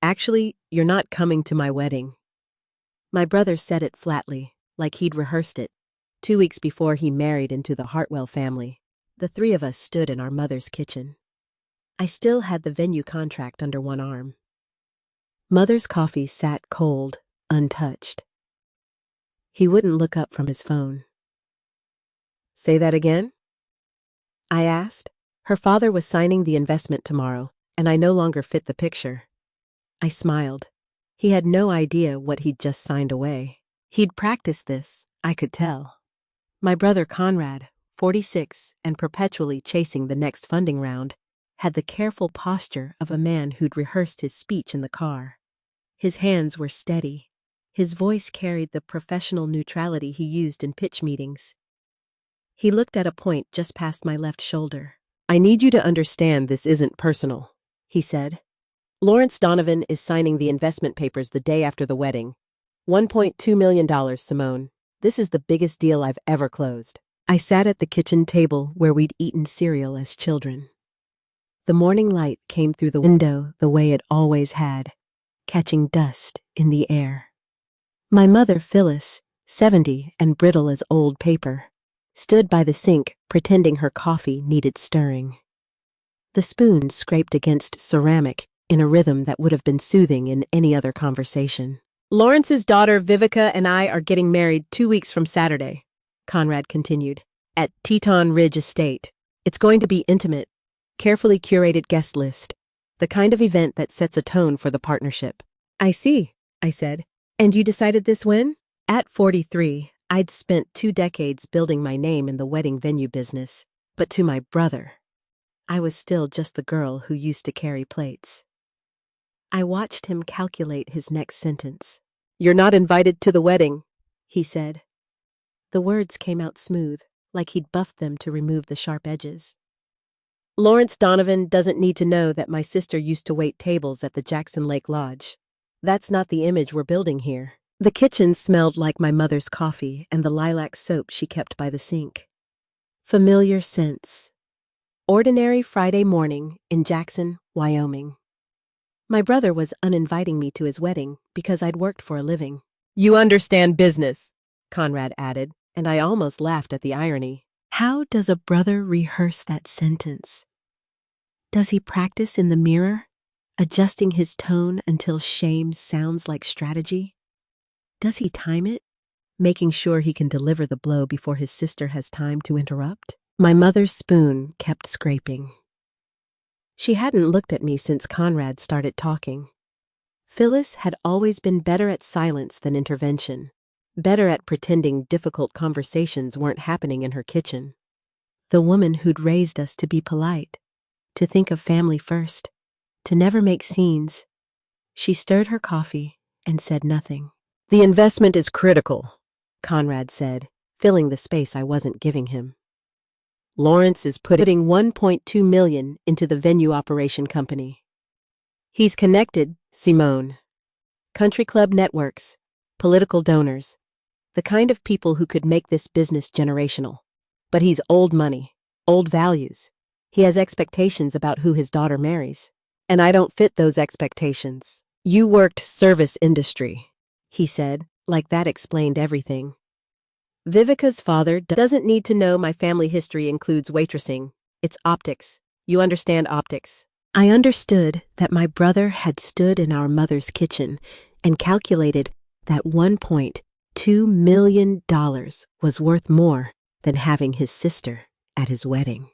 Actually, you're not coming to my wedding. My brother said it flatly, like he'd rehearsed it. 2 weeks before he married into the Hartwell family, the three of us stood in our mother's kitchen. I still had the venue contract under one arm. Mother's coffee sat cold, untouched. He wouldn't look up from his phone. Say that again? I asked. Her father was signing the investment tomorrow, and I no longer fit the picture. I smiled. He had no idea what he'd just signed away. He'd practiced this, I could tell. My brother Conrad, 46 and perpetually chasing the next funding round, had the careful posture of a man who'd rehearsed his speech in the car. His hands were steady. His voice carried the professional neutrality he used in pitch meetings. He looked at a point just past my left shoulder. I need you to understand this isn't personal, he said. Lawrence Donovan is signing the investment papers the day after the wedding. $1.2 million, Simone. This is the biggest deal I've ever closed. I sat at the kitchen table where we'd eaten cereal as children. The morning light came through the window the way it always had, catching dust in the air. My mother, Phyllis, 70 and brittle as old paper, stood by the sink pretending her coffee needed stirring. The spoon scraped against ceramic in a rhythm that would have been soothing in any other conversation. Lawrence's daughter Vivica and I are getting married 2 weeks from Saturday, Conrad continued, at Teton Ridge Estate. It's going to be intimate, carefully curated guest list, the kind of event that sets a tone for the partnership. I see, I said. And you decided this when? At 43, I'd spent 2 decades building my name in the wedding venue business, but to my brother, I was still just the girl who used to carry plates. I watched him calculate his next sentence. You're not invited to the wedding, he said. The words came out smooth, like he'd buffed them to remove the sharp edges. Lawrence Donovan doesn't need to know that my sister used to wait tables at the Jackson Lake Lodge. That's not the image we're building here. The kitchen smelled like my mother's coffee and the lilac soap she kept by the sink. Familiar scents. Ordinary Friday morning in Jackson, Wyoming. My brother was uninviting me to his wedding because I'd worked for a living. You understand business, Conrad added, and I almost laughed at the irony. How does a brother rehearse that sentence? Does he practice in the mirror, adjusting his tone until shame sounds like strategy? Does he time it, making sure he can deliver the blow before his sister has time to interrupt? My mother's spoon kept scraping. She hadn't looked at me since Conrad started talking. Phyllis had always been better at silence than intervention, better at pretending difficult conversations weren't happening in her kitchen. The woman who'd raised us to be polite, to think of family first, to never make scenes. She stirred her coffee and said nothing. The investment is critical, Conrad said, filling the space I wasn't giving him. Lawrence is putting $1.2 million into the venue operation company. He's connected, Simone. Country club networks, political donors, the kind of people who could make this business generational. But he's old money, old values. He has expectations about who his daughter marries. And I don't fit those expectations. You worked service industry, he said, like that explained everything. Vivica's father doesn't need to know my family history includes waitressing. It's optics. You understand optics. I understood that my brother had stood in our mother's kitchen and calculated that $1.2 million was worth more than having his sister at his wedding.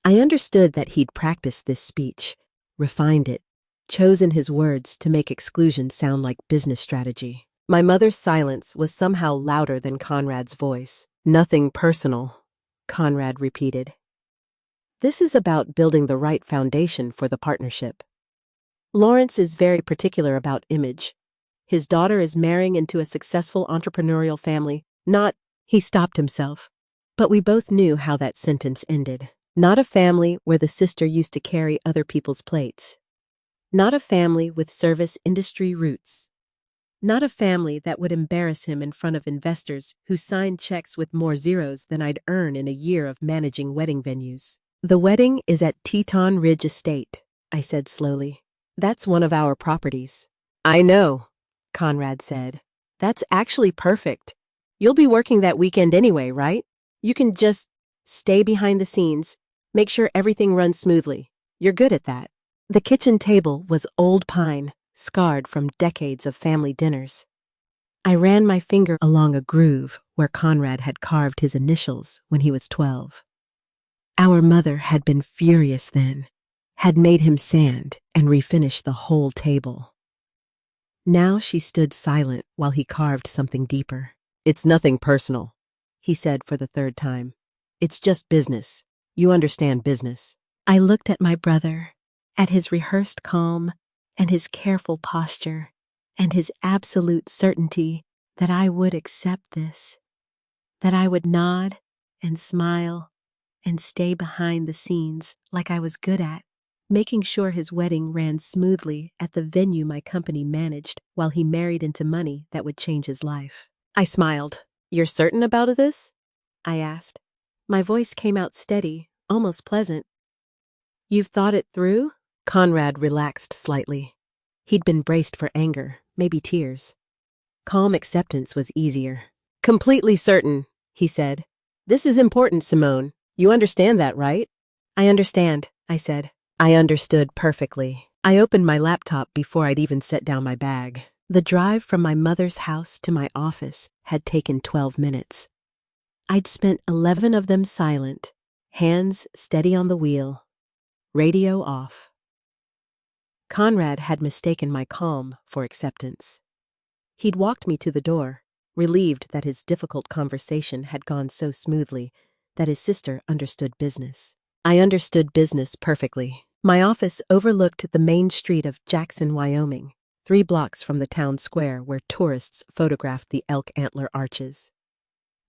I understood that he'd practiced this speech, refined it, chosen his words to make exclusion sound like business strategy. My mother's silence was somehow louder than Conrad's voice. Nothing personal, Conrad repeated. This is about building the right foundation for the partnership. Lawrence is very particular about image. His daughter is marrying into a successful entrepreneurial family, not— He stopped himself. But we both knew how that sentence ended. Not a family where the sister used to carry other people's plates. Not a family with service industry roots. Not a family that would embarrass him in front of investors who signed checks with more zeros than I'd earn in a year of managing wedding venues. The wedding is at Teton Ridge Estate, I said slowly. That's one of our properties. I know, Conrad said. That's actually perfect. You'll be working that weekend anyway, right? You can just stay behind the scenes, make sure everything runs smoothly. You're good at that. The kitchen table was old pine, scarred from decades of family dinners. I ran my finger along a groove where Conrad had carved his initials when he was 12. Our mother had been furious then, had made him sand and refinish the whole table. Now she stood silent while he carved something deeper. It's nothing personal, he said for the third time. It's just business. You understand business. I looked at my brother, at his rehearsed calm and his careful posture and his absolute certainty that I would accept this, that I would nod and smile and stay behind the scenes like I was good at, making sure his wedding ran smoothly at the venue my company managed while he married into money that would change his life. I smiled. You're certain about this? I asked. My voice came out steady, almost pleasant. You've thought it through? Conrad relaxed slightly. He'd been braced for anger, maybe tears. Calm acceptance was easier. Completely certain, he said. This is important, Simone. You understand that, right? I understand, I said. I understood perfectly. I opened my laptop before I'd even set down my bag. The drive from my mother's house to my office had taken 12 minutes. I'd spent 11 of them silent, hands steady on the wheel, radio off. Conrad had mistaken my calm for acceptance. He'd walked me to the door, relieved that his difficult conversation had gone so smoothly that his sister understood business. I understood business perfectly. My office overlooked the main street of Jackson, Wyoming, 3 blocks from the town square where tourists photographed the elk antler arches.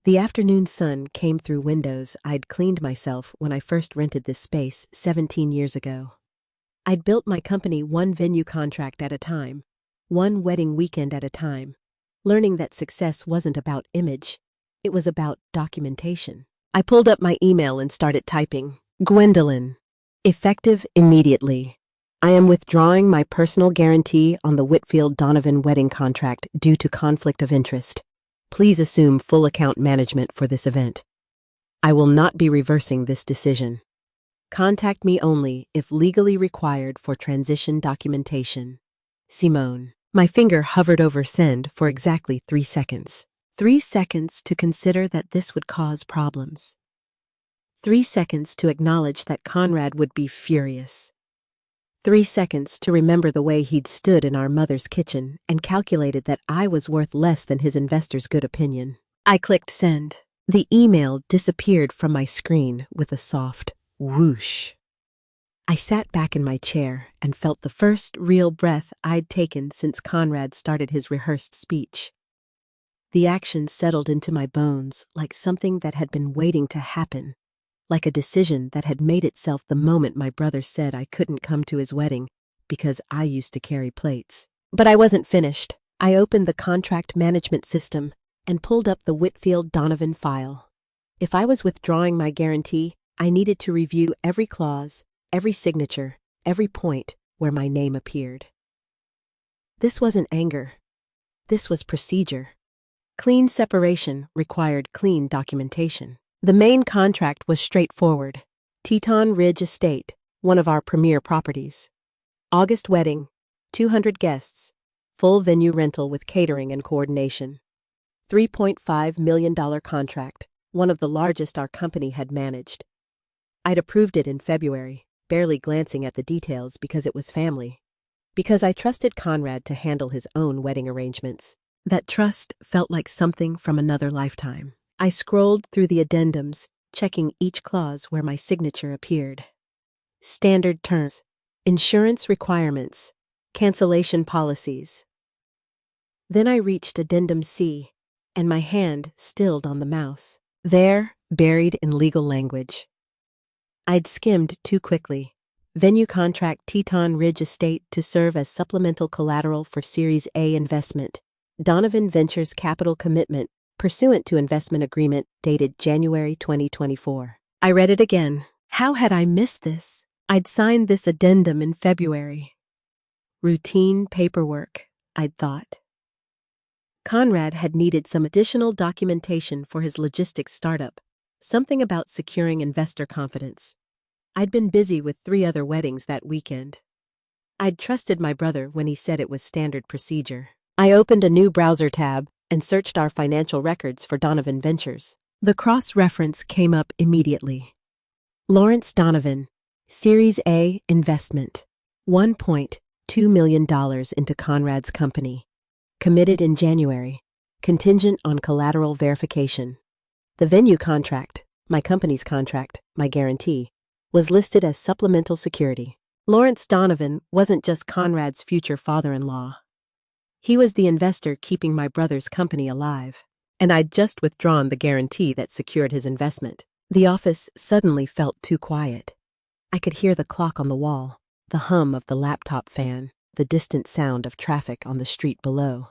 The afternoon sun came through windows I'd cleaned myself when I first rented this space 17 years ago. I'd built my company one venue contract at a time, one wedding weekend at a time, learning that success wasn't about image, it was about documentation. I pulled up my email and started typing. Gwendolyn. Effective immediately. I am withdrawing my personal guarantee on the Whitfield Donovan wedding contract due to conflict of interest. Please assume full account management for this event. I will not be reversing this decision. Contact me only if legally required for transition documentation. Simone. My finger hovered over send for exactly 3 seconds. 3 seconds to consider that this would cause problems. 3 seconds to acknowledge that Conrad would be furious. 3 seconds to remember the way he'd stood in our mother's kitchen and calculated that I was worth less than his investor's good opinion. I clicked send. The email disappeared from my screen with a soft whoosh. I sat back in my chair and felt the first real breath I'd taken since Conrad started his rehearsed speech. The action settled into my bones like something that had been waiting to happen, like a decision that had made itself the moment my brother said I couldn't come to his wedding because I used to carry plates. But I wasn't finished. I opened the contract management system and pulled up the Whitfield Donovan file. If I was withdrawing my guarantee, I needed to review every clause, every signature, every point where my name appeared. This wasn't anger. This was procedure. Clean separation required clean documentation. The main contract was straightforward. Teton Ridge Estate, one of our premier properties. August wedding, 200 guests, full venue rental with catering and coordination. $3.5 million contract, one of the largest our company had managed. I'd approved it in February, barely glancing at the details because it was family. Because I trusted Conrad to handle his own wedding arrangements. That trust felt like something from another lifetime. I scrolled through the addendums, checking each clause where my signature appeared. Standard terms, insurance requirements, cancellation policies. Then I reached Addendum C, and my hand stilled on the mouse. There, buried in legal language. I'd skimmed too quickly. Venue contract Teton Ridge Estate to serve as supplemental collateral for Series A investment. Donovan Ventures capital commitment, pursuant to investment agreement dated January 2024. I read it again. How had I missed this? I'd signed this addendum in February. Routine paperwork, I'd thought. Conrad had needed some additional documentation for his logistics startup, something about securing investor confidence. I'd been busy with 3 other weddings that weekend. I'd trusted my brother when he said it was standard procedure. I opened a new browser tab and searched our financial records for Donovan Ventures. The cross-reference came up immediately. Lawrence Donovan, Series A investment, $1.2 million into Conrad's company. Committed in January, contingent on collateral verification. The venue contract, my company's contract, my guarantee, was listed as supplemental security. Lawrence Donovan wasn't just Conrad's future father-in-law. He was the investor keeping my brother's company alive, and I'd just withdrawn the guarantee that secured his investment. The office suddenly felt too quiet. I could hear the clock on the wall, the hum of the laptop fan, the distant sound of traffic on the street below.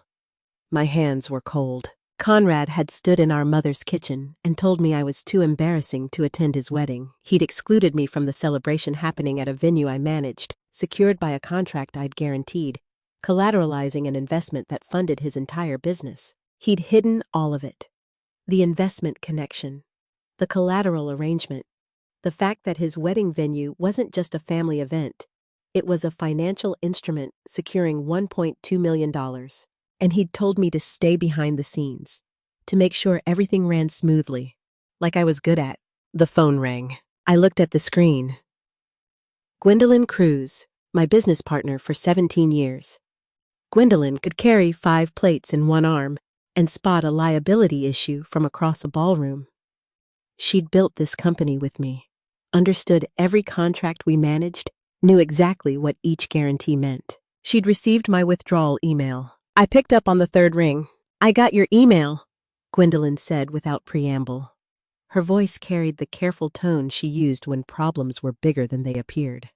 My hands were cold. Conrad had stood in our mother's kitchen and told me I was too embarrassing to attend his wedding. He'd excluded me from the celebration happening at a venue I managed, secured by a contract I'd guaranteed, collateralizing an investment that funded his entire business. He'd hidden all of it. The investment connection, the collateral arrangement, the fact that his wedding venue wasn't just a family event, it was a financial instrument securing $1.2 million. And he'd told me to stay behind the scenes, to make sure everything ran smoothly, like I was good at. The phone rang. I looked at the screen. Gwendolyn Cruz, my business partner for 17 years. Gwendolyn could carry 5 plates in one arm and spot a liability issue from across a ballroom. She'd built this company with me, understood every contract we managed, knew exactly what each guarantee meant. She'd received my withdrawal email. I picked up on the 3rd ring. "I got your email," Gwendolyn said without preamble. Her voice carried the careful tone she used when problems were bigger than they appeared.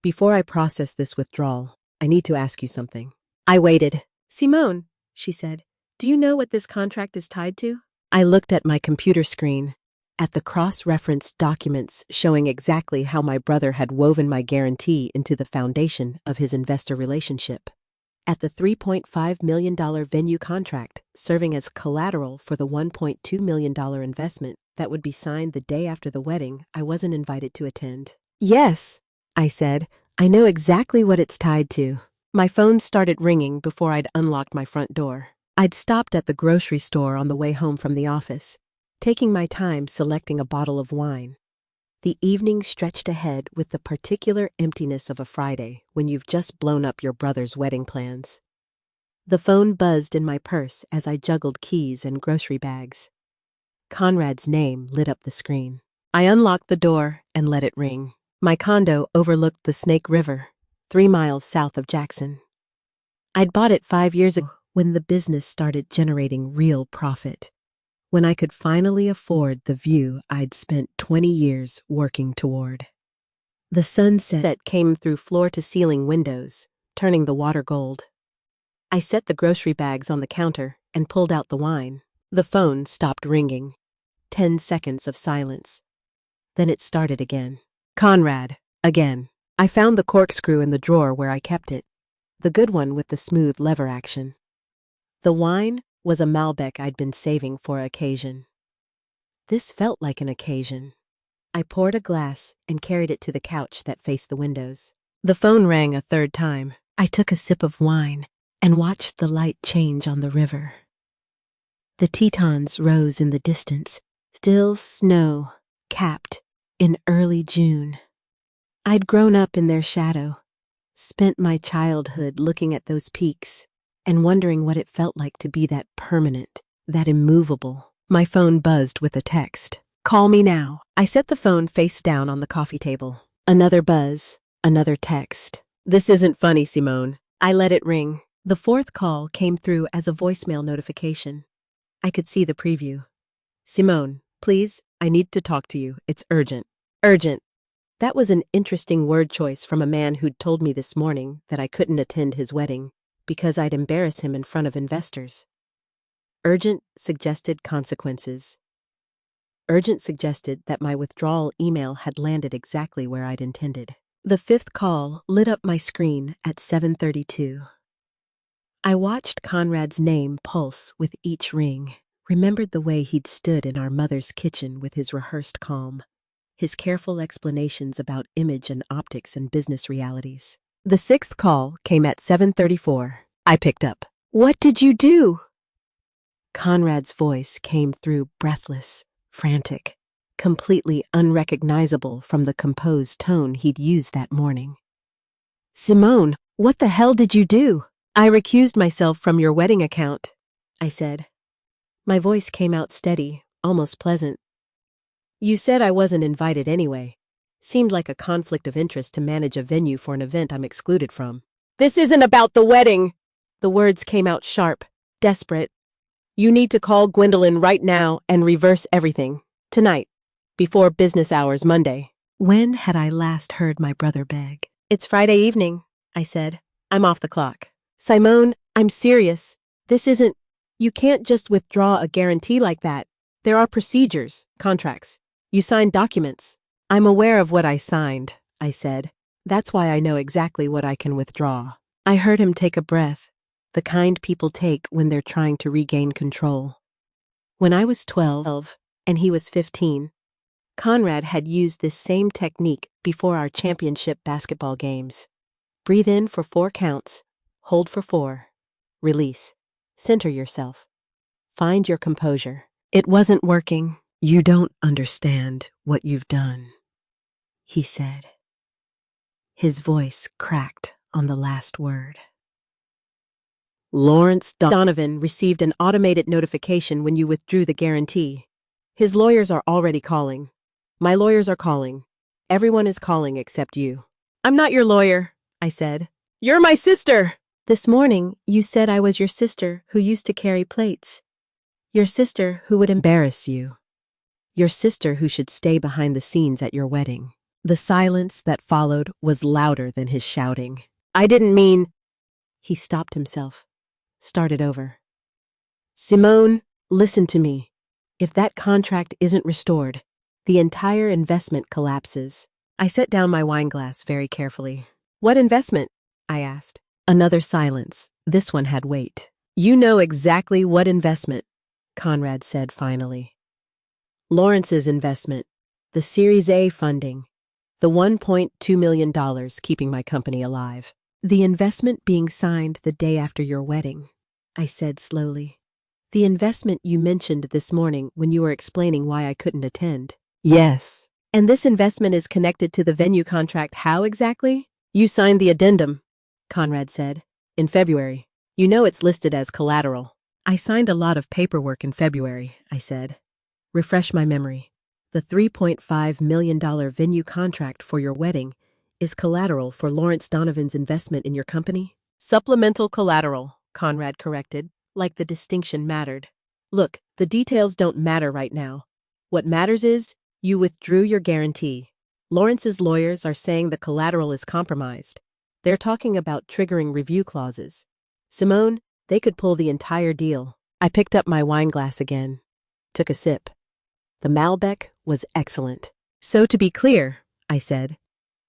"Before I process this withdrawal, I need to ask you something." I waited. "Simone," she said, "do you know what this contract is tied to?" I looked at my computer screen, at the cross-referenced documents showing exactly how my brother had woven my guarantee into the foundation of his investor relationship. At the $3.5 million venue contract, serving as collateral for the $1.2 million investment that would be signed the day after the wedding I wasn't invited to attend. "Yes," I said, "I know exactly what it's tied to." My phone started ringing before I'd unlocked my front door. I'd stopped at the grocery store on the way home from the office, taking my time selecting a bottle of wine. The evening stretched ahead with the particular emptiness of a Friday when you've just blown up your brother's wedding plans. The phone buzzed in my purse as I juggled keys and grocery bags. Conrad's name lit up the screen. I unlocked the door and let it ring. My condo overlooked the Snake River, 3 miles south of Jackson. I'd bought it 5 years ago when the business started generating real profit, when I could finally afford the view I'd spent 20 years working toward. The sunset came through floor-to-ceiling windows, turning the water gold. I set the grocery bags on the counter and pulled out the wine. The phone stopped ringing. 10 seconds of silence. Then it started again. "Conrad, again." I found the corkscrew in the drawer where I kept it, the good one with the smooth lever action. The wine was a Malbec I'd been saving for occasion. This felt like an occasion. I poured a glass and carried it to the couch that faced the windows. The phone rang a 3rd time. I took a sip of wine and watched the light change on the river. The Tetons rose in the distance, still snow-capped in early June. I'd grown up in their shadow, spent my childhood looking at those peaks and wondering what it felt like to be that permanent, that immovable. My phone buzzed with a text. "Call me now." I set the phone face down on the coffee table. Another buzz, another text. "This isn't funny, Simone." I let it ring. The 4th call came through as a voicemail notification. I could see the preview. "Simone, please, I need to talk to you. It's urgent." Urgent. That was an interesting word choice from a man who'd told me this morning that I couldn't attend his wedding because I'd embarrass him in front of investors. Urgent suggested consequences. Urgent suggested that my withdrawal email had landed exactly where I'd intended. The fifth call lit up my screen at 7:32. I watched Conrad's name pulse with each ring, remembered the way he'd stood in our mother's kitchen with his rehearsed calm, his careful explanations about image and optics and business realities. The sixth call came at 7:34. I picked up. "What did you do?" Conrad's voice came through breathless, frantic, completely unrecognizable from the composed tone he'd used that morning. "Simone, what the hell did you do?" "I recused myself from your wedding account," I said. My voice came out steady, almost pleasant. "You said I wasn't invited anyway. Seemed like a conflict of interest to manage a venue for an event I'm excluded from." "This isn't about the wedding!" The words came out sharp, desperate. "You need to call Gwendolyn right now and reverse everything. Tonight. Before business hours Monday." When had I last heard my brother beg? "It's Friday evening," I said. "I'm off the clock." "Simone, I'm serious. This isn't... You can't just withdraw a guarantee like that. There are procedures, contracts. You signed documents." "I'm aware of what I signed," I said. "That's why I know exactly what I can withdraw." I heard him take a breath, the kind people take when they're trying to regain control. When I was 12 and he was 15, Conrad had used this same technique before our championship basketball games. Breathe in for 4 counts, hold for 4, release, center yourself, find your composure. It wasn't working. "You don't understand what you've done," he said. His voice cracked on the last word. "Lawrence Donovan received an automated notification when you withdrew the guarantee. His lawyers are already calling. My lawyers are calling. Everyone is calling except you." "I'm not your lawyer," I said. "You're my sister!" "This morning, you said I was your sister who used to carry plates. Your sister who would embarrass you. Your sister who should stay behind the scenes at your wedding." The silence that followed was louder than his shouting. "I didn't mean..." He stopped himself, started over. "Simone, listen to me. If that contract isn't restored, the entire investment collapses." I set down my wine glass very carefully. "What investment?" I asked. Another silence. This one had weight. "You know exactly what investment," Conrad said finally. "Lawrence's investment, the Series A funding, the $1.2 million keeping my company alive." "The investment being signed the day after your wedding," I said slowly. "The investment you mentioned this morning when you were explaining why I couldn't attend." "Yes." "And this investment is connected to the venue contract how exactly?" "You signed the addendum," Conrad said, "in February. You know it's listed as collateral." "I signed a lot of paperwork in February," I said. "Refresh my memory. The $3.5 million venue contract for your wedding is collateral for Lawrence Donovan's investment in your company?" "Supplemental collateral," Conrad corrected, like the distinction mattered. "Look, the details don't matter right now. What matters is you withdrew your guarantee. Lawrence's lawyers are saying the collateral is compromised. They're talking about triggering review clauses. Simone, they could pull the entire deal." I picked up my wine glass again, took a sip. The Malbec was excellent. "So to be clear," I said,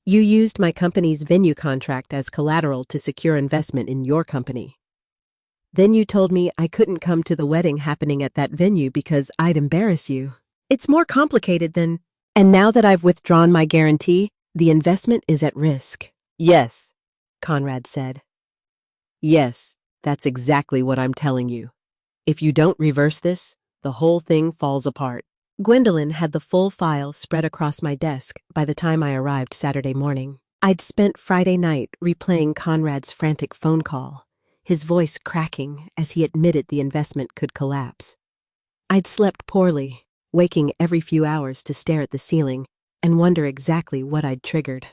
"you used my company's venue contract as collateral to secure investment in your company. Then you told me I couldn't come to the wedding happening at that venue because I'd embarrass you. It's more complicated than... And now that I've withdrawn my guarantee, the investment is at risk." "Yes," Conrad said. "Yes, that's exactly what I'm telling you. If you don't reverse this, the whole thing falls apart." Gwendolyn had the full file spread across my desk by the time I arrived Saturday morning. I'd spent Friday night replaying Conrad's frantic phone call, his voice cracking as he admitted the investment could collapse. I'd slept poorly, waking every few hours to stare at the ceiling and wonder exactly what I'd triggered.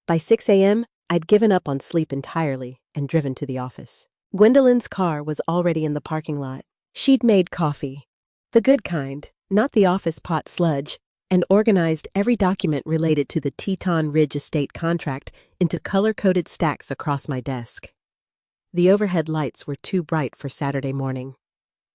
By 6 a.m., I'd given up on sleep entirely and driven to the office. Gwendolyn's car was already in the parking lot. She'd made coffee, the good kind, not the office pot sludge, and organized every document related to the Teton Ridge Estate contract into color-coded stacks across my desk. The overhead lights were too bright for Saturday morning.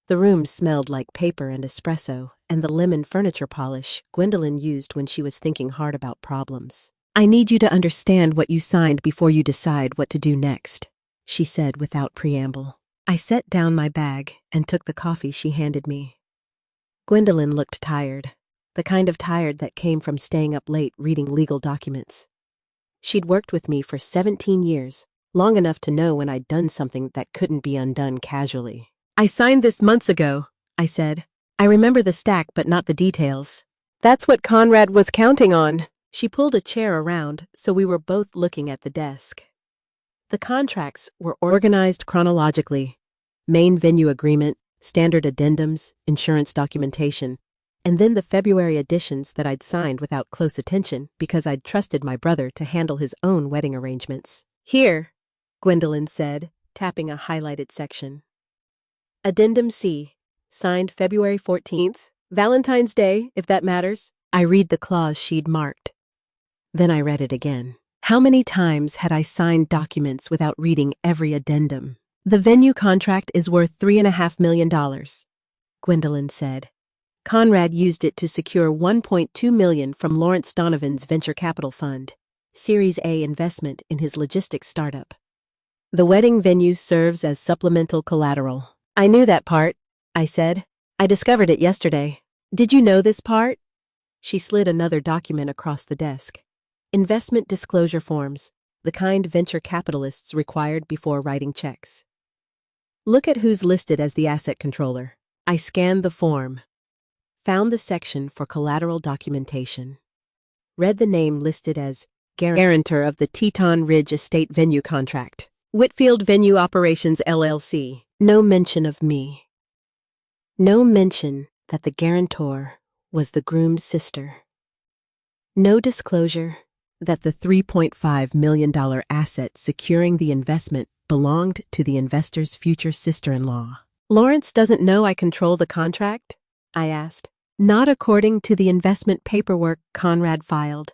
The room smelled like paper and espresso and the lemon furniture polish Gwendolyn used when she was thinking hard about problems. I need you to understand what you signed before you decide what to do next, she said without preamble. I set down my bag and took the coffee she handed me. Gwendolyn looked tired, the kind of tired that came from staying up late reading legal documents. She'd worked with me for 17 years, long enough to know when I'd done something that couldn't be undone casually. I signed this months ago, I said. I remember the stack but not the details. That's what Conrad was counting on. She pulled a chair around so we were both looking at the desk. The contracts were organized chronologically. Main venue agreement, standard addendums, insurance documentation, and then the February additions that I'd signed without close attention because I'd trusted my brother to handle his own wedding arrangements. Here, Gwendolyn said, tapping a highlighted section. Addendum C, signed February 14th, Valentine's Day, if that matters. I read the clause she'd marked. Then I read it again. How many times had I signed documents without reading every addendum? The venue contract is worth $3.5 million, Gwendolyn said. Conrad used it to secure $1.2 million from Lawrence Donovan's venture capital fund, Series A investment in his logistics startup. The wedding venue serves as supplemental collateral. I knew that part, I said. I discovered it yesterday. Did you know this part? She slid another document across the desk. Investment disclosure forms, the kind venture capitalists required before writing checks. Look at who's listed as the asset controller. I scanned the form. Found the section for collateral documentation. Read the name listed as guarantor of the Teton Ridge Estate venue contract. Whitfield Venue Operations, LLC. No mention of me. No mention that the guarantor was the groom's sister. No disclosure that the $3.5 million asset securing the investment belonged to the investor's future sister-in-law. Lawrence doesn't know I control the contract? I asked. Not according to the investment paperwork Conrad filed,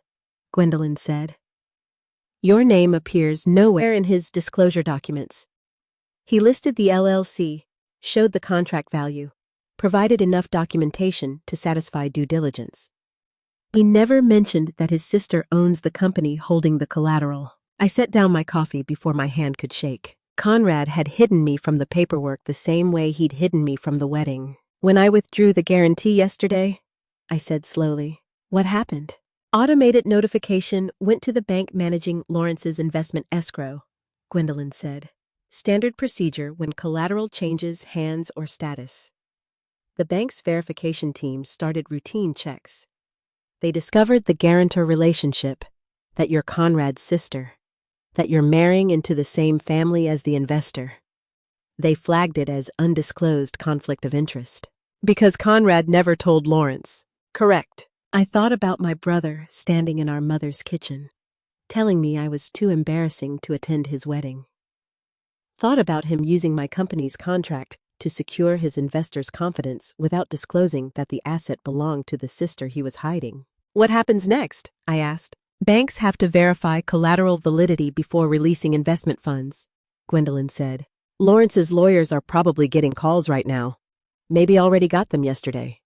Gwendolyn said. Your name appears nowhere in his disclosure documents. He listed the LLC, showed the contract value, provided enough documentation to satisfy due diligence. He never mentioned that his sister owns the company holding the collateral. I set down my coffee before my hand could shake. Conrad had hidden me from the paperwork the same way he'd hidden me from the wedding. When I withdrew the guarantee yesterday, I said slowly, what happened? Automated notification went to the bank managing Lawrence's investment escrow, Gwendolyn said. Standard procedure when collateral changes hands or status. The bank's verification team started routine checks. They discovered the guarantor relationship, that you're Conrad's sister, that you're marrying into the same family as the investor. They flagged it as undisclosed conflict of interest. Because Conrad never told Lawrence. Correct. I thought about my brother standing in our mother's kitchen, telling me I was too embarrassing to attend his wedding. Thought about him using my company's contract to secure his investors' confidence without disclosing that the asset belonged to the sister he was hiding. What happens next? I asked. Banks have to verify collateral validity before releasing investment funds, Gwendolyn said. Lawrence's lawyers are probably getting calls right now. Maybe already got them yesterday.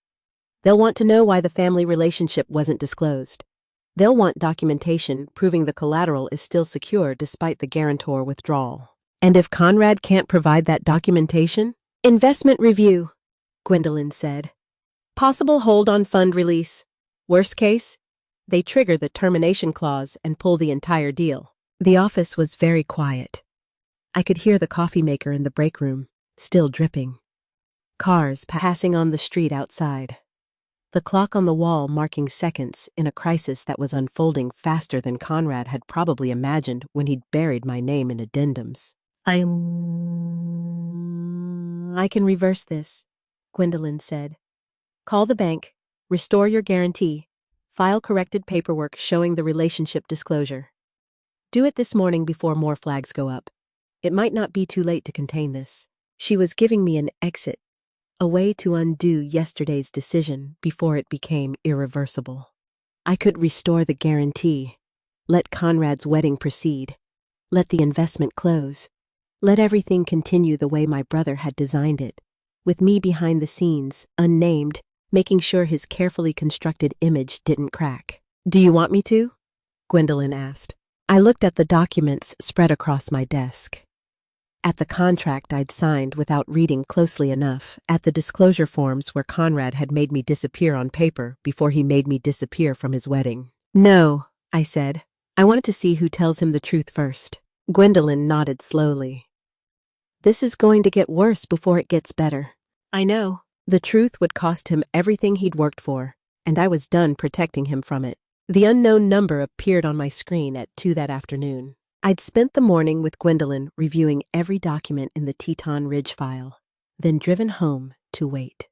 They'll want to know why the family relationship wasn't disclosed. They'll want documentation proving the collateral is still secure despite the guarantor withdrawal. And if Conrad can't provide that documentation? Investment review, Gwendolyn said. Possible hold on fund release. Worst case, they trigger the termination clause and pull the entire deal. The office was very quiet. I could hear the coffee maker in the break room, still dripping. Cars passing on the street outside. The clock on the wall marking seconds in a crisis that was unfolding faster than Conrad had probably imagined when he'd buried my name in addendums. I can reverse this, Gwendolyn said. Call the bank, restore your guarantee, file corrected paperwork showing the relationship disclosure. Do it this morning before more flags go up. It might not be too late to contain this. She was giving me an exit, a way to undo yesterday's decision before it became irreversible. I could restore the guarantee, let Conrad's wedding proceed, let the investment close, let everything continue the way my brother had designed it, with me behind the scenes, unnamed, making sure his carefully constructed image didn't crack. Do you want me to? Gwendolyn asked. I looked at the documents spread across my desk. At the contract I'd signed without reading closely enough, at the disclosure forms where Conrad had made me disappear on paper before he made me disappear from his wedding. No, I said. I wanted to see who tells him the truth first. Gwendolyn nodded slowly. This is going to get worse before it gets better. I know. The truth would cost him everything he'd worked for, and I was done protecting him from it. The unknown number appeared on my screen at 2 that afternoon. I'd spent the morning with Gwendolyn reviewing every document in the Teton Ridge file, then driven home to wait.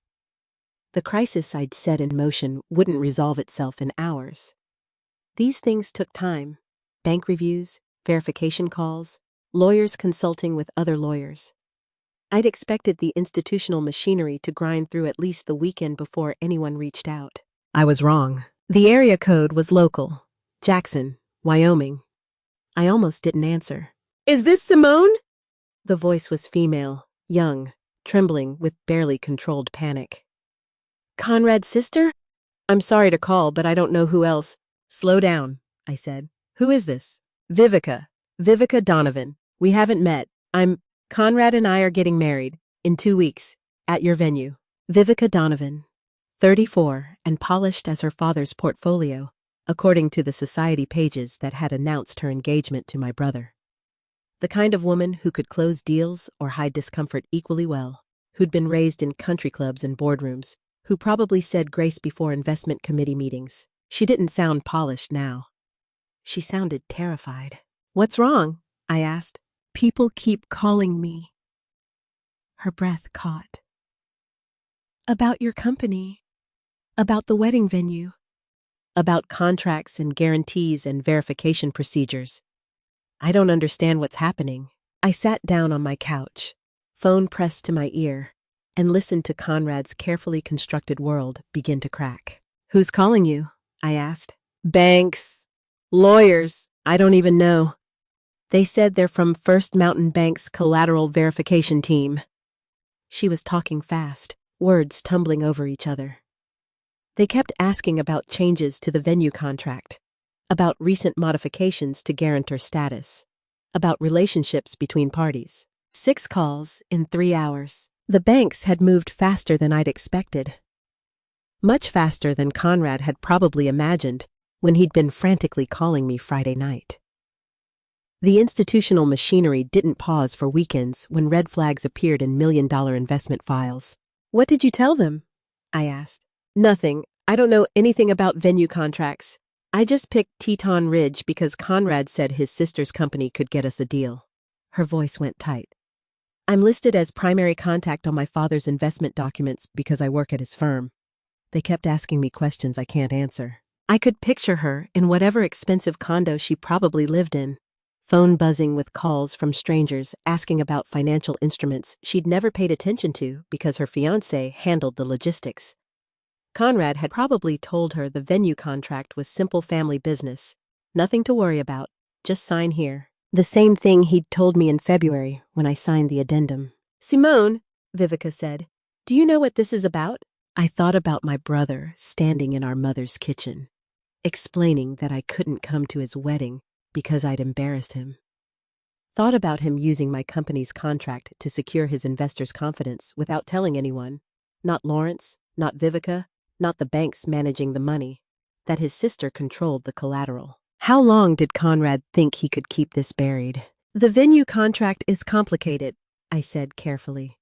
The crisis I'd set in motion wouldn't resolve itself in hours. These things took time: bank reviews, verification calls, lawyers consulting with other lawyers. I'd expected the institutional machinery to grind through at least the weekend before anyone reached out. I was wrong. The area code was local. Jackson, Wyoming. I almost didn't answer. Is this Simone? The voice was female, young, trembling with barely controlled panic. Conrad's sister? I'm sorry to call, but I don't know who else. Slow down, I said. Who is this? Vivica Donovan. We haven't met. Conrad and I are getting married in 2 weeks at your venue. Vivica Donovan, 34 and polished as her father's portfolio, according to the society pages that had announced her engagement to my brother. The kind of woman who could close deals or hide discomfort equally well, who'd been raised in country clubs and boardrooms, who probably said grace before investment committee meetings. She didn't sound polished now. She sounded terrified. What's wrong? I asked. People keep calling me. Her breath caught. About your company. About the wedding venue. About contracts and guarantees and verification procedures. I don't understand what's happening. I sat down on my couch, phone pressed to my ear, and listened to Conrad's carefully constructed world begin to crack. Who's calling you? I asked. Banks. Lawyers. I don't even know. They said they're from First Mountain Bank's collateral verification team. She was talking fast, words tumbling over each other. They kept asking about changes to the venue contract, about recent modifications to guarantor status, about relationships between parties. 6 calls in 3 hours. The banks had moved faster than I'd expected. Much faster than Conrad had probably imagined when he'd been frantically calling me Friday night. The institutional machinery didn't pause for weekends when red flags appeared in million-dollar investment files. What did you tell them? I asked. Nothing. I don't know anything about venue contracts. I just picked Teton Ridge because Conrad said his sister's company could get us a deal. Her voice went tight. I'm listed as primary contact on my father's investment documents because I work at his firm. They kept asking me questions I can't answer. I could picture her in whatever expensive condo she probably lived in. Phone buzzing with calls from strangers asking about financial instruments she'd never paid attention to because her fiancé handled the logistics. Conrad had probably told her the venue contract was simple family business. Nothing to worry about, just sign here. The same thing he'd told me in February when I signed the addendum. Simone, Vivica said, do you know what this is about? I thought about my brother standing in our mother's kitchen, explaining that I couldn't come to his wedding because I'd embarrass him. Thought about him using my company's contract to secure his investors' confidence without telling anyone, not Lawrence, not Vivica, not the banks managing the money, that his sister controlled the collateral. How long did Conrad think he could keep this buried? The venue contract is complicated, I said carefully.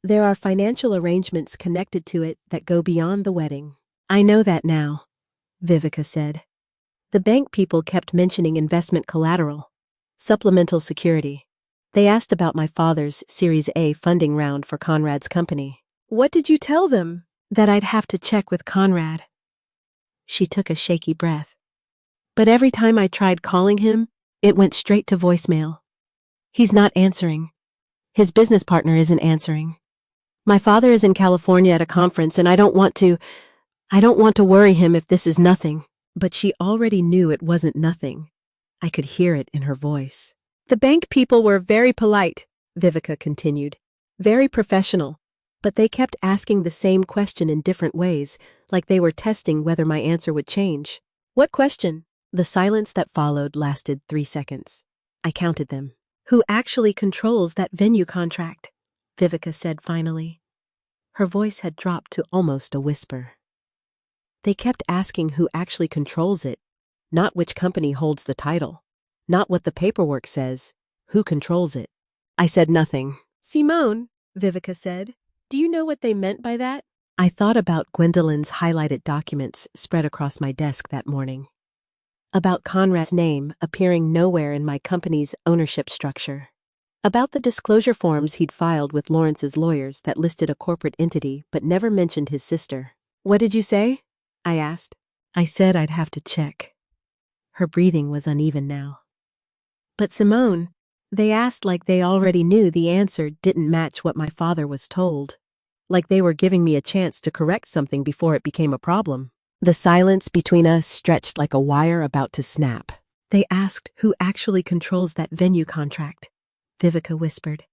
There are financial arrangements connected to it that go beyond the wedding. I know that now, Vivica said. The bank people kept mentioning investment collateral, supplemental security. They asked about my father's Series A funding round for Conrad's company. What did you tell them? That I'd have to check with Conrad. She took a shaky breath. But every time I tried calling him, it went straight to voicemail. He's not answering. His business partner isn't answering. My father is in California at a conference, and I don't want to worry him if this is nothing. But she already knew it wasn't nothing. I could hear it in her voice. The bank people were very polite, Vivica continued. Very professional. But they kept asking the same question in different ways, like they were testing whether my answer would change. What question? The silence that followed lasted 3 seconds. I counted them. Who actually controls that venue contract? Vivica said finally. Her voice had dropped to almost a whisper. They kept asking who actually controls it, not which company holds the title, not what the paperwork says, who controls it. I said nothing. Simone, Vivica said, do you know what they meant by that? I thought about Gwendolyn's highlighted documents spread across my desk that morning. About Conrad's name appearing nowhere in my company's ownership structure. About the disclosure forms he'd filed with Lawrence's lawyers that listed a corporate entity but never mentioned his sister. What did you say? I asked. I said I'd have to check. Her breathing was uneven now. But Simone, they asked like they already knew the answer didn't match what my father was told. Like they were giving me a chance to correct something before it became a problem. The silence between us stretched like a wire about to snap. They asked who actually controls that venue contract, Vivica whispered.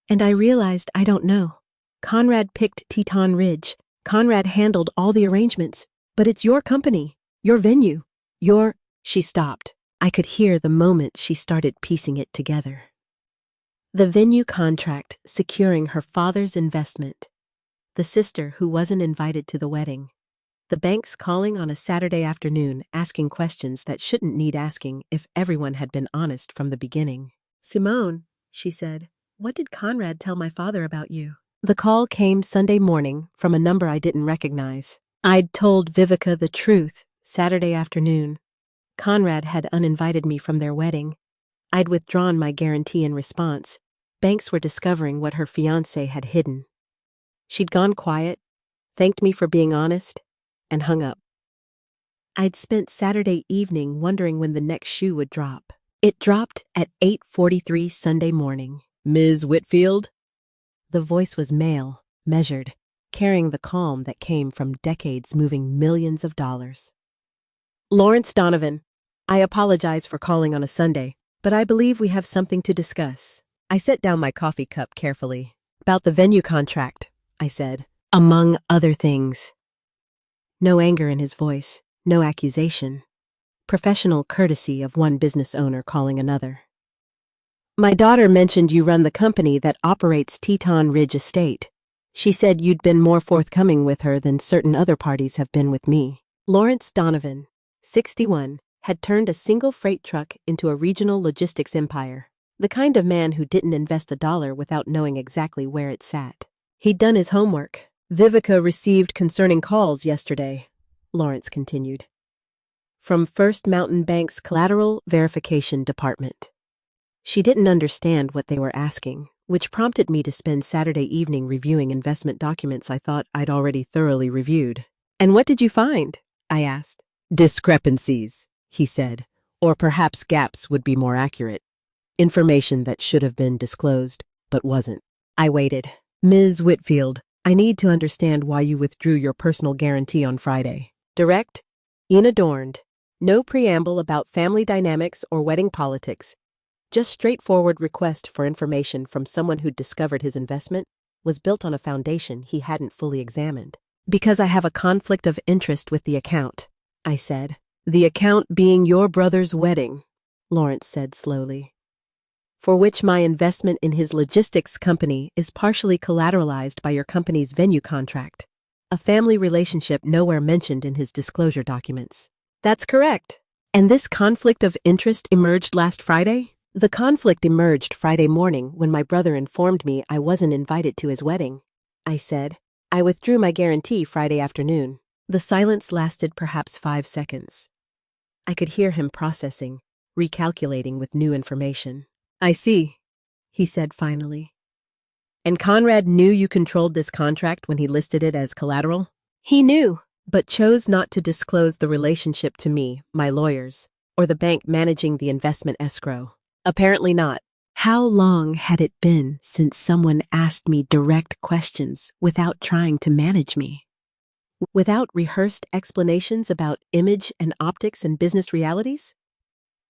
And I realized I don't know. Conrad picked Teton Ridge. Conrad handled all the arrangements. But it's your company, your venue, your... She stopped. I could hear the moment she started piecing it together. The venue contract securing her father's investment. The sister who wasn't invited to the wedding. The banks calling on a Saturday afternoon asking questions that shouldn't need asking if everyone had been honest from the beginning. Simone, she said, what did Conrad tell my father about you? The call came Sunday morning from a number I didn't recognize. I'd told Vivica the truth Saturday afternoon. Conrad had uninvited me from their wedding. I'd withdrawn my guarantee in response. Banks were discovering what her fiancé had hidden. She'd gone quiet, thanked me for being honest, and hung up. I'd spent Saturday evening wondering when the next shoe would drop. It dropped at 8:43 Sunday morning. Ms. Whitfield? The voice was male, measured, carrying the calm that came from decades moving millions of dollars. Lawrence Donovan, I apologize for calling on a Sunday, but I believe we have something to discuss. I set down my coffee cup carefully. About the venue contract, I said, among other things. No anger in his voice, no accusation. Professional courtesy of one business owner calling another. My daughter mentioned you run the company that operates Teton Ridge Estate. She said you'd been more forthcoming with her than certain other parties have been with me. Lawrence Donovan, 61, had turned a single freight truck into a regional logistics empire. The kind of man who didn't invest a dollar without knowing exactly where it sat. He'd done his homework. Vivica received concerning calls yesterday, Lawrence continued. From First Mountain Bank's Collateral Verification Department. She didn't understand what they were asking, which prompted me to spend Saturday evening reviewing investment documents I thought I'd already thoroughly reviewed. And what did you find? I asked. Discrepancies, he said, or perhaps gaps would be more accurate. Information that should have been disclosed, but wasn't. I waited. Ms. Whitfield, I need to understand why you withdrew your personal guarantee on Friday. Direct, unadorned, no preamble about family dynamics or wedding politics. Just straightforward request for information from someone who'd discovered his investment was built on a foundation he hadn't fully examined. Because I have a conflict of interest with the account, I said. The account being your brother's wedding, Lawrence said slowly. For which my investment in his logistics company is partially collateralized by your company's venue contract, a family relationship nowhere mentioned in his disclosure documents. That's correct. And this conflict of interest emerged last Friday? The conflict emerged Friday morning when my brother informed me I wasn't invited to his wedding. I said, I withdrew my guarantee Friday afternoon. The silence lasted perhaps 5 seconds. I could hear him processing, recalculating with new information. I see, he said finally. And Conrad knew you controlled this contract when he listed it as collateral? He knew, but chose not to disclose the relationship to me, my lawyers, or the bank managing the investment escrow. Apparently not. How long had it been since someone asked me direct questions without trying to manage me? Without rehearsed explanations about image and optics and business realities?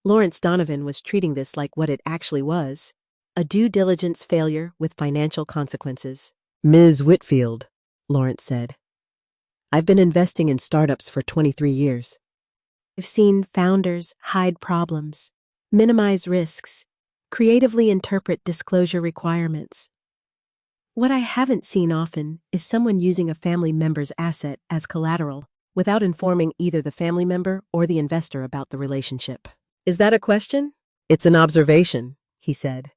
Lawrence Donovan was treating this like what it actually was, a due diligence failure with financial consequences. Ms. Whitfield, Lawrence said. I've been investing in startups for 23 years. I've seen founders hide problems, minimize risks, creatively interpret disclosure requirements. What I haven't seen often is someone using a family member's asset as collateral without informing either the family member or the investor about the relationship. Is that a question? It's an observation, he said.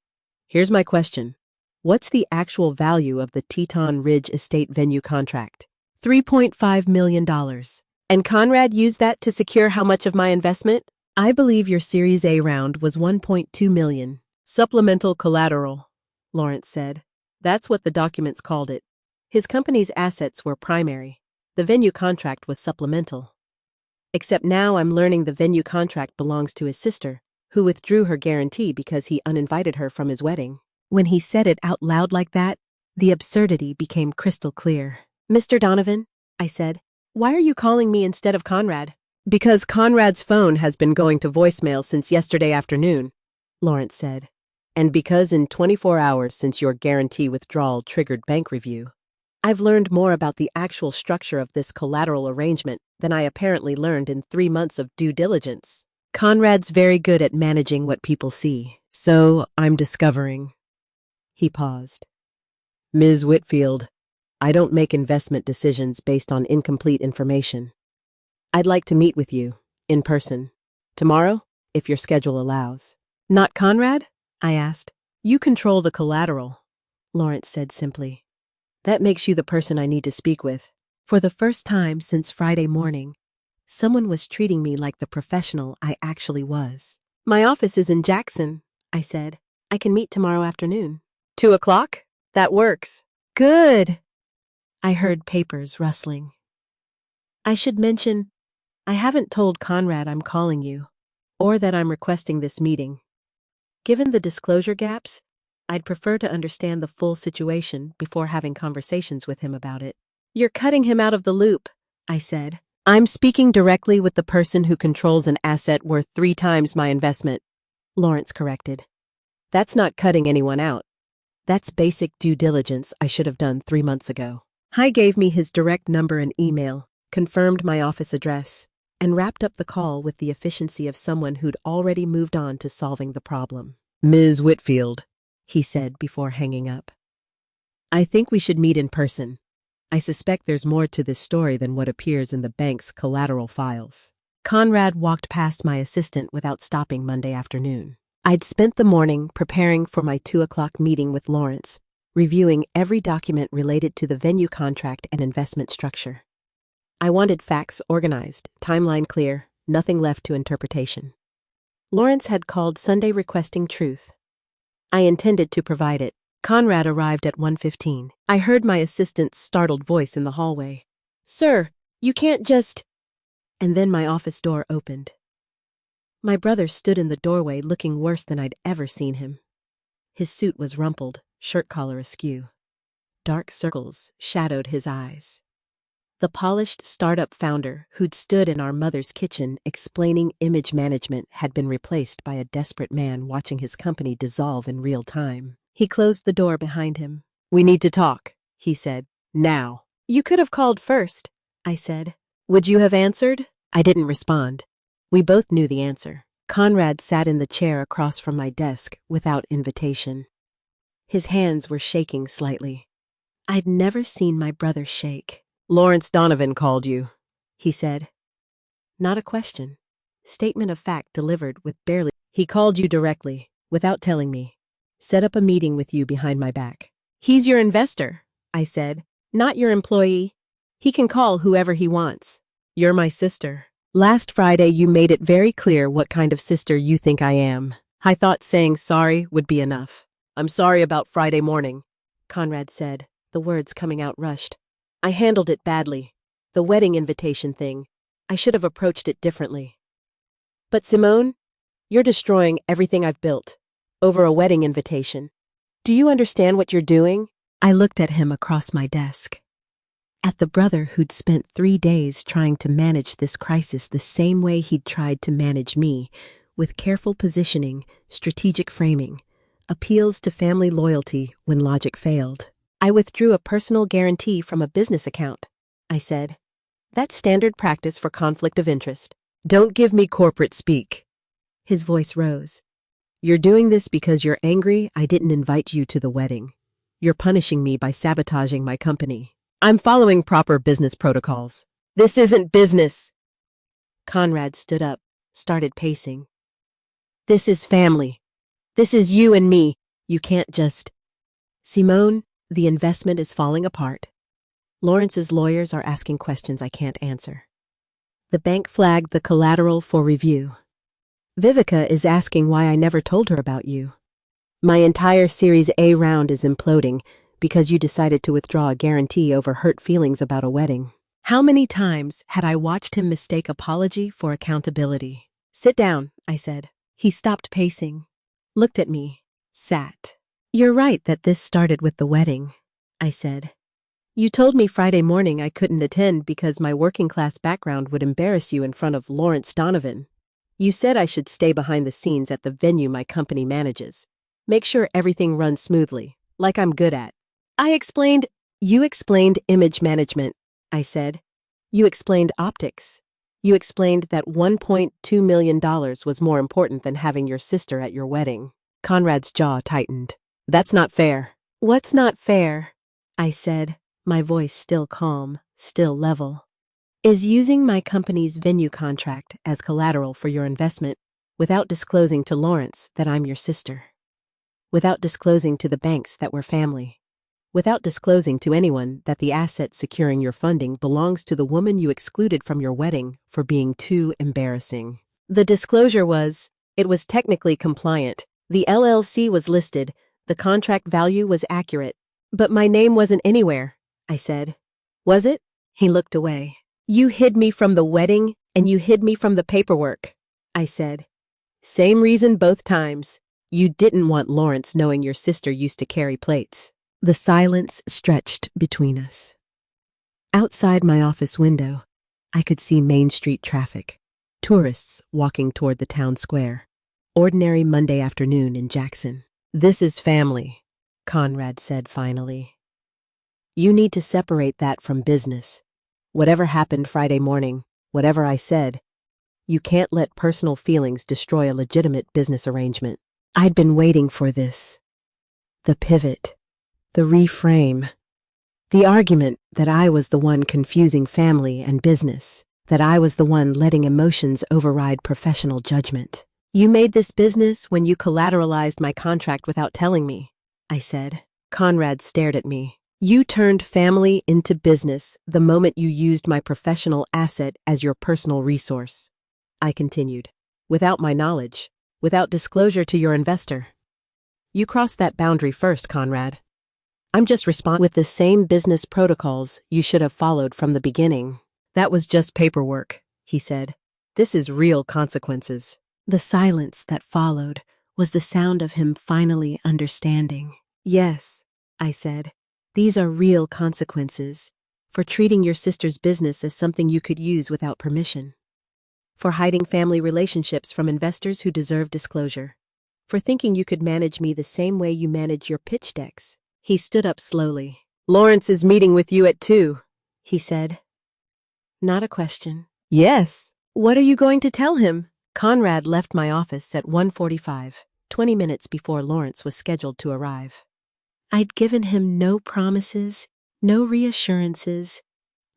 Here's my question. What's the actual value of the Teton Ridge Estate venue contract? $3.5 million. And Conrad used that to secure how much of my investment? I believe your Series A round was $1.2 million. Supplemental collateral, Lawrence said. That's what the documents called it. His company's assets were primary. The venue contract was supplemental. Except now I'm learning the venue contract belongs to his sister, who withdrew her guarantee because he uninvited her from his wedding. When he said it out loud like that, the absurdity became crystal clear. Mr. Donovan, I said, why are you calling me instead of Conrad? Because Conrad's phone has been going to voicemail since yesterday afternoon, Lawrence said. And because in 24 hours since your guarantee withdrawal triggered bank review, I've learned more about the actual structure of this collateral arrangement than I apparently learned in 3 months of due diligence. Conrad's very good at managing what people see, so I'm discovering. He paused. Ms. Whitfield, I don't make investment decisions based on incomplete information. I'd like to meet with you, in person, tomorrow, if your schedule allows. Not Conrad? I asked. You control the collateral, Lawrence said simply. That makes you the person I need to speak with. For the first time since Friday morning, someone was treating me like the professional I actually was. My office is in Jackson, I said. I can meet tomorrow afternoon. 2 o'clock? That works. Good. I heard papers rustling. I should mention, I haven't told Conrad I'm calling you, or that I'm requesting this meeting. Given the disclosure gaps, I'd prefer to understand the full situation before having conversations with him about it. You're cutting him out of the loop, I said. I'm speaking directly with the person who controls an asset worth 3 times my investment, Lawrence corrected. That's not cutting anyone out. That's basic due diligence I should have done 3 months ago. He gave me his direct number and email, confirmed my office address, and wrapped up the call with the efficiency of someone who'd already moved on to solving the problem. Ms. Whitfield, he said before hanging up. I think we should meet in person. I suspect there's more to this story than what appears in the bank's collateral files. Conrad walked past my assistant without stopping Monday afternoon. I'd spent the morning preparing for my 2 o'clock meeting with Lawrence, reviewing every document related to the venue contract and investment structure. I wanted facts organized, timeline clear, nothing left to interpretation. Lawrence had called Sunday requesting truth. I intended to provide it. Conrad arrived at 1:15. I heard my assistant's startled voice in the hallway. Sir, you can't just... And then my office door opened. My brother stood in the doorway looking worse than I'd ever seen him. His suit was rumpled, shirt collar askew. Dark circles shadowed his eyes. The polished startup founder who'd stood in our mother's kitchen explaining image management had been replaced by a desperate man watching his company dissolve in real time. He closed the door behind him. We need to talk, he said. Now. You could have called first, I said. Would you have answered? I didn't respond. We both knew the answer. Conrad sat in the chair across from my desk without invitation. His hands were shaking slightly. I'd never seen my brother shake. Lawrence Donovan called you, he said. Not a question. Statement of fact delivered with barely. He called you directly, without telling me. Set up a meeting with you behind my back. He's your investor, I said, not your employee. He can call whoever he wants. You're my sister. Last Friday you made it very clear what kind of sister you think I am. I thought saying sorry would be enough. I'm sorry about Friday morning, Conrad said, the words coming out rushed. I handled it badly. The wedding invitation thing. I should have approached it differently. But Simone, you're destroying everything I've built. Over a wedding invitation. Do you understand what you're doing? I looked at him across my desk. At the brother who'd spent 3 days trying to manage this crisis the same way he'd tried to manage me, with careful positioning, strategic framing, appeals to family loyalty when logic failed. I withdrew a personal guarantee from a business account, I said. That's standard practice for conflict of interest. Don't give me corporate speak. His voice rose. You're doing this because you're angry I didn't invite you to the wedding. You're punishing me by sabotaging my company. I'm following proper business protocols. This isn't business. Conrad stood up, started pacing. This is family. This is you and me. You can't just... Simone, the investment is falling apart. Lawrence's lawyers are asking questions I can't answer. The bank flagged the collateral for review. Vivica is asking why I never told her about you. My entire Series A round is imploding because you decided to withdraw a guarantee over hurt feelings about a wedding. How many times had I watched him mistake apology for accountability? Sit down, I said. He stopped pacing, looked at me, sat. You're right that this started with the wedding, I said. You told me Friday morning I couldn't attend because my working-class background would embarrass you in front of Lawrence Donovan. You said I should stay behind the scenes at the venue my company manages. Make sure everything runs smoothly, like I'm good at. You explained image management, I said. You explained optics. You explained that $1.2 million was more important than having your sister at your wedding. Conrad's jaw tightened. That's not fair. What's not fair? I said, my voice still calm, still level. Is using my company's venue contract as collateral for your investment without disclosing to Lawrence that I'm your sister. Without disclosing to the banks that we're family. Without disclosing to anyone that the asset securing your funding belongs to the woman you excluded from your wedding for being too embarrassing. The disclosure was, it was technically compliant. The LLC was listed. The contract value was accurate. But my name wasn't anywhere, I said. Was it? He looked away. You hid me from the wedding and you hid me from the paperwork, I said. Same reason both times. You didn't want Lawrence knowing your sister used to carry plates. The silence stretched between us. Outside my office window, I could see Main Street traffic, tourists walking toward the town square. Ordinary Monday afternoon in Jackson. This is family, Conrad said finally. You need to separate that from business. Whatever happened Friday morning, whatever I said, you can't let personal feelings destroy a legitimate business arrangement. I'd been waiting for this. The pivot. The reframe. The argument that I was the one confusing family and business, that I was the one letting emotions override professional judgment. You made this business when you collateralized my contract without telling me, I said. Conrad stared at me. You turned family into business the moment you used my professional asset as your personal resource. I continued. Without my knowledge, without disclosure to your investor. You crossed that boundary first, Conrad. I'm just responding with the same business protocols you should have followed from the beginning. That was just paperwork, he said. This is real consequences. The silence that followed was the sound of him finally understanding. Yes, I said, these are real consequences for treating your sister's business as something you could use without permission. For hiding family relationships from investors who deserve disclosure. For thinking you could manage me the same way you manage your pitch decks. He stood up slowly. Lawrence is meeting with you at 2, he said. Not a question. Yes. What are you going to tell him? Conrad left my office at 1:45, 20 minutes before Lawrence was scheduled to arrive. I'd given him no promises, no reassurances,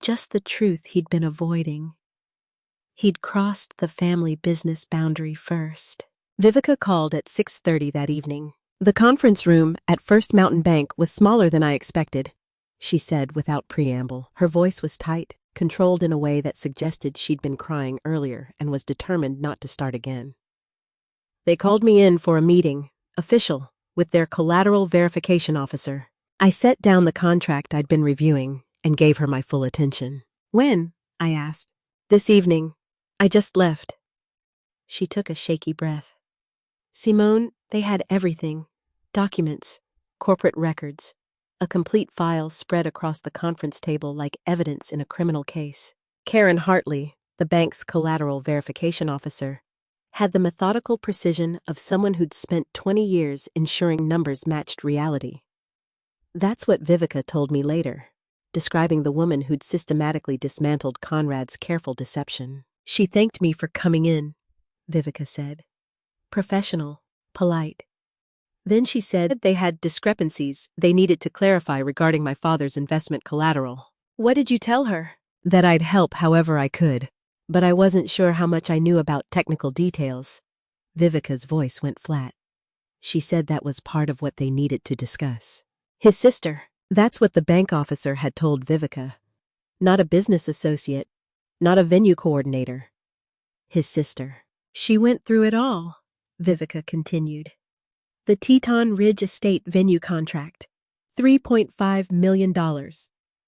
just the truth he'd been avoiding. He'd crossed the family business boundary first. Vivica called at 6:30 that evening. The conference room at First Mountain Bank was smaller than I expected, she said without preamble. Her voice was tight, controlled in a way that suggested she'd been crying earlier and was determined not to start again. They called me in for a meeting, official, with their collateral verification officer. I set down the contract I'd been reviewing and gave her my full attention. When? I asked. This evening. I just left. She took a shaky breath. Simone, they had everything. Documents, corporate records, a complete file spread across the conference table like evidence in a criminal case. Karen Hartley, the bank's collateral verification officer, had the methodical precision of someone who'd spent 20 years ensuring numbers matched reality. That's what Vivica told me later, describing the woman who'd systematically dismantled Conrad's careful deception. She thanked me for coming in, Vivica said. Professional, polite. Then she said they had discrepancies they needed to clarify regarding my father's investment collateral. What did you tell her? That I'd help however I could, but I wasn't sure how much I knew about technical details. Vivica's voice went flat. She said that was part of what they needed to discuss. His sister. That's what the bank officer had told Vivica. Not a business associate, not a venue coordinator. His sister. She went through it all, Vivica continued. The Teton Ridge Estate venue contract, $3.5 million.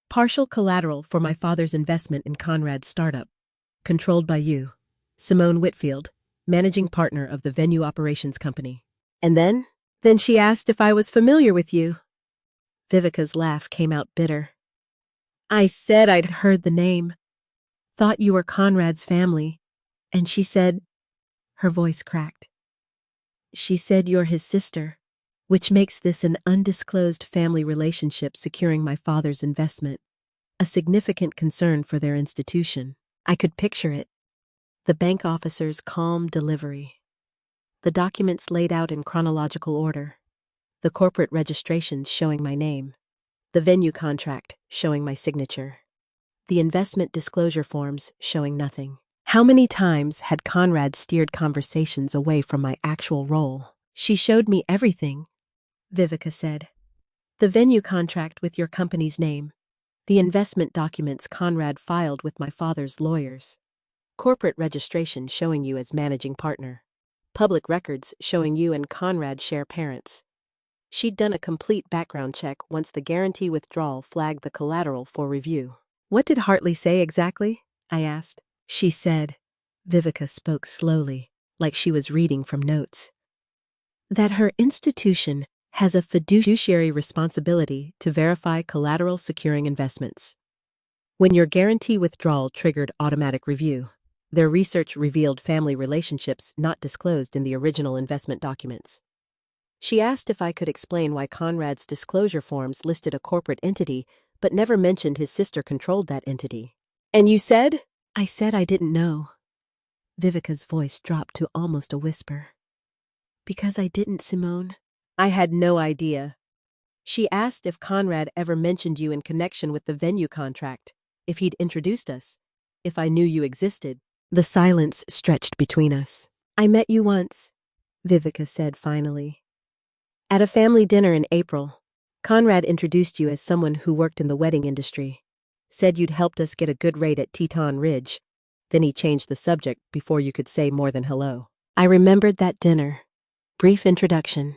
Partial collateral for my father's investment in Conrad's startup. Controlled by you, Simone Whitfield, managing partner of the venue operations company. And then she asked if I was familiar with you. Vivica's laugh came out bitter. I said I'd heard the name, thought you were Conrad's family, and she said, her voice cracked. She said you're his sister, which makes this an undisclosed family relationship securing my father's investment, a significant concern for their institution. I could picture it. The bank officer's calm delivery. The documents laid out in chronological order. The corporate registrations showing my name. The venue contract showing my signature. The investment disclosure forms showing nothing. How many times had Conrad steered conversations away from my actual role? She showed me everything, Vivica said. The venue contract with your company's name. The investment documents Conrad filed with my father's lawyers. Corporate registration showing you as managing partner. Public records showing you and Conrad share parents. She'd done a complete background check once the guarantee withdrawal flagged the collateral for review. What did Hartley say exactly? I asked. She said, Vivica spoke slowly, like she was reading from notes, that her institution has a fiduciary responsibility to verify collateral securing investments. When your guarantee withdrawal triggered automatic review, their research revealed family relationships not disclosed in the original investment documents. She asked if I could explain why Conrad's disclosure forms listed a corporate entity but never mentioned his sister controlled that entity. And you said? I said I didn't know. Vivica's voice dropped to almost a whisper. Because I didn't, Simone. I had no idea. She asked if Conrad ever mentioned you in connection with the venue contract, if he'd introduced us, if I knew you existed. The silence stretched between us. I met you once, Vivica said finally. At a family dinner in April, Conrad introduced you as someone who worked in the wedding industry. Said you'd helped us get a good rate at Teton Ridge. Then he changed the subject before you could say more than hello. I remembered that dinner. Brief introduction.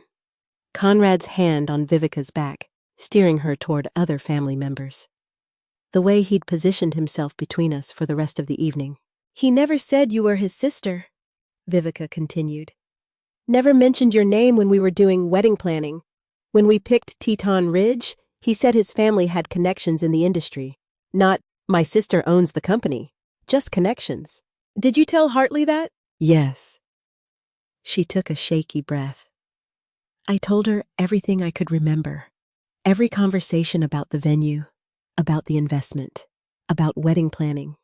Conrad's hand on Vivica's back, steering her toward other family members. The way he'd positioned himself between us for the rest of the evening. He never said you were his sister, Vivica continued. Never mentioned your name when we were doing wedding planning. When we picked Teton Ridge, he said his family had connections in the industry. Not, my sister owns the company. Just connections. Did you tell Hartley that? Yes. She took a shaky breath. I told her everything I could remember. Every conversation about the venue, about the investment, about wedding planning.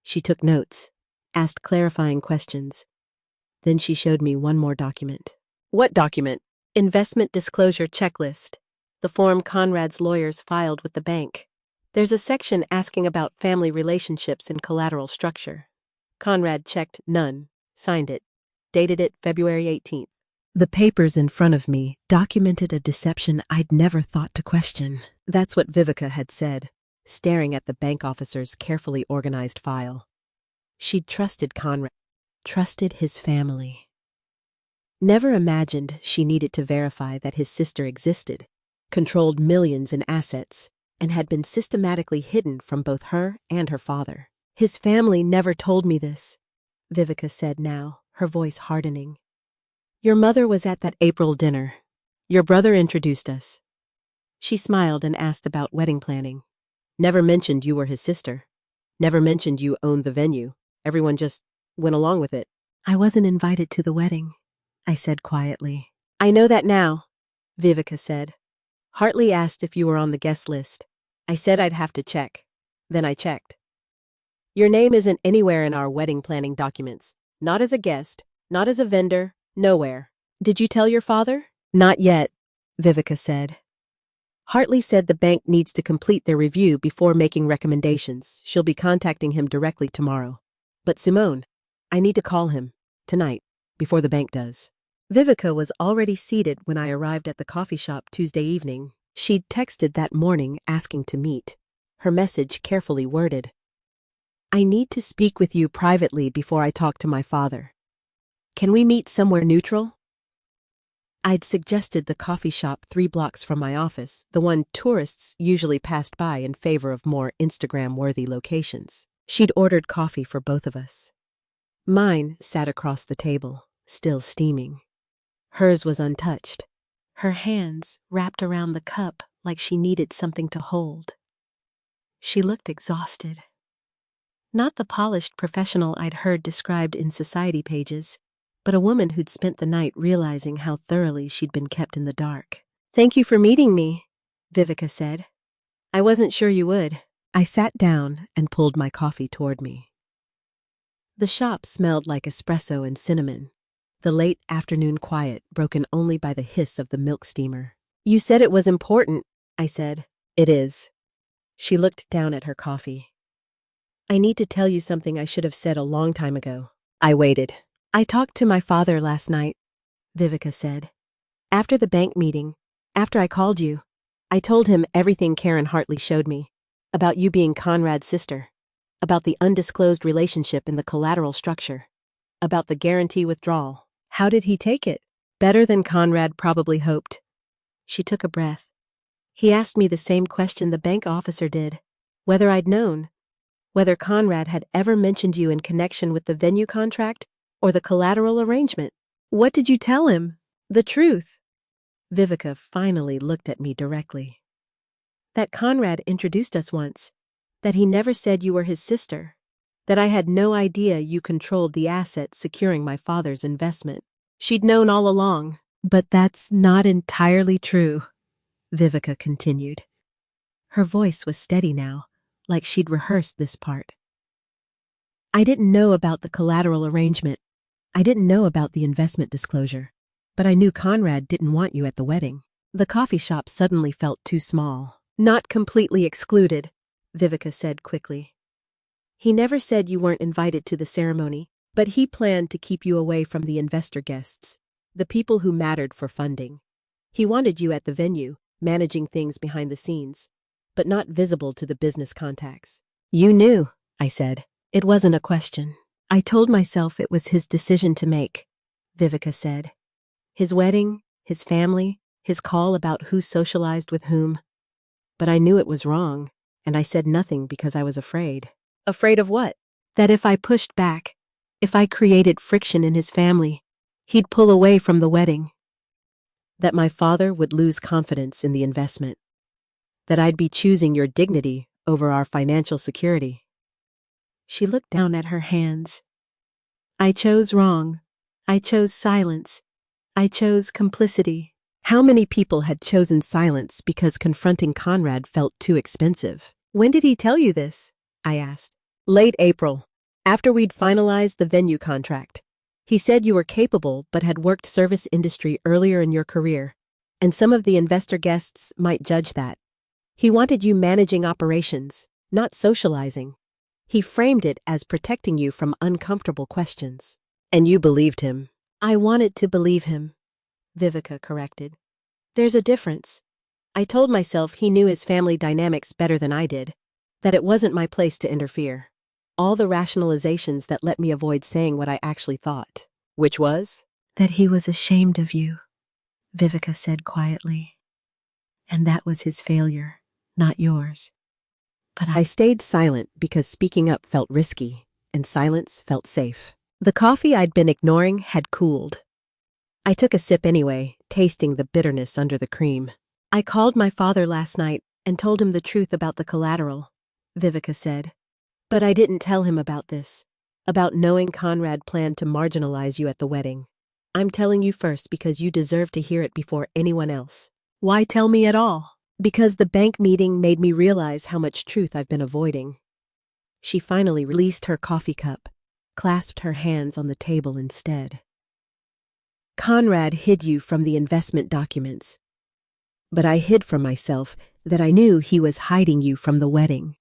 She took notes, asked clarifying questions. Then she showed me one more document. What document? Investment disclosure checklist. The form Conrad's lawyers filed with the bank. There's a section asking about family relationships and collateral structure. Conrad checked none, signed it, dated it February 18th. The papers in front of me documented a deception I'd never thought to question. That's what Vivica had said, staring at the bank officer's carefully organized file. She'd trusted Conrad, trusted his family. Never imagined she needed to verify that his sister existed, controlled millions in assets, and had been systematically hidden from both her and her father. His family never told me this, Vivica said now, her voice hardening. Your mother was at that April dinner. Your brother introduced us. She smiled and asked about wedding planning. Never mentioned you were his sister. Never mentioned you owned the venue. Everyone just went along with it. I wasn't invited to the wedding, I said quietly. I know that now, Vivica said. Hartley asked if you were on the guest list. I said I'd have to check. Then I checked. Your name isn't anywhere in our wedding planning documents. Not as a guest, not as a vendor, nowhere. Did you tell your father? Not yet, Vivica said. Hartley said the bank needs to complete their review before making recommendations. She'll be contacting him directly tomorrow. But Simone, I need to call him. Tonight, before the bank does. Vivica was already seated when I arrived at the coffee shop Tuesday evening. She'd texted that morning asking to meet. Her message carefully worded. I need to speak with you privately before I talk to my father. Can we meet somewhere neutral? I'd suggested the coffee shop 3 blocks from my office, the one tourists usually passed by in favor of more Instagram-worthy locations. She'd ordered coffee for both of us. Mine sat across the table, still steaming. Hers was untouched, her hands wrapped around the cup like she needed something to hold. She looked exhausted. Not the polished professional I'd heard described in society pages, but a woman who'd spent the night realizing how thoroughly she'd been kept in the dark. Thank you for meeting me, Vivica said. I wasn't sure you would. I sat down and pulled my coffee toward me. The shop smelled like espresso and cinnamon, the late afternoon quiet broken only by the hiss of the milk steamer. You said it was important, I said. It is. She looked down at her coffee. I need to tell you something I should have said a long time ago. I waited. I talked to my father last night, Vivica said. After the bank meeting, after I called you, I told him everything Karen Hartley showed me, about you being Conrad's sister, about the undisclosed relationship in the collateral structure, about the guarantee withdrawal. How did he take it? Better than Conrad probably hoped. She took a breath. He asked me the same question the bank officer did, whether I'd known, whether Conrad had ever mentioned you in connection with the venue contract or the collateral arrangement. What did you tell him? The truth. Vivica finally looked at me directly. That Conrad introduced us once, that he never said you were his sister, that I had no idea you controlled the assets securing my father's investment. She'd known all along. But that's not entirely true, Vivica continued. Her voice was steady now, like she'd rehearsed this part. I didn't know about the collateral arrangement. I didn't know about the investment disclosure, but I knew Conrad didn't want you at the wedding. The coffee shop suddenly felt too small. Not completely excluded, Vivica said quickly. He never said you weren't invited to the ceremony, but he planned to keep you away from the investor guests, the people who mattered for funding. He wanted you at the venue, managing things behind the scenes, but not visible to the business contacts. You knew, I said. It wasn't a question. I told myself it was his decision to make, Vivica said. His wedding, his family, his call about who socialized with whom. But I knew it was wrong, and I said nothing because I was afraid. Afraid of what? That if I pushed back, if I created friction in his family, he'd pull away from the wedding. That my father would lose confidence in the investment. That I'd be choosing your dignity over our financial security. She looked down at her hands. I chose wrong. I chose silence. I chose complicity. How many people had chosen silence because confronting Conrad felt too expensive? When did he tell you this? I asked. Late April, after we'd finalized the venue contract. He said you were capable but had worked service industry earlier in your career, and some of the investor guests might judge that. He wanted you managing operations, not socializing. He framed it as protecting you from uncomfortable questions. And you believed him. I wanted to believe him, Vivica corrected. There's a difference. I told myself he knew his family dynamics better than I did, that it wasn't my place to interfere. All the rationalizations that let me avoid saying what I actually thought. Which was? That he was ashamed of you, Vivica said quietly. And that was his failure, not yours. But I stayed silent because speaking up felt risky, and silence felt safe. The coffee I'd been ignoring had cooled. I took a sip anyway, tasting the bitterness under the cream. I called my father last night and told him the truth about the collateral, Vivica said. But I didn't tell him about this, about knowing Conrad planned to marginalize you at the wedding. I'm telling you first because you deserve to hear it before anyone else. Why tell me at all? Because the bank meeting made me realize how much truth I've been avoiding. She finally released her coffee cup, clasped her hands on the table instead. Conrad hid you from the investment documents. But I hid from myself that I knew he was hiding you from the wedding.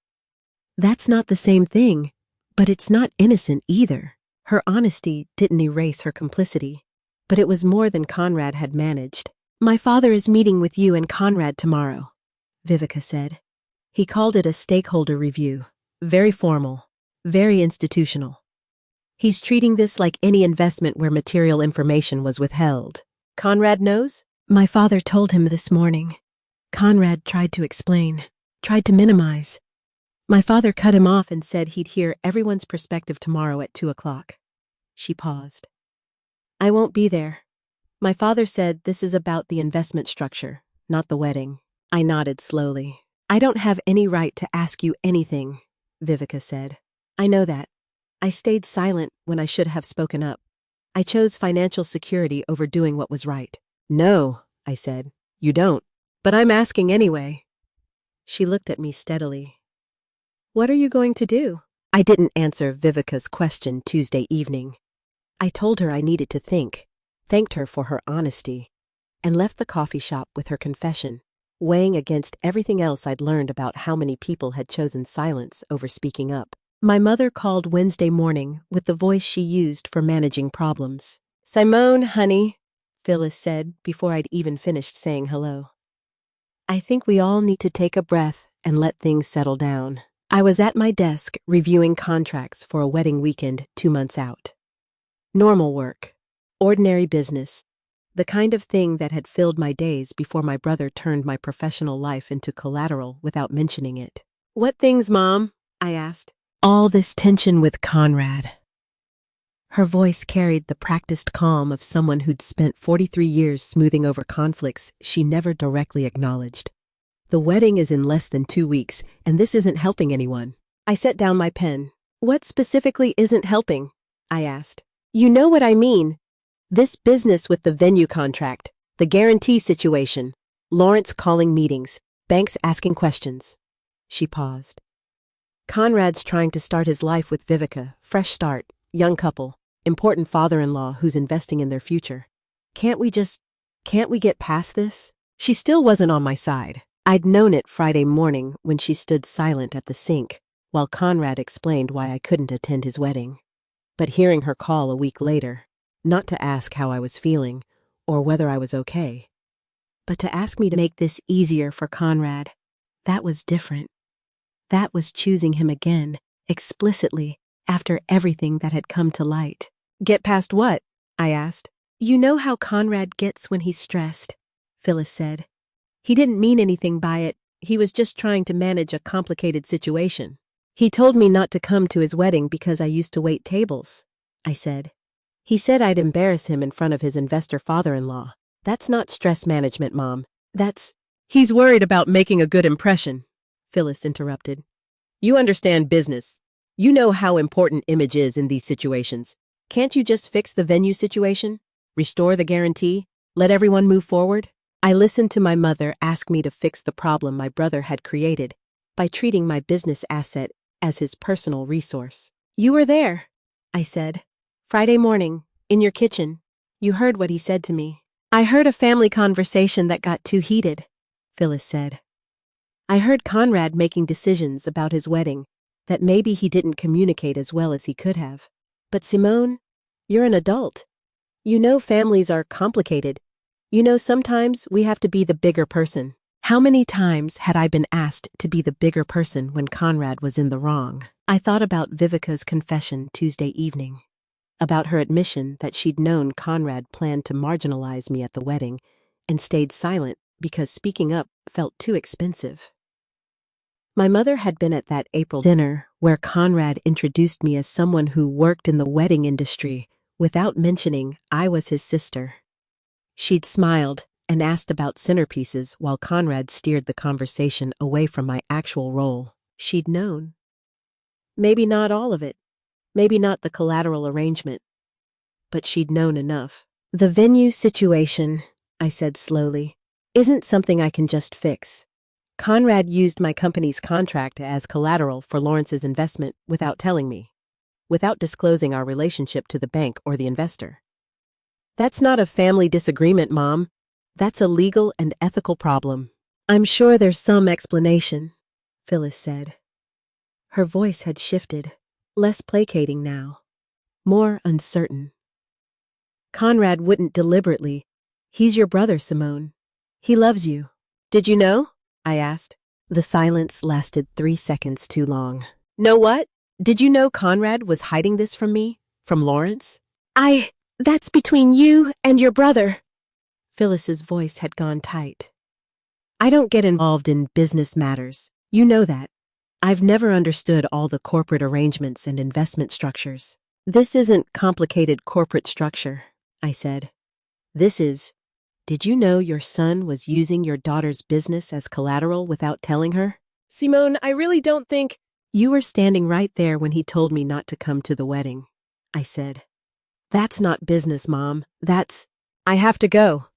That's not the same thing, but it's not innocent either. Her honesty didn't erase her complicity, but it was more than Conrad had managed. My father is meeting with you and Conrad tomorrow, Vivica said. He called it a stakeholder review. Very formal, very institutional. He's treating this like any investment where material information was withheld. Conrad knows? My father told him this morning. Conrad tried to explain, tried to minimize. My father cut him off and said he'd hear everyone's perspective tomorrow at 2 o'clock. She paused. I won't be there. My father said this is about the investment structure, not the wedding. I nodded slowly. I don't have any right to ask you anything, Vivica said. I know that. I stayed silent when I should have spoken up. I chose financial security over doing what was right. No, I said. You don't. But I'm asking anyway. She looked at me steadily. What are you going to do? I didn't answer Vivica's question Tuesday evening. I told her I needed to think, thanked her for her honesty, and left the coffee shop with her confession, weighing against everything else I'd learned about how many people had chosen silence over speaking up. My mother called Wednesday morning with the voice she used for managing problems. Simone, honey, Phyllis said before I'd even finished saying hello. I think we all need to take a breath and let things settle down. I was at my desk reviewing contracts for a wedding weekend 2 months out. Normal work, ordinary business, the kind of thing that had filled my days before my brother turned my professional life into collateral without mentioning it. What things, Mom? I asked. All this tension with Conrad. Her voice carried the practiced calm of someone who'd spent 43 years smoothing over conflicts she never directly acknowledged. The wedding is in less than 2 weeks, and this isn't helping anyone. I set down my pen. What specifically isn't helping? I asked. You know what I mean. This business with the venue contract, the guarantee situation, Lawrence calling meetings, banks asking questions. She paused. Conrad's trying to start his life with Vivica, fresh start, young couple, important father-in-law who's investing in their future. Can't we get past this? She still wasn't on my side. I'd known it Friday morning when she stood silent at the sink while Conrad explained why I couldn't attend his wedding. But hearing her call a week later, not to ask how I was feeling or whether I was okay, but to ask me to make this easier for Conrad, that was different. That was choosing him again, explicitly, after everything that had come to light. Get past what? I asked. You know how Conrad gets when he's stressed, Phyllis said. He didn't mean anything by it. He was just trying to manage a complicated situation. He told me not to come to his wedding because I used to wait tables, I said. He said I'd embarrass him in front of his investor father-in-law. That's not stress management, Mom. He's worried about making a good impression, Phyllis interrupted. You understand business. You know how important image is in these situations. Can't you just fix the venue situation? Restore the guarantee? Let everyone move forward? I listened to my mother ask me to fix the problem my brother had created by treating my business asset as his personal resource. You were there, I said. Friday morning, in your kitchen. You heard what he said to me. I heard a family conversation that got too heated, Phyllis said. I heard Conrad making decisions about his wedding that maybe he didn't communicate as well as he could have. But Simone, you're an adult. You know families are complicated. You know sometimes we have to be the bigger person. How many times had I been asked to be the bigger person when Conrad was in the wrong? I thought about Vivica's confession Tuesday evening, about her admission that she'd known Conrad planned to marginalize me at the wedding and stayed silent because speaking up felt too expensive. My mother had been at that April dinner where Conrad introduced me as someone who worked in the wedding industry without mentioning I was his sister. She'd smiled and asked about centerpieces while Conrad steered the conversation away from my actual role. She'd known. Maybe not all of it, maybe not the collateral arrangement, but she'd known enough. The venue situation, I said slowly, isn't something I can just fix. Conrad used my company's contract as collateral for Lawrence's investment without telling me, without disclosing our relationship to the bank or the investor. That's not a family disagreement, Mom. That's a legal and ethical problem. I'm sure there's some explanation, Phyllis said. Her voice had shifted, less placating now, more uncertain. Conrad wouldn't deliberately. He's your brother, Simone. He loves you. Did you know? I asked. The silence lasted 3 seconds too long. Know what? Did you know Conrad was hiding this from me? From Lawrence? That's between you and your brother. Phyllis's voice had gone tight. I don't get involved in business matters. You know that. I've never understood all the corporate arrangements and investment structures. This isn't complicated corporate structure, I said. This is, did you know your son was using your daughter's business as collateral without telling her? Simone, I really don't think. You were standing right there when he told me not to come to the wedding, I said. That's not business, Mom. I have to go,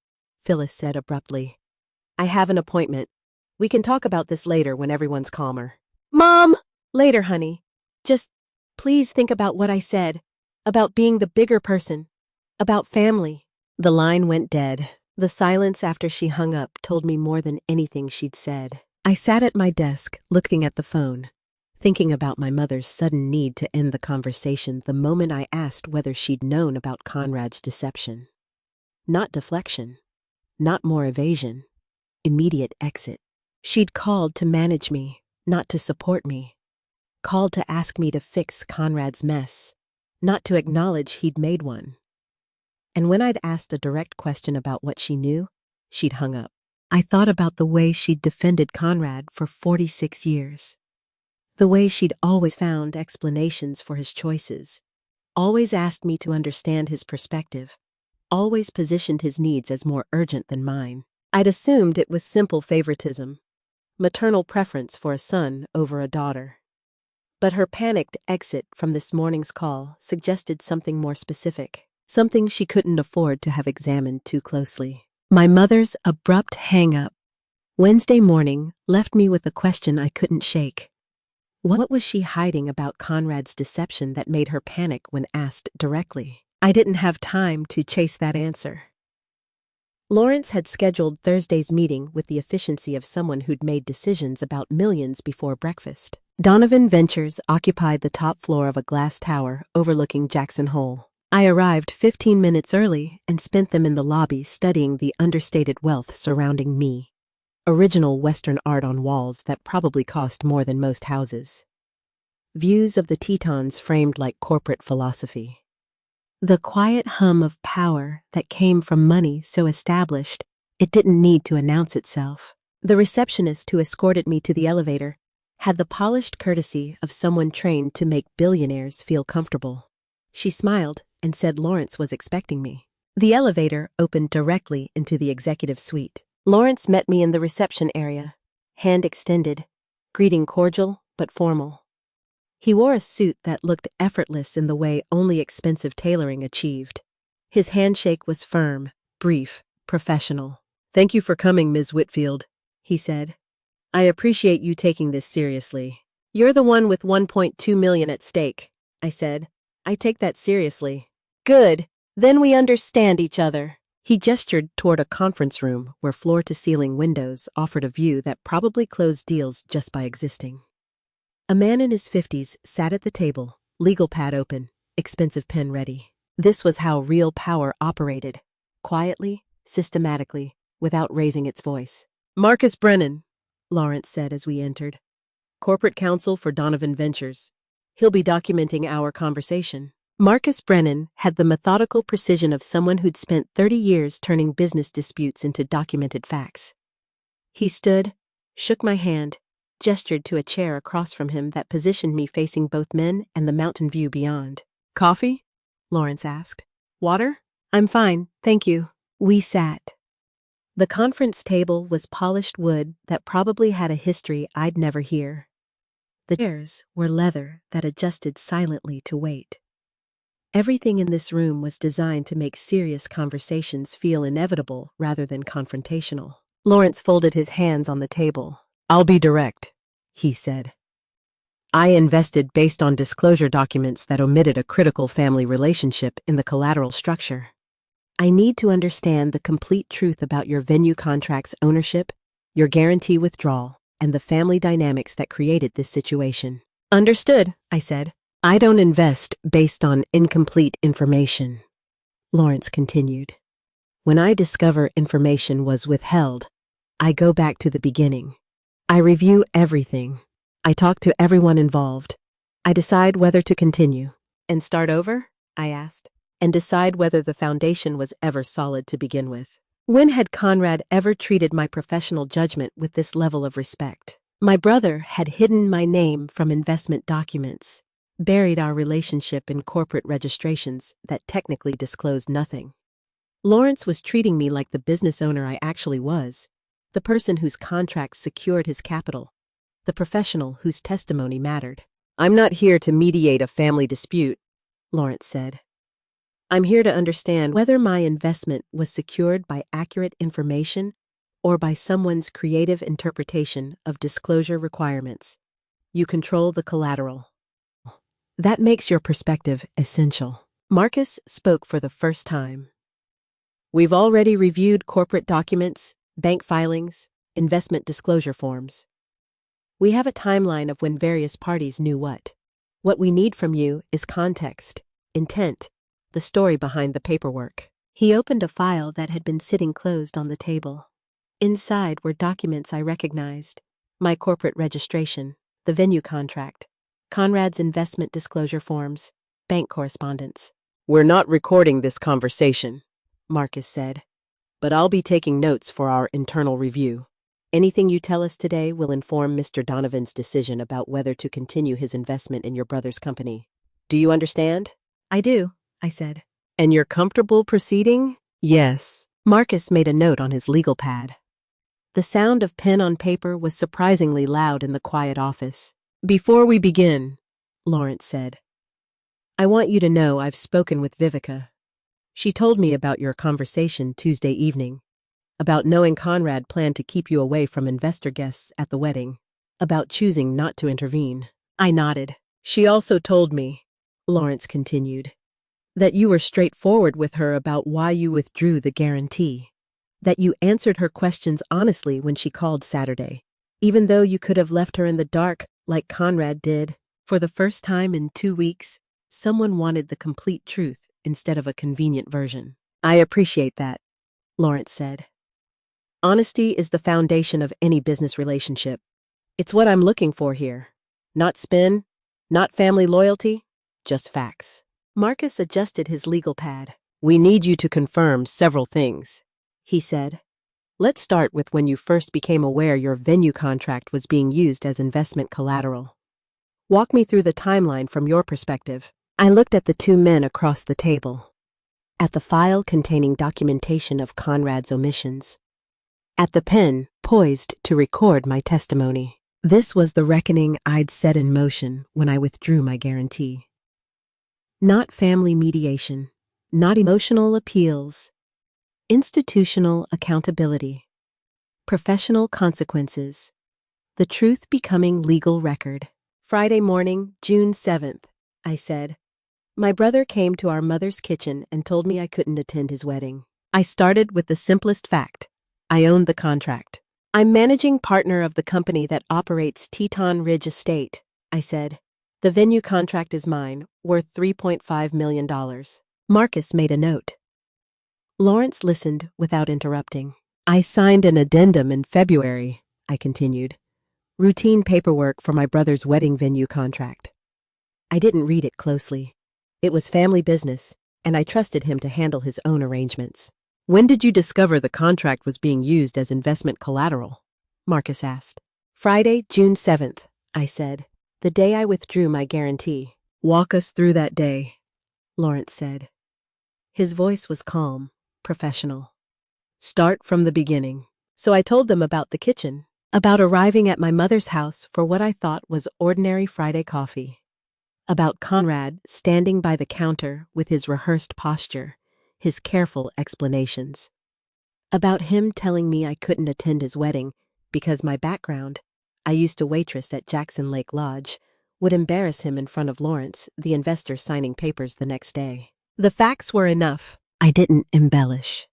Phyllis said abruptly. I have an appointment. We can talk about this later when everyone's calmer. Mom! Later, honey. Just please think about what I said. About being the bigger person. About family. The line went dead. The silence after she hung up told me more than anything she'd said. I sat at my desk, looking at the phone, thinking about my mother's sudden need to end the conversation the moment I asked whether she'd known about Conrad's deception. Not deflection. Not more evasion. Immediate exit. She'd called to manage me, not to support me. Called to ask me to fix Conrad's mess, not to acknowledge he'd made one. And when I'd asked a direct question about what she knew, she'd hung up. I thought about the way she'd defended Conrad for 46 years. The way she'd always found explanations for his choices, always asked me to understand his perspective, always positioned his needs as more urgent than mine. I'd assumed it was simple favoritism, maternal preference for a son over a daughter. But her panicked exit from this morning's call suggested something more specific, something she couldn't afford to have examined too closely. My mother's abrupt hang-up Wednesday morning left me with a question I couldn't shake. What was she hiding about Conrad's deception that made her panic when asked directly? I didn't have time to chase that answer. Lawrence had scheduled Thursday's meeting with the efficiency of someone who'd made decisions about millions before breakfast. Donovan Ventures occupied the top floor of a glass tower overlooking Jackson Hole. I arrived 15 minutes early and spent them in the lobby studying the understated wealth surrounding me. Original Western art on walls that probably cost more than most houses. Views of the Tetons framed like corporate philosophy. The quiet hum of power that came from money so established it didn't need to announce itself. The receptionist who escorted me to the elevator had the polished courtesy of someone trained to make billionaires feel comfortable. She smiled and said Lawrence was expecting me. The elevator opened directly into the executive suite. Lawrence met me in the reception area, hand extended, greeting cordial but formal. He wore a suit that looked effortless in the way only expensive tailoring achieved. His handshake was firm, brief, professional. "Thank you for coming, Ms. Whitfield," he said. "I appreciate you taking this seriously." "You're the one with $1.2 million at stake," I said. "I take that seriously." "Good. Then we understand each other." He gestured toward a conference room where floor-to-ceiling windows offered a view that probably closed deals just by existing. A man in his 50s sat at the table, legal pad open, expensive pen ready. This was how real power operated, quietly, systematically, without raising its voice. "Marcus Brennan," Lawrence said as we entered. "Corporate counsel for Donovan Ventures. He'll be documenting our conversation." Marcus Brennan had the methodical precision of someone who'd spent 30 years turning business disputes into documented facts. He stood, shook my hand, gestured to a chair across from him that positioned me facing both men and the mountain view beyond. "Coffee?" Lawrence asked. "Water?" "I'm fine, thank you." We sat. The conference table was polished wood that probably had a history I'd never hear. The chairs were leather that adjusted silently to weight. Everything in this room was designed to make serious conversations feel inevitable rather than confrontational. Lawrence folded his hands on the table, I'll be direct, he said. I invested based on disclosure documents that omitted a critical family relationship in the collateral structure. I need to understand the complete truth about your venue contract's ownership, your guarantee withdrawal, and the family dynamics that created this situation. Understood, I said. I don't invest based on incomplete information, Lawrence continued. When I discover information was withheld, I go back to the beginning. I review everything. I talk to everyone involved. I decide whether to continue. And start over? I asked. And decide whether the foundation was ever solid to begin with. When had Conrad ever treated my professional judgment with this level of respect? My brother had hidden my name from investment documents, buried our relationship in corporate registrations that technically disclosed nothing. Lawrence was treating me like the business owner I actually was, the person whose contracts secured his capital, the professional whose testimony mattered. I'm not here to mediate a family dispute, Lawrence said. I'm here to understand whether my investment was secured by accurate information or by someone's creative interpretation of disclosure requirements. You control the collateral. That makes your perspective essential. Marcus spoke for the first time. We've already reviewed corporate documents, bank filings, investment disclosure forms. We have a timeline of when various parties knew what. What we need from you is context, intent, the story behind the paperwork. He opened a file that had been sitting closed on the table. Inside were documents I recognized: my corporate registration, the venue contract, Conrad's investment disclosure forms, bank correspondence. We're not recording this conversation, Marcus said, but I'll be taking notes for our internal review. Anything you tell us today will inform Mr. Donovan's decision about whether to continue his investment in your brother's company. Do you understand? I do, I said. And you're comfortable proceeding? Yes. Marcus made a note on his legal pad. The sound of pen on paper was surprisingly loud in the quiet office. Before we begin, Lawrence said, I want you to know I've spoken with Vivica. She told me about your conversation Tuesday evening, about knowing Conrad planned to keep you away from investor guests at the wedding, about choosing not to intervene. I nodded. She also told me, Lawrence continued, that you were straightforward with her about why you withdrew the guarantee, that you answered her questions honestly when she called Saturday, even though you could have left her in the dark like Conrad did. For the first time in 2 weeks, someone wanted the complete truth instead of a convenient version. I appreciate that, Lawrence said. Honesty is the foundation of any business relationship. It's what I'm looking for here. Not spin, not family loyalty, just facts. Marcus adjusted his legal pad. We need you to confirm several things, he said. Let's start with when you first became aware your venue contract was being used as investment collateral. Walk me through the timeline from your perspective. I looked at the two men across the table, at the file containing documentation of Conrad's omissions, at the pen poised to record my testimony. This was the reckoning I'd set in motion when I withdrew my guarantee. Not family mediation, not emotional appeals, institutional accountability, professional consequences, the truth becoming legal record. Friday morning, June 7th, I said. My brother came to our mother's kitchen and told me I couldn't attend his wedding. I started with the simplest fact. I owned the contract. I'm managing partner of the company that operates Teton Ridge Estate, I said. The venue contract is mine, worth $3.5 million. Marcus made a note. Lawrence listened without interrupting. I signed an addendum in February, I continued. Routine paperwork for my brother's wedding venue contract. I didn't read it closely. It was family business, and I trusted him to handle his own arrangements. When did you discover the contract was being used as investment collateral? Marcus asked. Friday, June 7th, I said. The day I withdrew my guarantee. Walk us through that day, Lawrence said. His voice was calm, professional. Start from the beginning. So I told them about the kitchen, about arriving at my mother's house for what I thought was ordinary Friday coffee, about Conrad standing by the counter with his rehearsed posture, his careful explanations, about him telling me I couldn't attend his wedding because my background, I used to waitress at Jackson Lake Lodge, would embarrass him in front of Lawrence, the investor signing papers the next day. The facts were enough. I didn't embellish.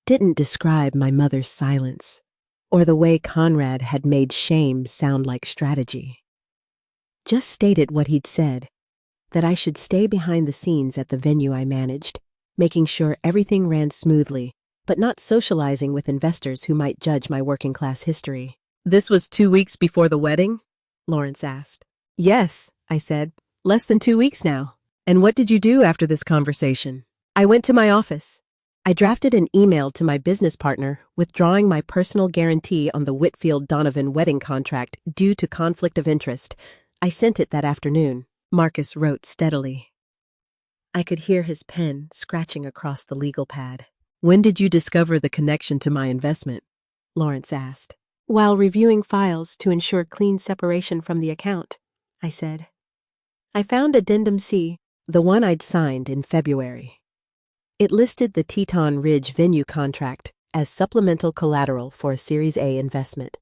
Didn't describe my mother's silence, or the way Conrad had made shame sound like strategy. Just stated what he'd said, that I should stay behind the scenes at the venue I managed, making sure everything ran smoothly, but not socializing with investors who might judge my working-class history. "This was 2 weeks before the wedding?" Lawrence asked. "Yes," I said. "Less than 2 weeks now." "And what did you do after this conversation?" "I went to my office. I drafted an email to my business partner withdrawing my personal guarantee on the Whitfield-Donovan wedding contract due to conflict of interest. I sent it that afternoon," Marcus wrote steadily. I could hear his pen scratching across the legal pad. "When did you discover the connection to my investment?" Lawrence asked. "While reviewing files to ensure clean separation from the account," I said. "I found Addendum C, the one I'd signed in February. It listed the Teton Ridge venue contract as supplemental collateral for a Series A investment.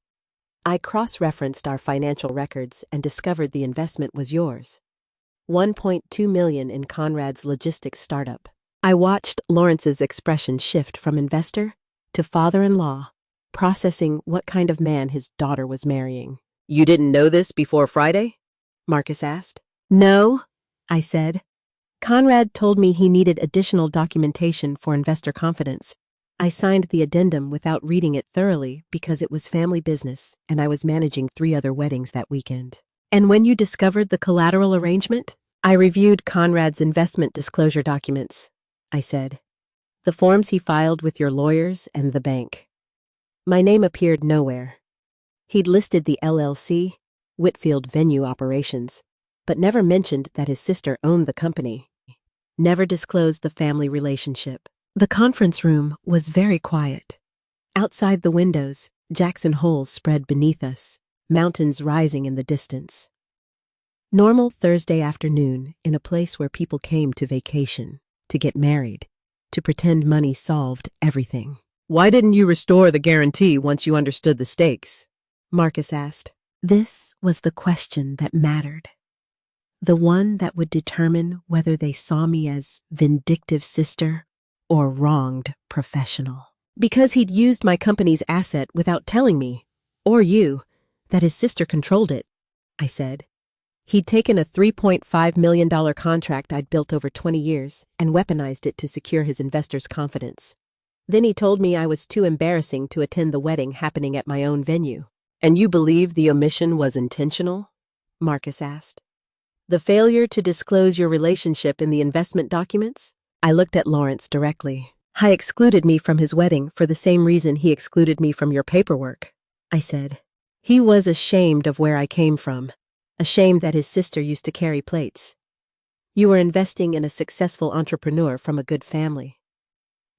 I cross-referenced our financial records and discovered the investment was yours. $1.2 million in Conrad's logistics startup." I watched Lawrence's expression shift from investor to father-in-law, processing what kind of man his daughter was marrying. "You didn't know this before Friday?" Marcus asked. "No," I said. "Conrad told me he needed additional documentation for investor confidence. I signed the addendum without reading it thoroughly because it was family business and I was managing 3 other weddings that weekend." "And when you discovered the collateral arrangement?" "I reviewed Conrad's investment disclosure documents," I said. "The forms he filed with your lawyers and the bank. My name appeared nowhere. He'd listed the LLC, Whitfield Venue Operations, but never mentioned that his sister owned the company. Never disclosed the family relationship." The conference room was very quiet. Outside the windows, Jackson Hole spread beneath us, mountains rising in the distance. Normal Thursday afternoon in a place where people came to vacation, to get married, to pretend money solved everything. "Why didn't you restore the guarantee once you understood the stakes?" Marcus asked. This was the question that mattered. The one that would determine whether they saw me as vindictive sister or wronged professional. "Because he'd used my company's asset without telling me, or you, that his sister controlled it," I said. "He'd taken a $3.5 million contract I'd built over 20 years and weaponized it to secure his investors' confidence. Then he told me I was too embarrassing to attend the wedding happening at my own venue." "And you believe the omission was intentional?" Marcus asked. "The failure to disclose your relationship in the investment documents?" I looked at Lawrence directly. "He excluded me from his wedding for the same reason he excluded me from your paperwork," I said. "He was ashamed of where I came from, ashamed that his sister used to carry plates. You were investing in a successful entrepreneur from a good family.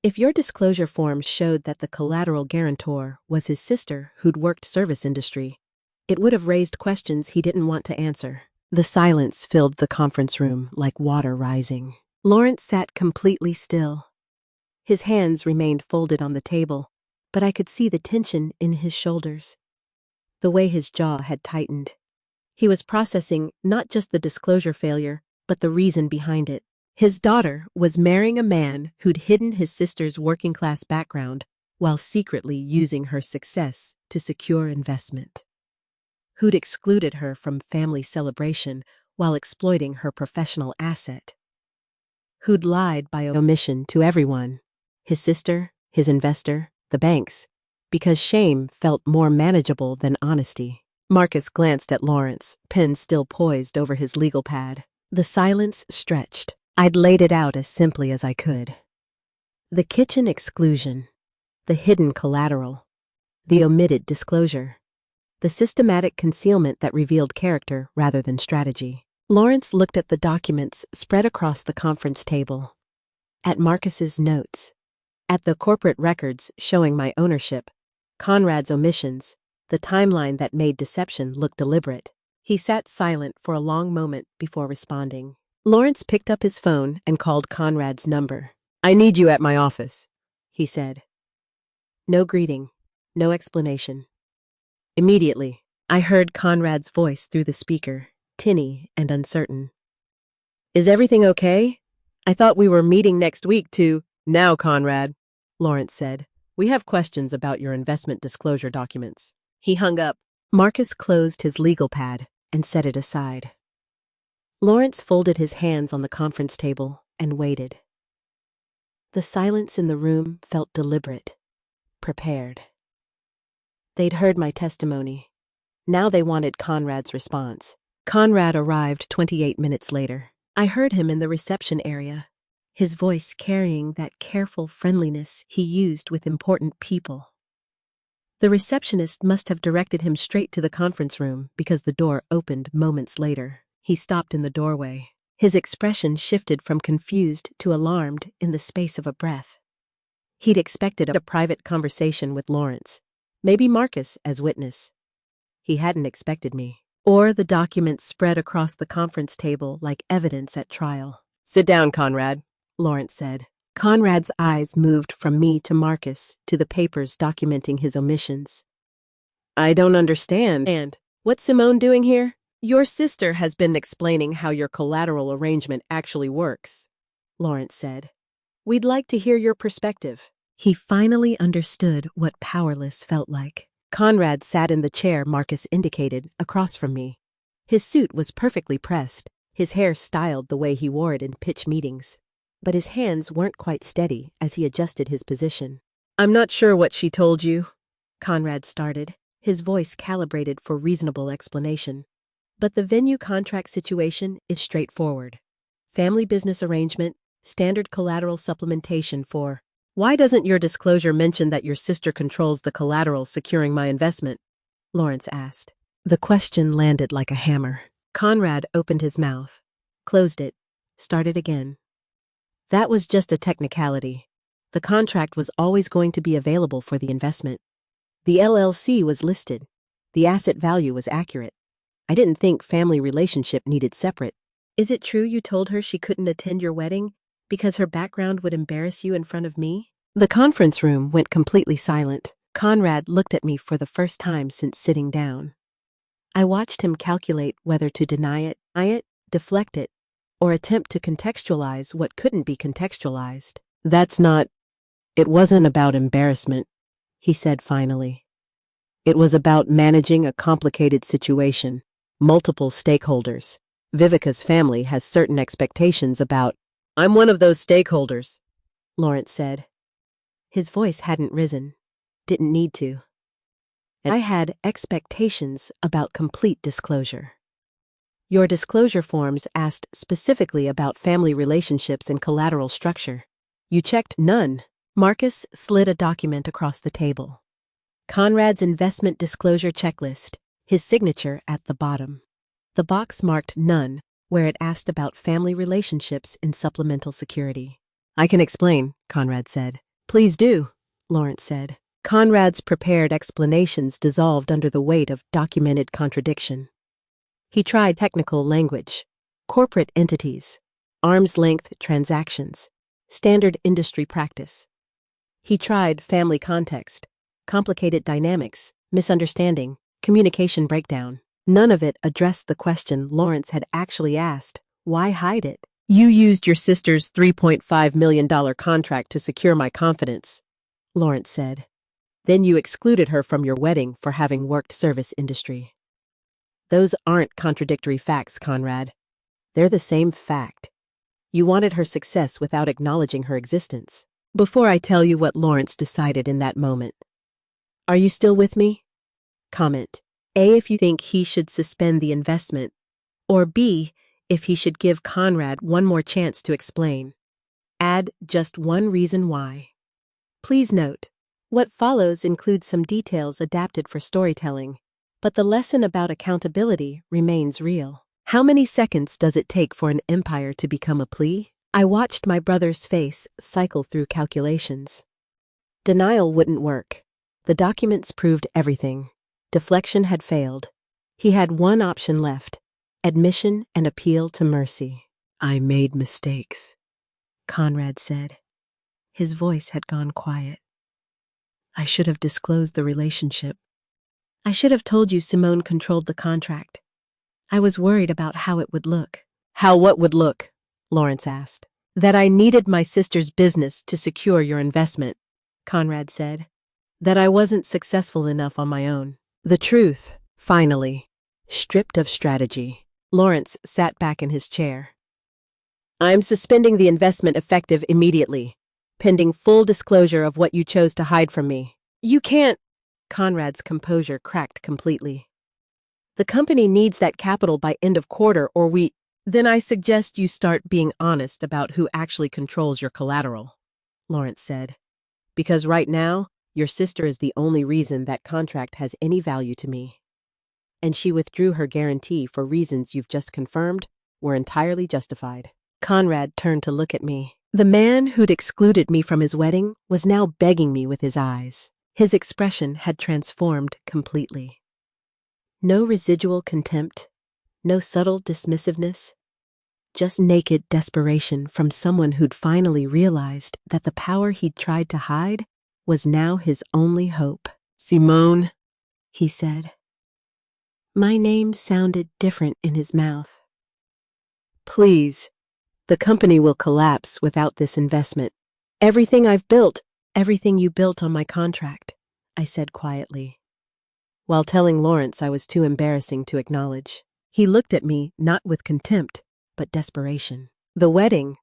If your disclosure forms showed that the collateral guarantor was his sister who'd worked service industry, it would have raised questions he didn't want to answer." The silence filled the conference room like water rising. Lawrence sat completely still. His hands remained folded on the table, but I could see the tension in his shoulders, the way his jaw had tightened. He was processing not just the disclosure failure, but the reason behind it. His daughter was marrying a man who'd hidden his sister's working-class background while secretly using her success to secure investment. Who'd excluded her from family celebration while exploiting her professional asset. Who'd lied by omission to everyone, his sister, his investor, the banks, because shame felt more manageable than honesty. Marcus glanced at Lawrence, pen still poised over his legal pad. The silence stretched. I'd laid it out as simply as I could. The kitchen exclusion, the hidden collateral, the omitted disclosure, the systematic concealment that revealed character rather than strategy. Lawrence looked at the documents spread across the conference table, at Marcus's notes, at the corporate records showing my ownership, Conrad's omissions, the timeline that made deception look deliberate. He sat silent for a long moment before responding. Lawrence picked up his phone and called Conrad's number. "I need you at my office," he said. No greeting, no explanation. "Immediately." I heard Conrad's voice through the speaker, tinny and uncertain. Is everything okay? I thought we were meeting next week to— Now, Conrad, Lawrence said. We have questions about your investment disclosure documents. He hung up. Marcus closed his legal pad and set it aside. Lawrence folded his hands on the conference table and waited. The silence in the room felt deliberate, prepared. They'd heard my testimony. Now they wanted Conrad's response. Conrad arrived 28 minutes later. I heard him in the reception area, his voice carrying that careful friendliness he used with important people. The receptionist must have directed him straight to the conference room because the door opened moments later. He stopped in the doorway. His expression shifted from confused to alarmed in the space of a breath. He'd expected a private conversation with Lawrence, maybe Marcus as witness. He hadn't expected me. Or the documents spread across the conference table like evidence at trial. Sit down, Conrad, Lawrence said. Conrad's eyes moved from me to Marcus to the papers documenting his omissions. I don't understand. And what's Simone doing here? Your sister has been explaining how your collateral arrangement actually works, Lawrence said. We'd like to hear your perspective. He finally understood what powerless felt like. Conrad sat in the chair Marcus indicated, across from me. His suit was perfectly pressed, his hair styled the way he wore it in pitch meetings. But his hands weren't quite steady as he adjusted his position. I'm not sure what she told you, Conrad started, his voice calibrated for reasonable explanation. But the venue contract situation is straightforward. Family business arrangement, standard collateral supplementation for— Why doesn't your disclosure mention that your sister controls the collateral securing my investment? Lawrence asked. The question landed like a hammer. Conrad opened his mouth, closed it, started again. That was just a technicality. The contract was always going to be available for the investment. The LLC was listed. The asset value was accurate. I didn't think family relationship needed separate. Is it true you told her she couldn't attend your wedding because her background would embarrass you in front of me? The conference room went completely silent. Conrad looked at me for the first time since sitting down. I watched him calculate whether to deny it, deflect it, or attempt to contextualize what couldn't be contextualized. It wasn't about embarrassment, he said finally. It was about managing a complicated situation, multiple stakeholders. Vivica's family has certain expectations about— I'm one of those stakeholders, Lawrence said. His voice hadn't risen, didn't need to. And I had expectations about complete disclosure. Your disclosure forms asked specifically about family relationships and collateral structure. You checked none. Marcus slid a document across the table. Conrad's investment disclosure checklist, his signature at the bottom. The box marked none, where it asked about family relationships in supplemental security. I can explain, Conrad said. Please do, Lawrence said. Conrad's prepared explanations dissolved under the weight of documented contradiction. He tried technical language, corporate entities, arm's-length transactions, standard industry practice. He tried family context, complicated dynamics, misunderstanding, communication breakdown. None of it addressed the question Lawrence had actually asked. Why hide it? You used your sister's $3.5 million contract to secure my confidence, Lawrence said. Then you excluded her from your wedding for having worked service industry. Those aren't contradictory facts, Conrad. They're the same fact. You wanted her success without acknowledging her existence. Before I tell you what Lawrence decided in that moment. Are you still with me? Comment. A, if you think he should suspend the investment, or B, if he should give Conrad one more chance to explain. Add just one reason why. Please note, what follows includes some details adapted for storytelling, but the lesson about accountability remains real. How many seconds does it take for an empire to become a plea? I watched my brother's face cycle through calculations. Denial wouldn't work. The documents proved everything. Deflection had failed. He had one option left: admission and appeal to mercy. I made mistakes, Conrad said. His voice had gone quiet. I should have disclosed the relationship. I should have told you Simone controlled the contract. I was worried about how it would look. How what would look? Lawrence asked. That I needed my sister's business to secure your investment, Conrad said. That I wasn't successful enough on my own. The truth, finally, stripped of strategy. Lawrence sat back in his chair. I'm suspending the investment effective immediately, pending full disclosure of what you chose to hide from me. You can't. Conrad's composure cracked completely. The company needs that capital by end of quarter or we. Then I suggest you start being honest about who actually controls your collateral, Lawrence said. Because right now, your sister is the only reason that contract has any value to me. And she withdrew her guarantee for reasons you've just confirmed were entirely justified. Conrad turned to look at me. The man who'd excluded me from his wedding was now begging me with his eyes. His expression had transformed completely. No residual contempt, no subtle dismissiveness, just naked desperation from someone who'd finally realized that the power he'd tried to hide was now his only hope. Simone, he said. My name sounded different in his mouth. Please, the company will collapse without this investment. Everything I've built, everything you built on my contract, I said quietly. While telling Lawrence I was too embarrassing to acknowledge. He looked at me not with contempt, but desperation. The wedding,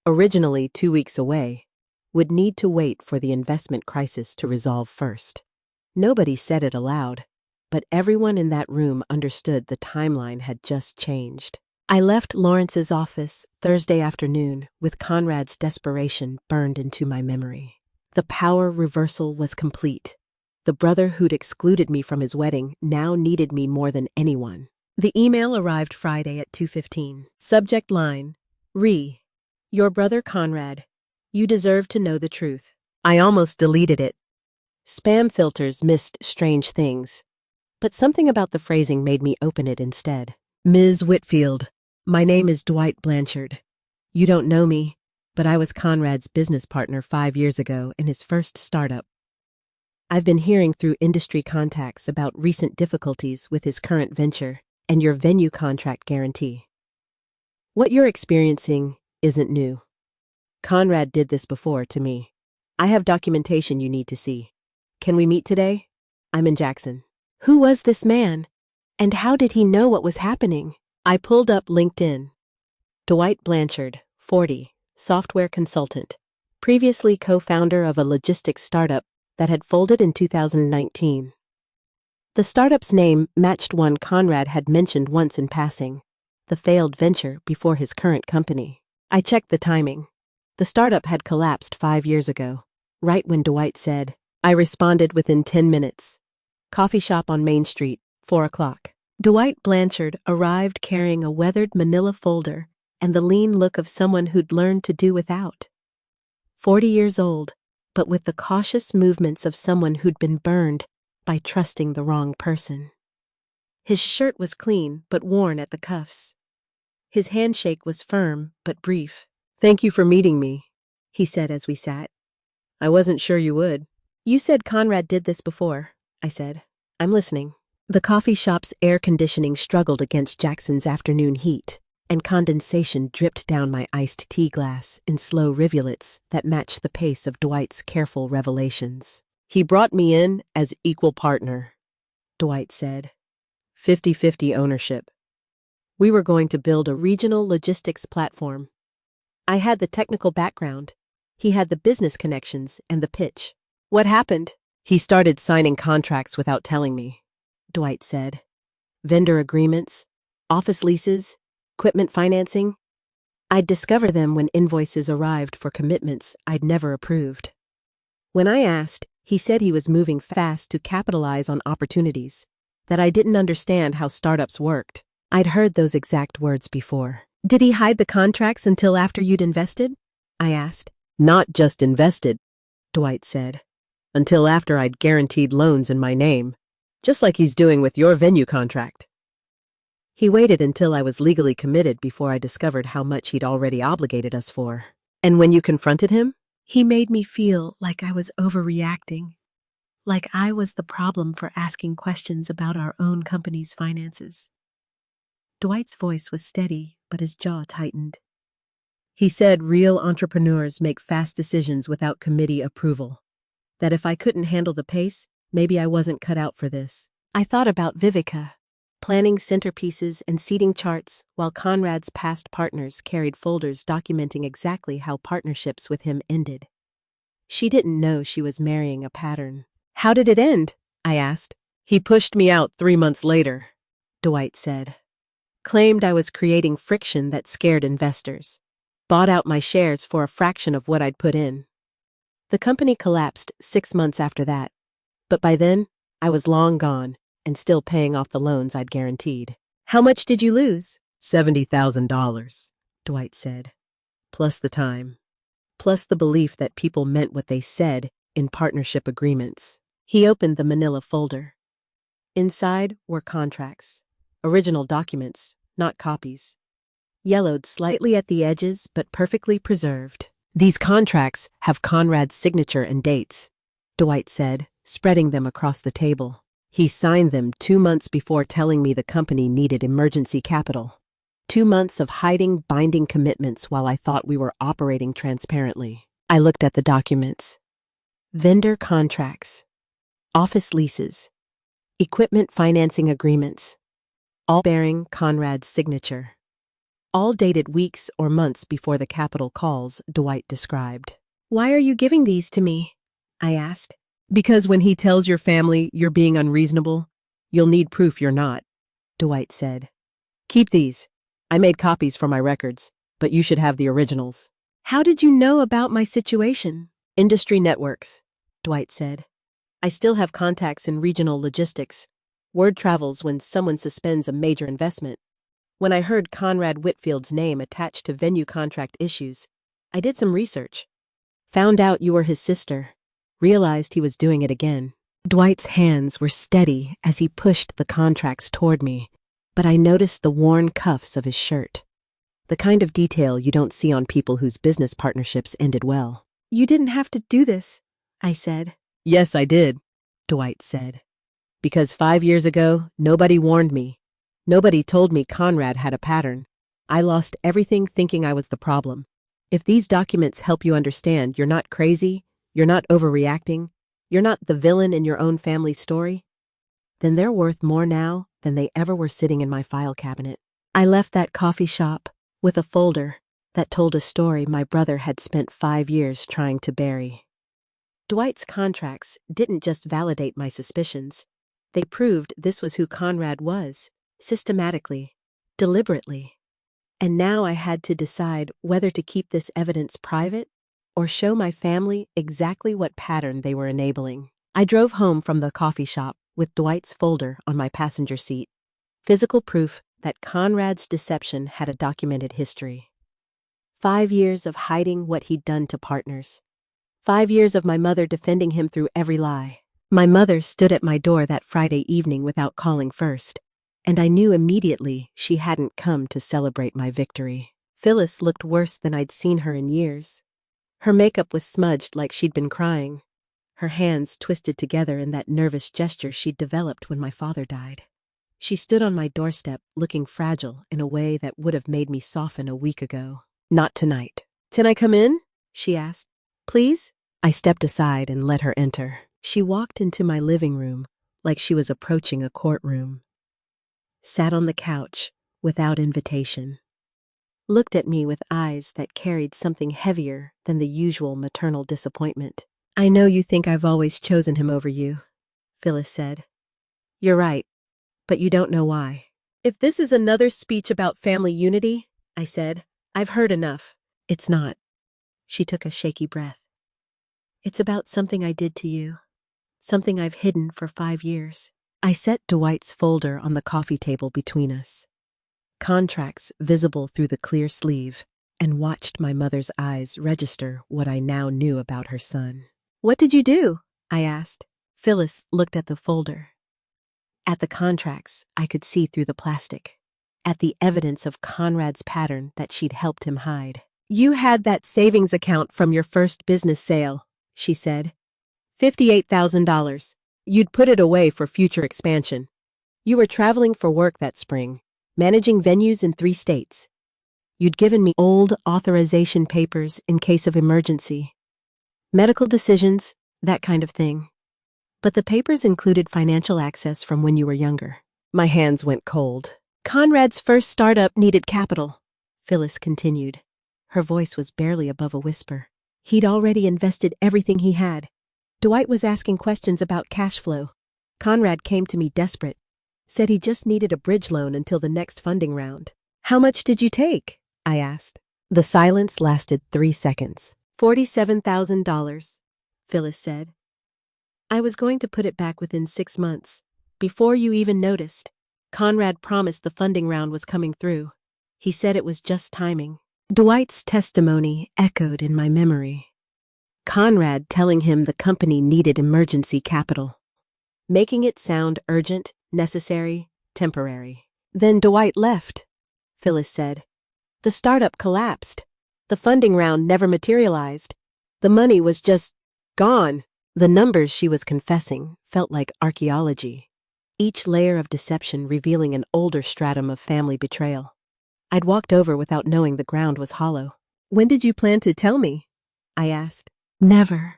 originally 2 weeks away, would need to wait for the investment crisis to resolve first. Nobody said it aloud, but everyone in that room understood the timeline had just changed. I left Lawrence's office Thursday afternoon with Conrad's desperation burned into my memory. The power reversal was complete. The brother who'd excluded me from his wedding now needed me more than anyone. The email arrived Friday at 2:15. Subject line, Your brother Conrad. You deserve to know the truth. I almost deleted it. Spam filters missed strange things, but something about the phrasing made me open it instead. Ms. Whitfield, my name is Dwight Blanchard. You don't know me, but I was Conrad's business partner 5 years ago in his first startup. I've been hearing through industry contacts about recent difficulties with his current venture and your venue contract guarantee. What you're experiencing isn't new. Conrad did this before to me. I have documentation you need to see. Can we meet today? I'm in Jackson. Who was this man? And how did he know what was happening? I pulled up LinkedIn. Dwight Blanchard, 40, software consultant, previously co-founder of a logistics startup that had folded in 2019. The startup's name matched one Conrad had mentioned once in passing, the failed venture before his current company. I checked the timing. The startup had collapsed 5 years ago, right when Dwight said. I responded within 10 minutes. Coffee shop on Main Street, 4 o'clock. Dwight Blanchard arrived carrying a weathered manila folder and the lean look of someone who'd learned to do without. 40 years old, but with the cautious movements of someone who'd been burned by trusting the wrong person. His shirt was clean but worn at the cuffs. His handshake was firm but brief. Thank you for meeting me, he said as we sat. I wasn't sure you would. You said Conrad did this before, I said. I'm listening. The coffee shop's air conditioning struggled against Jackson's afternoon heat, and condensation dripped down my iced tea glass in slow rivulets that matched the pace of Dwight's careful revelations. He brought me in as equal partner, Dwight said. 50-50 ownership. We were going to build a regional logistics platform. I had the technical background. He had the business connections and the pitch. What happened? He started signing contracts without telling me, Dwight said. Vendor agreements, office leases, equipment financing. I'd discover them when invoices arrived for commitments I'd never approved. When I asked, he said he was moving fast to capitalize on opportunities, that I didn't understand how startups worked. I'd heard those exact words before. Did he hide the contracts until after you'd invested? I asked. Not just invested, Dwight said. Until after I'd guaranteed loans in my name, just like he's doing with your venue contract. He waited until I was legally committed before I discovered how much he'd already obligated us for. And when you confronted him? He made me feel like I was overreacting. like I was the problem for asking questions about our own company's finances. Dwight's voice was steady, but his jaw tightened. He said real entrepreneurs make fast decisions without committee approval. That if I couldn't handle the pace, maybe I wasn't cut out for this. I thought about Vivica, planning centerpieces and seating charts while Conrad's past partners carried folders documenting exactly how partnerships with him ended. She didn't know she was marrying a pattern. How did it end? I asked. He pushed me out 3 months later, Dwight said. Claimed I was creating friction that scared investors. Bought out my shares for a fraction of what I'd put in. The company collapsed 6 months after that. But by then, I was long gone and still paying off the loans I'd guaranteed. How much did you lose? $70,000, Dwight said. Plus the time. Plus the belief that people meant what they said in partnership agreements. He opened the manila folder. Inside were contracts. Original documents, not copies. Yellowed slightly at the edges, but perfectly preserved. These contracts have Conrad's signature and dates, Dwight said, spreading them across the table. He signed them 2 months before telling me the company needed emergency capital. 2 months of hiding binding commitments while I thought we were operating transparently. I looked at the documents. Vendor contracts, office leases, equipment financing agreements, all bearing Conrad's signature. All dated weeks or months before the capital calls Dwight described. Why are you giving these to me? I asked. Because when he tells your family you're being unreasonable, you'll need proof you're not, Dwight said. Keep these. I made copies for my records, but you should have the originals. How did you know about my situation? Industry networks, Dwight said. I still have contacts in regional logistics. Word travels when someone suspends a major investment. When I heard Conrad Whitfield's name attached to venue contract issues, I did some research. Found out you were his sister. Realized he was doing it again. Dwight's hands were steady as he pushed the contracts toward me, but I noticed the worn cuffs of his shirt. The kind of detail you don't see on people whose business partnerships ended well. You didn't have to do this, I said. Yes, I did, Dwight said. Because 5 years ago, nobody warned me. Nobody told me Conrad had a pattern. I lost everything thinking I was the problem. If these documents help you understand you're not crazy, you're not overreacting, you're not the villain in your own family story, then they're worth more now than they ever were sitting in my file cabinet. I left that coffee shop with a folder that told a story my brother had spent 5 years trying to bury. Dwight's contracts didn't just validate my suspicions. They proved this was who Conrad was. Systematically, deliberately. And now I had to decide whether to keep this evidence private or show my family exactly what pattern they were enabling. I drove home from the coffee shop with Dwight's folder on my passenger seat, physical proof that Conrad's deception had a documented history. 5 years of hiding what he'd done to partners. 5 years of my mother defending him through every lie. My mother stood at my door that Friday evening without calling first, and I knew immediately she hadn't come to celebrate my victory. Phyllis looked worse than I'd seen her in years. Her makeup was smudged like she'd been crying, her hands twisted together in that nervous gesture she'd developed when my father died. She stood on my doorstep looking fragile in a way that would have made me soften a week ago. Not tonight. Can I come in? She asked. Please? I stepped aside and let her enter. She walked into my living room like she was approaching a courtroom. Sat on the couch without invitation. Looked at me with eyes that carried something heavier than the usual maternal disappointment. I know you think I've always chosen him over you, Phyllis said. You're right, but you don't know why. If this is another speech about family unity, I said, I've heard enough. It's not. She took a shaky breath. It's about something I did to you, something I've hidden for 5 years. I set Dwight's folder on the coffee table between us, contracts visible through the clear sleeve, and watched my mother's eyes register what I now knew about her son. What did you do? I asked. Phyllis looked at the folder. At the contracts, I could see through the plastic. At the evidence of Conrad's pattern that she'd helped him hide. You had that savings account from your first business sale, she said. $58,000. You'd put it away for future expansion. You were traveling for work that spring, managing venues in 3 states. You'd given me old authorization papers in case of emergency. Medical decisions, that kind of thing. But the papers included financial access from when you were younger. My hands went cold. Conrad's first startup needed capital, Phyllis continued. Her voice was barely above a whisper. He'd already invested everything he had. Dwight was asking questions about cash flow. Conrad came to me desperate. Said he just needed a bridge loan until the next funding round. How much did you take? I asked. The silence lasted 3 seconds. $47,000, Phyllis said. I was going to put it back within 6 months, before you even noticed. Conrad promised the funding round was coming through. He said it was just timing. Dwight's testimony echoed in my memory. Conrad telling him the company needed emergency capital, making it sound urgent, necessary, temporary. Then Dwight left, Phyllis said. The startup collapsed. The funding round never materialized. The money was just gone. The numbers she was confessing felt like archaeology, each layer of deception revealing an older stratum of family betrayal. I'd walked over without knowing the ground was hollow. When did you plan to tell me? I asked. Never,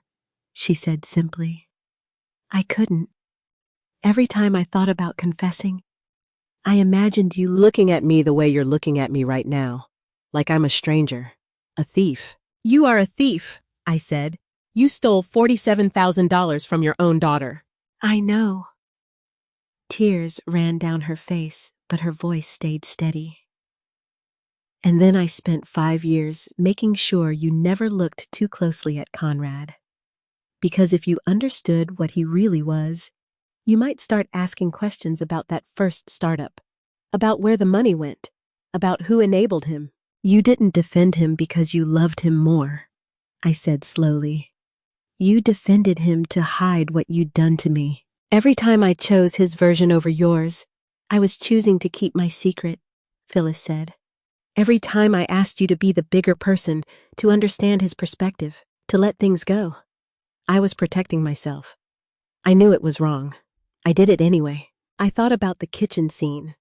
she said simply. I couldn't. Every time I thought about confessing, I imagined you looking at me the way you're looking at me right now, like I'm a stranger, a thief. You are a thief, I said. You stole $47,000 from your own daughter. I know. Tears ran down her face, but her voice stayed steady. And then I spent 5 years making sure you never looked too closely at Conrad. Because if you understood what he really was, you might start asking questions about that first startup, about where the money went, about who enabled him. You didn't defend him because you loved him more, I said slowly. You defended him to hide what you'd done to me. Every time I chose his version over yours, I was choosing to keep my secret, Phyllis said. Every time I asked you to be the bigger person, to understand his perspective, to let things go, I was protecting myself. I knew it was wrong. I did it anyway. I thought about the kitchen scene,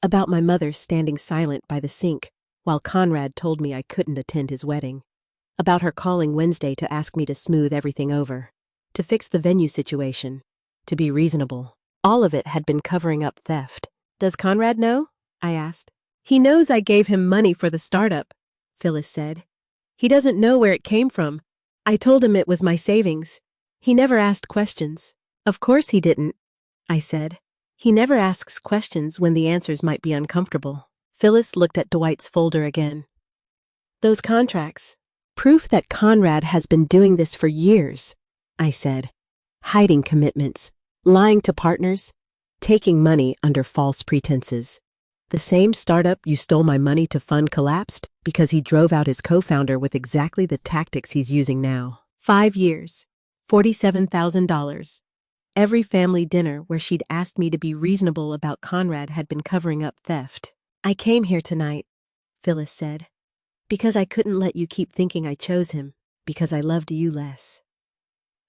about my mother standing silent by the sink while Conrad told me I couldn't attend his wedding, about her calling Wednesday to ask me to smooth everything over, to fix the venue situation, to be reasonable. All of it had been covering up theft. Does Conrad know? I asked. He knows I gave him money for the startup, Phyllis said. He doesn't know where it came from. I told him it was my savings. He never asked questions. Of course he didn't, I said. He never asks questions when the answers might be uncomfortable. Phyllis looked at Dwight's folder again. Those contracts. Proof that Conrad has been doing this for years, I said. Hiding commitments, lying to partners, taking money under false pretenses. The same startup you stole my money to fund collapsed because he drove out his co-founder with exactly the tactics he's using now. 5 years, $47,000. Every family dinner where she'd asked me to be reasonable about Conrad had been covering up theft. I came here tonight, Phyllis said, because I couldn't let you keep thinking I chose him because I loved you less.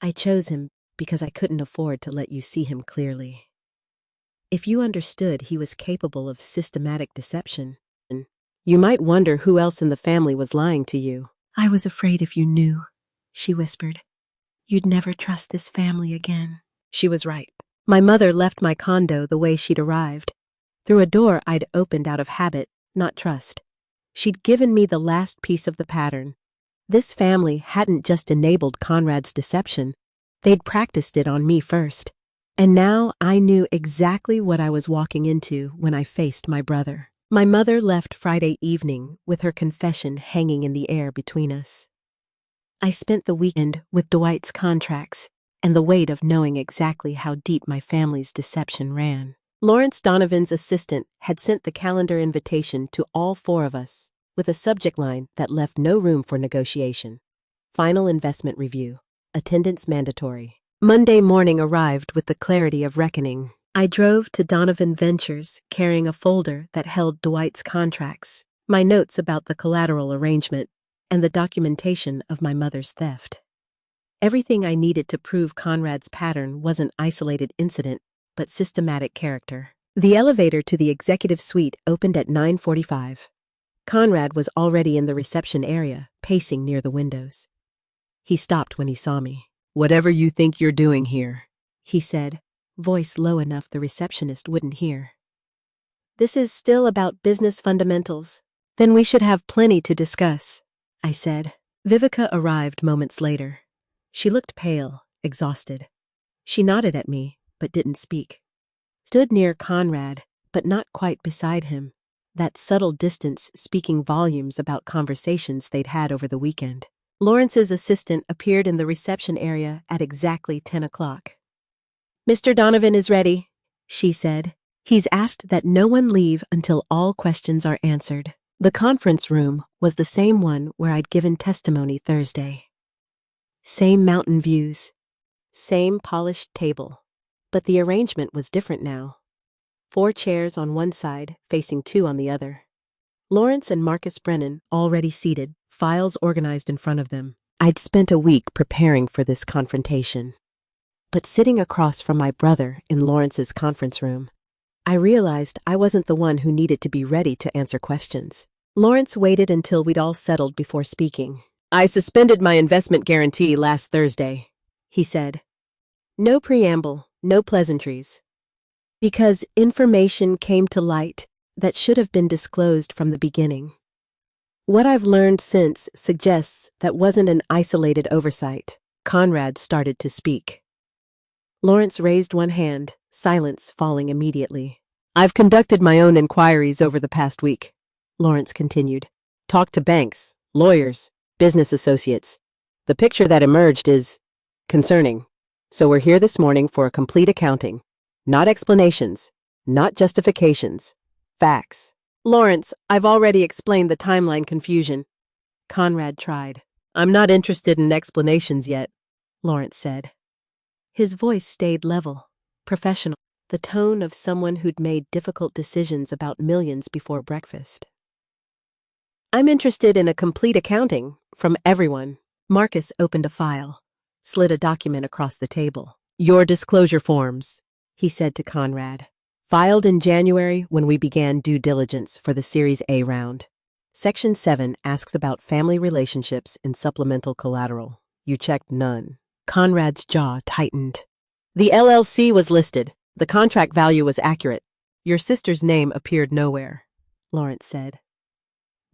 I chose him because I couldn't afford to let you see him clearly. If you understood he was capable of systematic deception, you might wonder who else in the family was lying to you. I was afraid if you knew, she whispered, you'd never trust this family again. She was right. My mother left my condo the way she'd arrived, through a door I'd opened out of habit, not trust. She'd given me the last piece of the pattern. This family hadn't just enabled Conrad's deception, they'd practiced it on me first. And now I knew exactly what I was walking into when I faced my brother. My mother left Friday evening with her confession hanging in the air between us. I spent the weekend with Dwight's contracts and the weight of knowing exactly how deep my family's deception ran. Lawrence Donovan's assistant had sent the calendar invitation to all 4 of us with a subject line that left no room for negotiation. Final investment review. Attendance mandatory. Monday morning arrived with the clarity of reckoning. I drove to Donovan Ventures carrying a folder that held Dwight's contracts, my notes about the collateral arrangement, and the documentation of my mother's theft. Everything I needed to prove Conrad's pattern wasn't isolated incident, but systematic character. The elevator to the executive suite opened at 9:45. Conrad was already in the reception area, pacing near the windows. He stopped when he saw me. "Whatever you think you're doing here," he said, voice low enough the receptionist wouldn't hear. "This is still about business fundamentals. Then we should have plenty to discuss," I said. Vivica arrived moments later. She looked pale, exhausted. She nodded at me, but didn't speak. Stood near Conrad, but not quite beside him, that subtle distance speaking volumes about conversations they'd had over the weekend. Lawrence's assistant appeared in the reception area at exactly 10 o'clock. "Mr. Donovan is ready," she said. "He's asked that no one leave until all questions are answered." The conference room was the same one where I'd given testimony Thursday. Same mountain views, same polished table, but the arrangement was different now. 4 chairs on one side, facing 2 on the other. Lawrence and Marcus Brennan already seated, files organized in front of them. I'd spent a week preparing for this confrontation. But sitting across from my brother in Lawrence's conference room, I realized I wasn't the one who needed to be ready to answer questions. Lawrence waited until we'd all settled before speaking. "I suspended my investment guarantee last Thursday," he said. No preamble, no pleasantries. Because information came to light that should have been disclosed from the beginning. What I've learned since suggests that wasn't an isolated oversight. Conrad started to speak. Lawrence raised one hand, silence falling immediately. "I've conducted my own inquiries over the past week," Lawrence continued. "Talked to banks, lawyers, business associates. The picture that emerged is concerning. So we're here this morning for a complete accounting. Not explanations, not justifications, facts." "Lawrence, I've already explained the timeline confusion," Conrad tried. "I'm not interested in explanations yet," Lawrence said. His voice stayed level, professional, the tone of someone who'd made difficult decisions about millions before breakfast. "I'm interested in a complete accounting from everyone." Marcus opened a file, slid a document across the table. "Your disclosure forms," he said to Conrad. "Filed in January when we began due diligence for the Series A round. Section 7 asks about family relationships in supplemental collateral. You checked none." Conrad's jaw tightened. "The LLC was listed. The contract value was accurate. Your sister's name appeared nowhere," Lawrence said.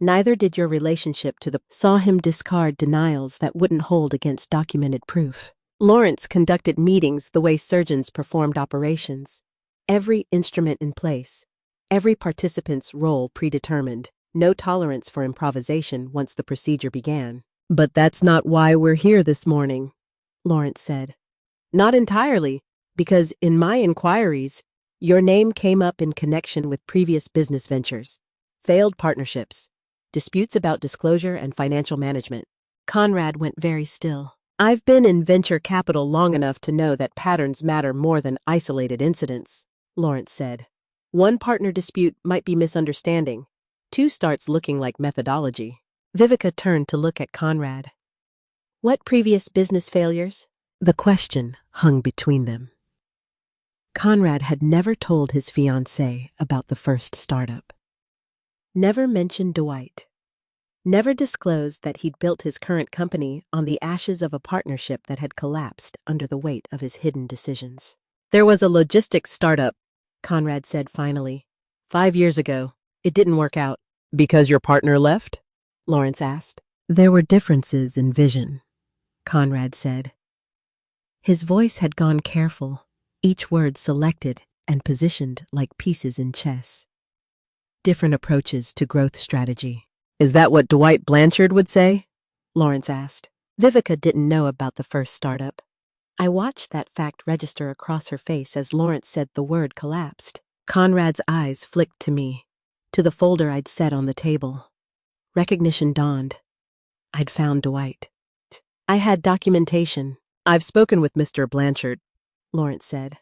"Neither did your relationship to the..." Saw him discard denials that wouldn't hold against documented proof. Lawrence conducted meetings the way surgeons performed operations. Every instrument in place, every participant's role predetermined, no tolerance for improvisation once the procedure began. "But that's not why we're here this morning," Lawrence said. "Not entirely, because in my inquiries, your name came up in connection with previous business ventures, failed partnerships, disputes about disclosure and financial management." Conrad went very still. "I've been in venture capital long enough to know that patterns matter more than isolated incidents," Lawrence said. "One partner dispute might be misunderstanding. 2 starts looking like methodology." Vivica turned to look at Conrad. "What previous business failures?" The question hung between them. Conrad had never told his fiancée about the first startup. Never mentioned Dwight. Never disclosed that he'd built his current company on the ashes of a partnership that had collapsed under the weight of his hidden decisions. "There was a logistics startup," Conrad said finally. 5 years ago. It didn't work out." "Because your partner left?" Lawrence asked. "There were differences in vision," Conrad said. His voice had gone careful, each word selected and positioned like pieces in chess. "Different approaches to growth strategy." "Is that what Dwight Blanchard would say?" Lawrence asked. Vivica didn't know about the first startup. I watched that fact register across her face as Lawrence said the word collapsed. Conrad's eyes flicked to me, to the folder I'd set on the table. Recognition dawned. I'd found Dwight. I had documentation. "I've spoken with Mr. Blanchard," Lawrence said.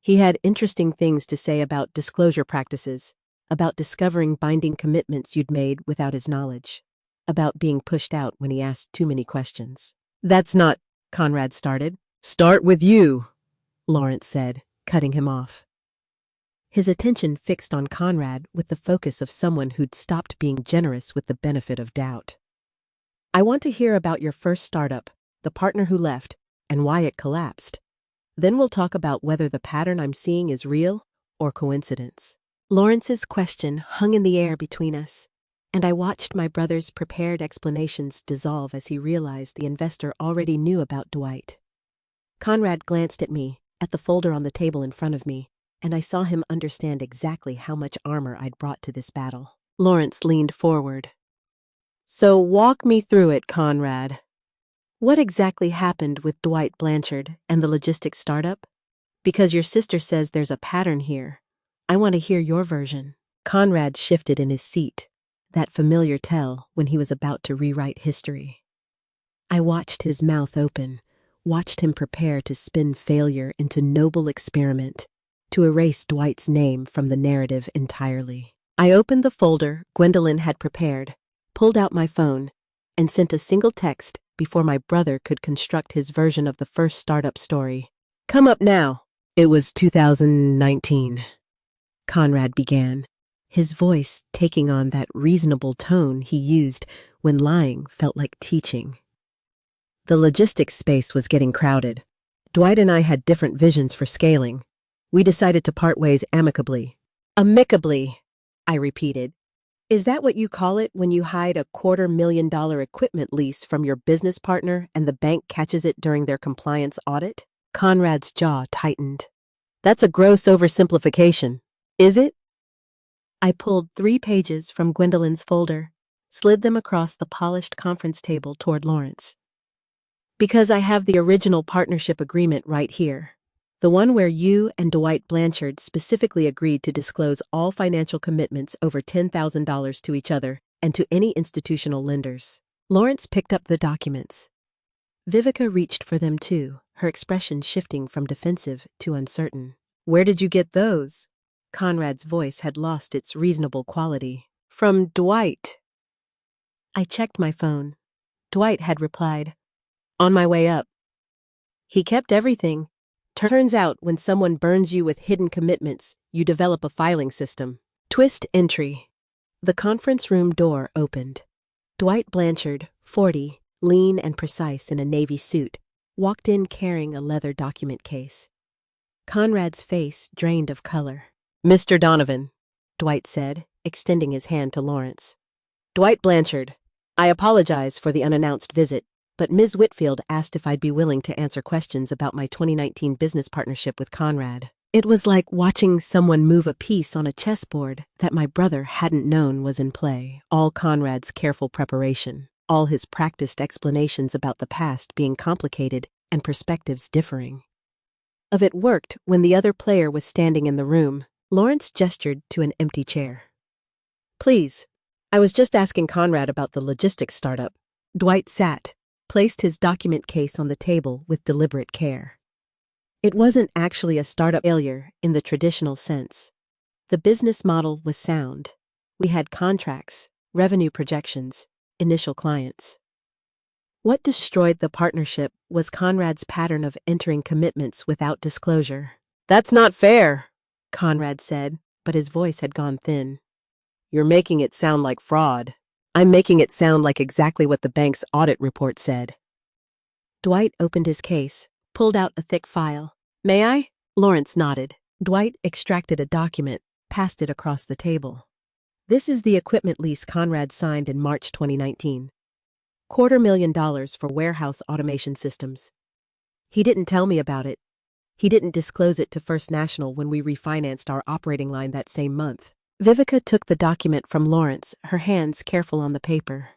He had interesting things to say about disclosure practices, about discovering binding commitments you'd made without his knowledge, about being pushed out when he asked too many questions. "That's not..." Conrad started. Start with you, Lawrence said, cutting him off. His attention fixed on Conrad with the focus of someone who'd stopped being generous with the benefit of doubt. I want to hear about your first startup, the partner who left, and why it collapsed. Then we'll talk about whether the pattern I'm seeing is real or coincidence. Lawrence's question hung in the air between us, and I watched my brother's prepared explanations dissolve as he realized the investor already knew about Dwight. Conrad glanced at me, at the folder on the table in front of me, and I saw him understand exactly how much armor I'd brought to this battle. Lawrence leaned forward. So walk me through it, Conrad. What exactly happened with Dwight Blanchard and the logistics startup? Because your sister says there's a pattern here. I want to hear your version. Conrad shifted in his seat, that familiar tell when he was about to rewrite history. I watched his mouth open, watched him prepare to spin failure into noble experiment, to erase Dwight's name from the narrative entirely. I opened the folder Gwendolyn had prepared, pulled out my phone, and sent a single text before my brother could construct his version of the first startup story. Come up now. It was 2019. Conrad began, his voice taking on that reasonable tone he used when lying felt like teaching. The logistics space was getting crowded. Dwight and I had different visions for scaling. We decided to part ways amicably. Amicably, I repeated. Is that what you call it when you hide a $250,000 equipment lease from your business partner and the bank catches it during their compliance audit? Conrad's jaw tightened. That's a gross oversimplification. Is it? I pulled 3 pages from Gwendolyn's folder, slid them across the polished conference table toward Lawrence. Because I have the original partnership agreement right here. The one where you and Dwight Blanchard specifically agreed to disclose all financial commitments over $10,000 to each other and to any institutional lenders. Lawrence picked up the documents. Vivica reached for them too, her expression shifting from defensive to uncertain. Where did you get those? Conrad's voice had lost its reasonable quality. From Dwight. I checked my phone. Dwight had replied, on my way up. He kept everything. Turns out when someone burns you with hidden commitments, you develop a filing system. Twist entry. The conference room door opened. Dwight Blanchard, 40, lean and precise in a navy suit, walked in carrying a leather document case. Conrad's face drained of color. Mr. Donovan, Dwight said, extending his hand to Lawrence. Dwight Blanchard, I apologize for the unannounced visit, but Ms. Whitfield asked if I'd be willing to answer questions about my 2019 business partnership with Conrad. It was like watching someone move a piece on a chessboard that my brother hadn't known was in play, all Conrad's careful preparation, all his practiced explanations about the past being complicated and perspectives differing. Of it worked when the other player was standing in the room. Lawrence gestured to an empty chair. Please, I was just asking Conrad about the logistics startup. Dwight sat, placed his document case on the table with deliberate care. It wasn't actually a startup failure in the traditional sense. The business model was sound. We had contracts, revenue projections, initial clients. What destroyed the partnership was Conrad's pattern of entering commitments without disclosure. That's not fair, Conrad said, but his voice had gone thin. You're making it sound like fraud. I'm making it sound like exactly what the bank's audit report said. Dwight opened his case, pulled out a thick file. May I? Lawrence nodded. Dwight extracted a document, passed it across the table. This is the equipment lease Conrad signed in March 2019. $250,000 for warehouse automation systems. He didn't tell me about it. He didn't disclose it to First National when we refinanced our operating line that same month. Vivica took the document from Lawrence, her hands careful on the paper.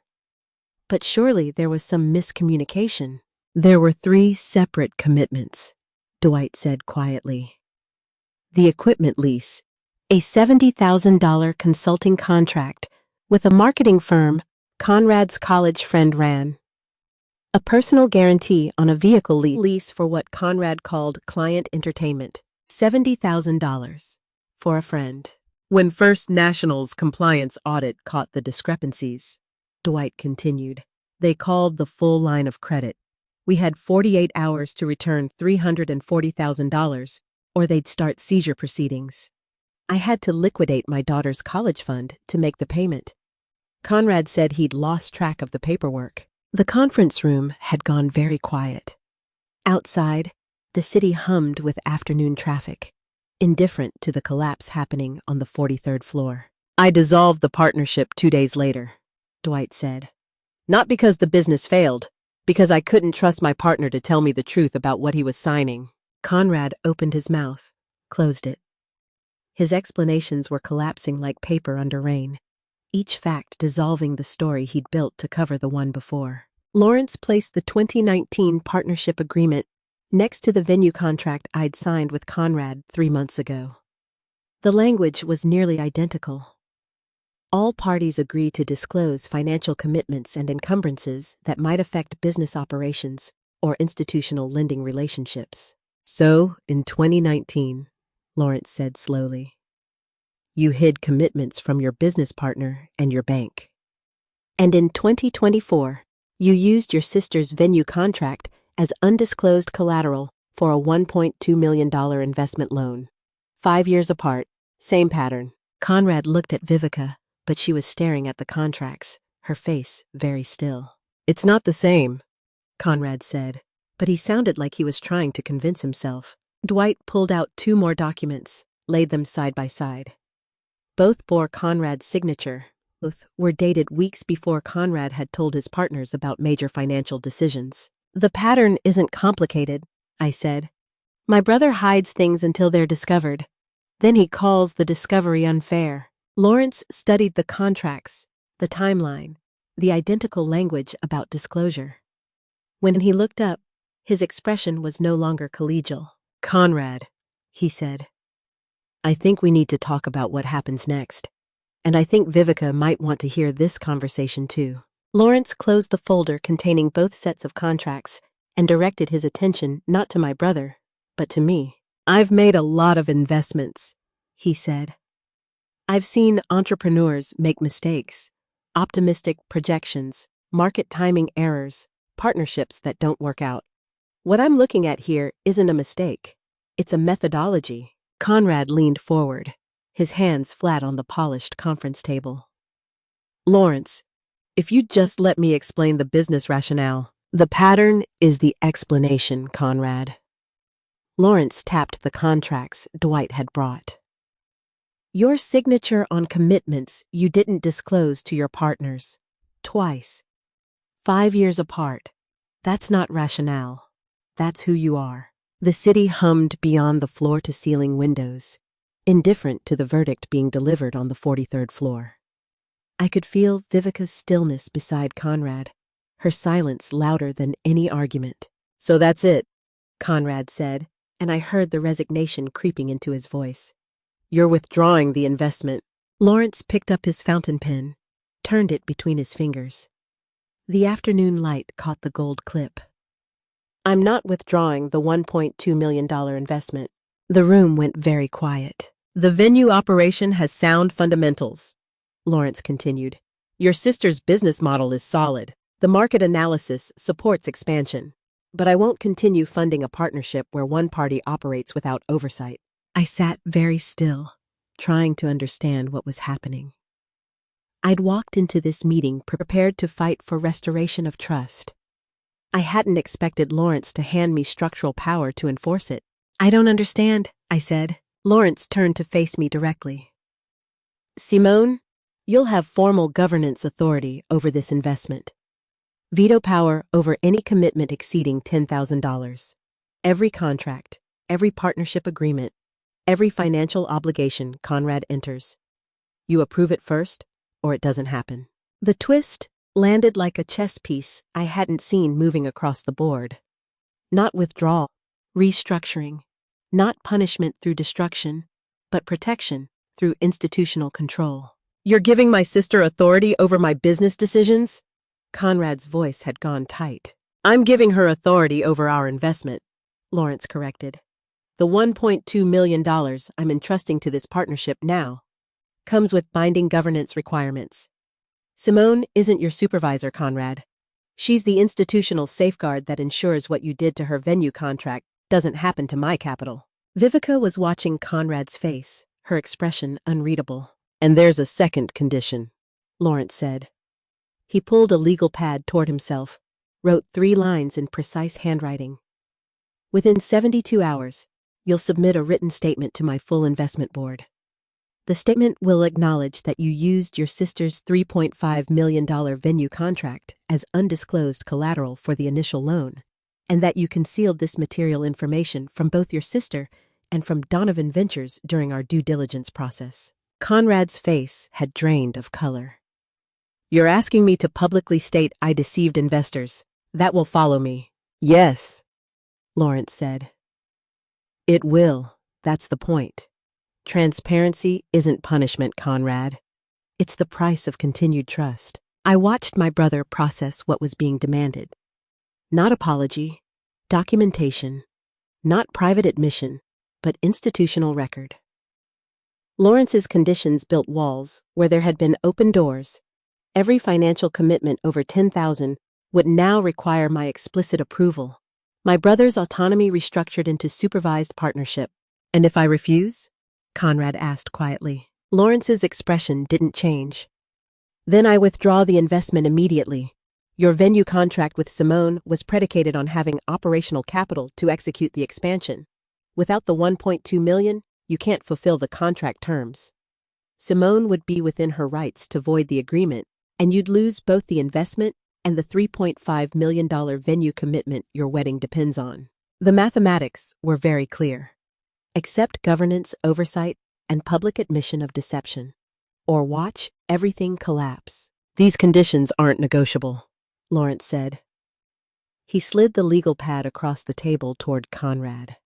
But surely there was some miscommunication. There were 3 separate commitments, Dwight said quietly. The equipment lease, a $70,000 consulting contract with a marketing firm Conrad's college friend ran. A personal guarantee on a vehicle lease for what Conrad called client entertainment, $70,000 for a friend. When First National's compliance audit caught the discrepancies, Dwight continued, they called the full line of credit, We had 48 hours to return $340,000, or they'd start seizure proceedings. I had to liquidate my daughter's college fund to make the payment. Conrad said he'd lost track of the paperwork. The conference room had gone very quiet. Outside, the city hummed with afternoon traffic, indifferent to the collapse happening on the 43rd floor. I dissolved the partnership 2 days later, Dwight said. Not because the business failed, because I couldn't trust my partner to tell me the truth about what he was signing. Conrad opened his mouth, closed it. His explanations were collapsing like paper under rain, each fact dissolving the story he'd built to cover the one before. Lawrence placed the 2019 partnership agreement next to the venue contract I'd signed with Conrad 3 months ago. The language was nearly identical. All parties agree to disclose financial commitments and encumbrances that might affect business operations or institutional lending relationships. So, in 2019, Lawrence said slowly, you hid commitments from your business partner and your bank. And in 2024, you used your sister's venue contract as undisclosed collateral for a $1.2 million investment loan. 5 years apart, same pattern. Conrad looked at Vivica, but she was staring at the contracts, her face very still. It's not the same, Conrad said, but he sounded like he was trying to convince himself. Dwight pulled out 2 more documents, laid them side by side. Both bore Conrad's signature. Both were dated weeks before Conrad had told his partners about major financial decisions. The pattern isn't complicated, I said. My brother hides things until they're discovered. Then he calls the discovery unfair. Lawrence studied the contracts, the timeline, the identical language about disclosure. When he looked up, his expression was no longer collegial. Conrad, he said, I think we need to talk about what happens next. And I think Vivica might want to hear this conversation too. Lawrence closed the folder containing both sets of contracts and directed his attention not to my brother, but to me. I've made a lot of investments, he said. I've seen entrepreneurs make mistakes, optimistic projections, market timing errors, partnerships that don't work out. What I'm looking at here isn't a mistake. It's a methodology. Conrad leaned forward, his hands flat on the polished conference table. Lawrence, if you'd just let me explain the business rationale. The pattern is the explanation, Conrad. Lawrence tapped the contracts Dwight had brought. Your signature on commitments you didn't disclose to your partners. Twice. 5 years apart. That's not rationale. That's who you are. The city hummed beyond the floor-to-ceiling windows, indifferent to the verdict being delivered on the 43rd floor. I could feel Vivica's stillness beside Conrad, her silence louder than any argument. So that's it, Conrad said, and I heard the resignation creeping into his voice. You're withdrawing the investment. Lawrence picked up his fountain pen, turned it between his fingers. The afternoon light caught the gold clip. I'm not withdrawing the $1.2 million investment. The room went very quiet. The venue operation has sound fundamentals, Lawrence continued. Your sister's business model is solid. The market analysis supports expansion. But I won't continue funding a partnership where one party operates without oversight. I sat very still, trying to understand what was happening. I'd walked into this meeting prepared to fight for restoration of trust. I hadn't expected Lawrence to hand me structural power to enforce it. I don't understand, I said. Lawrence turned to face me directly. Simone, you'll have formal governance authority over this investment. Veto power over any commitment exceeding $10,000. Every contract, every partnership agreement, every financial obligation Conrad enters. You approve it first, or it doesn't happen. The twist landed like a chess piece I hadn't seen moving across the board. Not withdrawal, restructuring, not punishment through destruction, but protection through institutional control. You're giving my sister authority over my business decisions? Conrad's voice had gone tight. I'm giving her authority over our investment, Lawrence corrected. The $1.2 million I'm entrusting to this partnership now comes with binding governance requirements. Simone isn't your supervisor, Conrad. She's the institutional safeguard that ensures what you did to her venue contract doesn't happen to my capital. Vivica was watching Conrad's face, her expression unreadable. And there's a second condition, Lawrence said. He pulled a legal pad toward himself, wrote 3 lines in precise handwriting. Within 72 hours, you'll submit a written statement to my full investment board. The statement will acknowledge that you used your sister's $3.5 million venue contract as undisclosed collateral for the initial loan, and that you concealed this material information from both your sister and from Donovan Ventures during our due diligence process. Conrad's face had drained of color. You're asking me to publicly state I deceived investors. That will follow me. Yes, Lawrence said. It will. That's the point. Transparency isn't punishment, Conrad. It's the price of continued trust. I watched my brother process what was being demanded. Not apology, documentation, not private admission, but institutional record. Lawrence's conditions built walls where there had been open doors. Every financial commitment over $10,000 would now require my explicit approval. My brother's autonomy restructured into supervised partnership. And if I refuse? Conrad asked quietly. Lawrence's expression didn't change. Then I withdraw the investment immediately. Your venue contract with Simone was predicated on having operational capital to execute the expansion. Without the $1.2 million, you can't fulfill the contract terms. Simone would be within her rights to void the agreement, and you'd lose both the investment and the $3.5 million venue commitment your wedding depends on. The mathematics were very clear. Accept governance, oversight, and public admission of deception, or watch everything collapse. These conditions aren't negotiable, Lawrence said. He slid the legal pad across the table toward Conrad.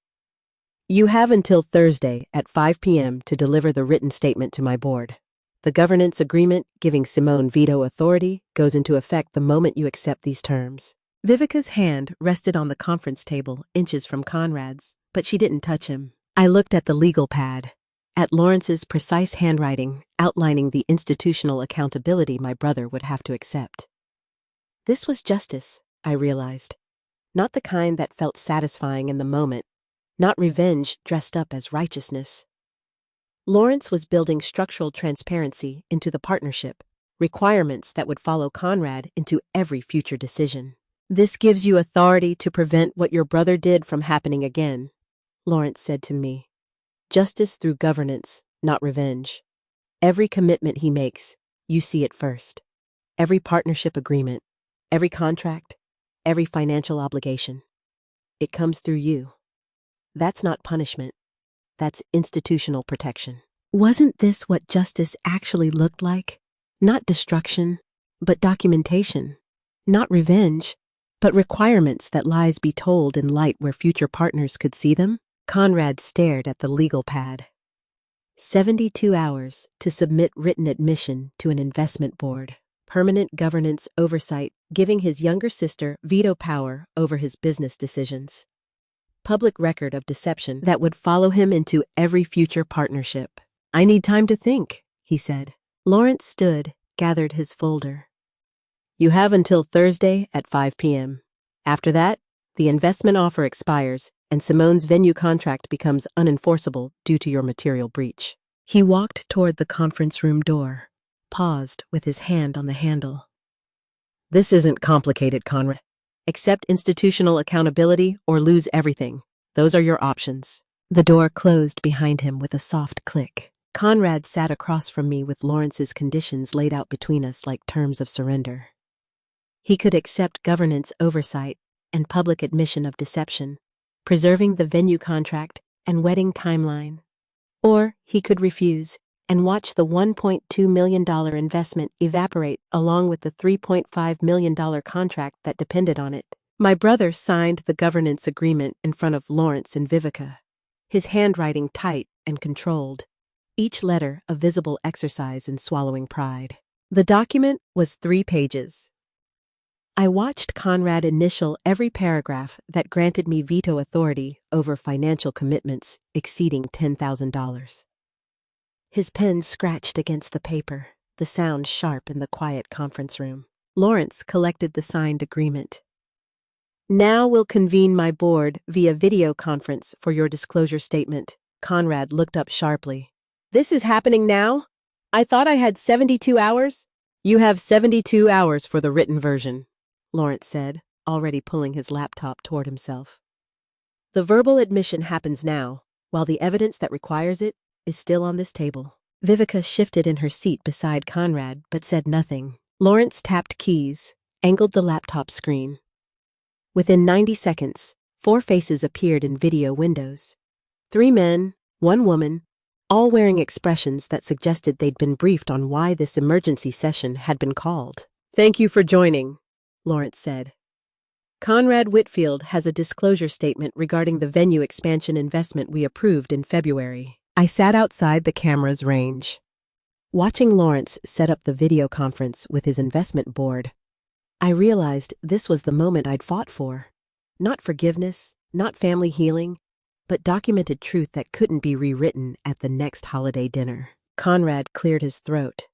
You have until Thursday at 5 p.m. to deliver the written statement to my board. The governance agreement giving Simone veto authority goes into effect the moment you accept these terms. Vivica's hand rested on the conference table inches from Conrad's, but she didn't touch him. I looked at the legal pad, at Lawrence's precise handwriting outlining the institutional accountability my brother would have to accept. This was justice, I realized. Not the kind that felt satisfying in the moment, not revenge dressed up as righteousness. Lawrence was building structural transparency into the partnership, requirements that would follow Conrad into every future decision. This gives you authority to prevent what your brother did from happening again, Lawrence said to me. Justice through governance, not revenge. Every commitment he makes, you see it first. Every partnership agreement, every contract, every financial obligation. It comes through you. That's not punishment. That's institutional protection. Wasn't this what justice actually looked like? Not destruction, but documentation. Not revenge, but requirements that lies be told in light where future partners could see them? Conrad stared at the legal pad. 72 hours to submit written admission to an investment board. Permanent governance oversight, giving his younger sister veto power over his business decisions. Public record of deception that would follow him into every future partnership. I need time to think, he said. Lawrence stood, gathered his folder. You have until Thursday at 5 p.m. After that, the investment offer expires and Simone's venue contract becomes unenforceable due to your material breach. He walked toward the conference room door, paused with his hand on the handle. This isn't complicated, Conrad. Accept institutional accountability or lose everything. Those are your options. The door closed behind him with a soft click. Conrad sat across from me with Lawrence's conditions laid out between us like terms of surrender. He could accept governance oversight and public admission of deception, preserving the venue contract and wedding timeline. Or he could refuse and watch the $1.2 million investment evaporate along with the $3.5 million contract that depended on it. My brother signed the governance agreement in front of Lawrence and Vivica, his handwriting tight and controlled, each letter a visible exercise in swallowing pride. The document was 3 pages. I watched Conrad initial every paragraph that granted me veto authority over financial commitments exceeding $10,000. His pen scratched against the paper, the sound sharp in the quiet conference room. Lawrence collected the signed agreement. Now we'll convene my board via video conference for your disclosure statement. Conrad looked up sharply. This is happening now? I thought I had 72 hours? You have 72 hours for the written version, Lawrence said, already pulling his laptop toward himself. The verbal admission happens now, while the evidence that requires it is still on this table. Vivica shifted in her seat beside Conrad but said nothing. Lawrence tapped keys, angled the laptop screen. Within 90 seconds, 4 faces appeared in video windows. 3 men, 1 woman, all wearing expressions that suggested they'd been briefed on why this emergency session had been called. Thank you for joining, Lawrence said. Conrad Whitfield has a disclosure statement regarding the venue expansion investment we approved in February. I sat outside the camera's range, watching Lawrence set up the video conference with his investment board. I realized this was the moment I'd fought for. Not forgiveness, not family healing, but documented truth that couldn't be rewritten at the next holiday dinner. Conrad cleared his throat.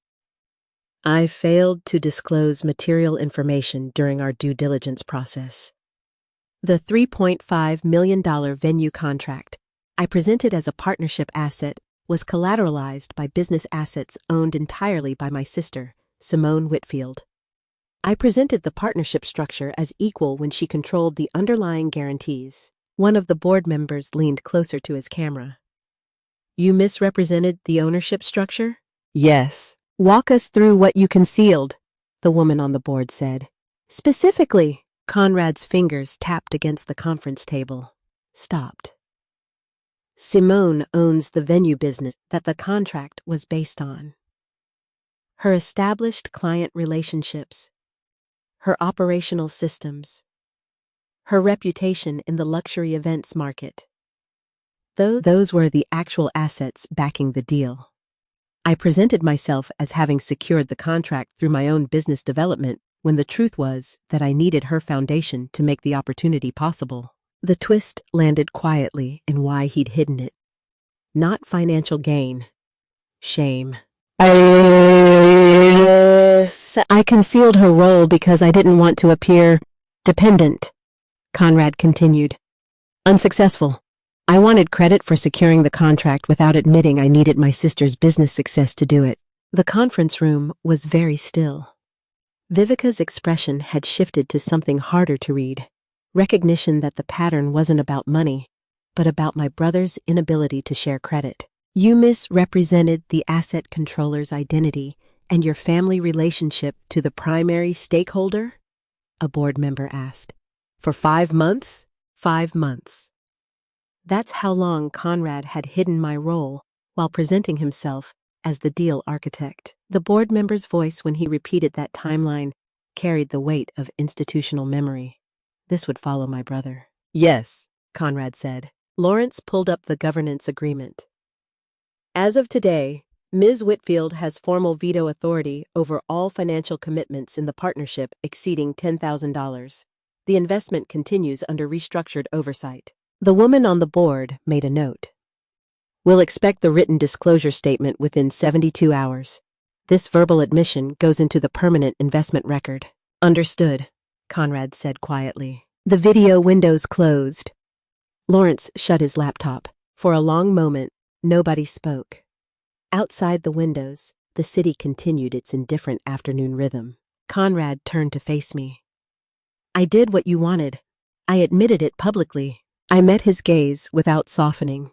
I failed to disclose material information during our due diligence process. The $3.5 million venue contract I presented as a partnership asset was collateralized by business assets owned entirely by my sister, Simone Whitfield. I presented the partnership structure as equal when she controlled the underlying guarantees. One of the board members leaned closer to his camera. You misrepresented the ownership structure? Yes. Walk us through what you concealed, the woman on the board said. Specifically, Conrad's fingers tapped against the conference table. Stopped. Simone owns the venue business that the contract was based on. Her established client relationships, her operational systems, her reputation in the luxury events market. Those were the actual assets backing the deal. I presented myself as having secured the contract through my own business development when the truth was that I needed her foundation to make the opportunity possible. The twist landed quietly in why he'd hidden it. Not financial gain. Shame. I concealed her role because I didn't want to appear dependent, Conrad continued. Unsuccessful. I wanted credit for securing the contract without admitting I needed my sister's business success to do it. The conference room was very still. Vivica's expression had shifted to something harder to read. Recognition that the pattern wasn't about money, but about my brother's inability to share credit. You misrepresented the asset controller's identity and your family relationship to the primary stakeholder? A board member asked. For 5 months? 5 months. That's how long Conrad had hidden my role while presenting himself as the deal architect. The board member's voice when he repeated that timeline carried the weight of institutional memory. This would follow my brother. Yes, Conrad said. Lawrence pulled up the governance agreement. As of today, Ms. Whitfield has formal veto authority over all financial commitments in the partnership exceeding $10,000. The investment continues under restructured oversight. The woman on the board made a note. We'll expect the written disclosure statement within 72 hours. This verbal admission goes into the permanent investment record. Understood, Conrad said quietly. The video windows closed. Lawrence shut his laptop. For a long moment, nobody spoke. Outside the windows, the city continued its indifferent afternoon rhythm. Conrad turned to face me. I did what you wanted. I admitted it publicly. I met his gaze without softening.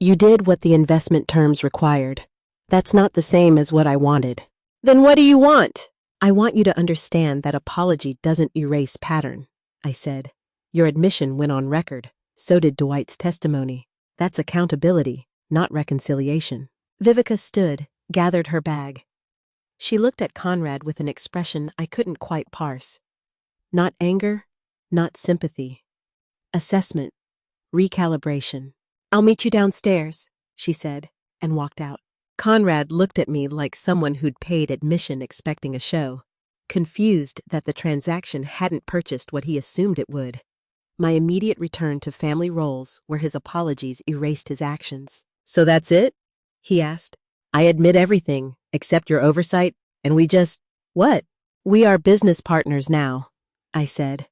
You did what the investment terms required. That's not the same as what I wanted. Then what do you want? I want you to understand that apology doesn't erase pattern, I said. Your admission went on record. So did Dwight's testimony. That's accountability, not reconciliation. Vivica stood, gathered her bag. She looked at Conrad with an expression I couldn't quite parse. Not anger, not sympathy. Assessment, recalibration. I'll meet you downstairs, she said, and walked out. Conrad looked at me like someone who'd paid admission expecting a show, confused that the transaction hadn't purchased what he assumed it would. My immediate return to family roles where his apologies erased his actions. So that's it? He asked. I admit everything, except your oversight, and we just… What? We are business partners now, I said,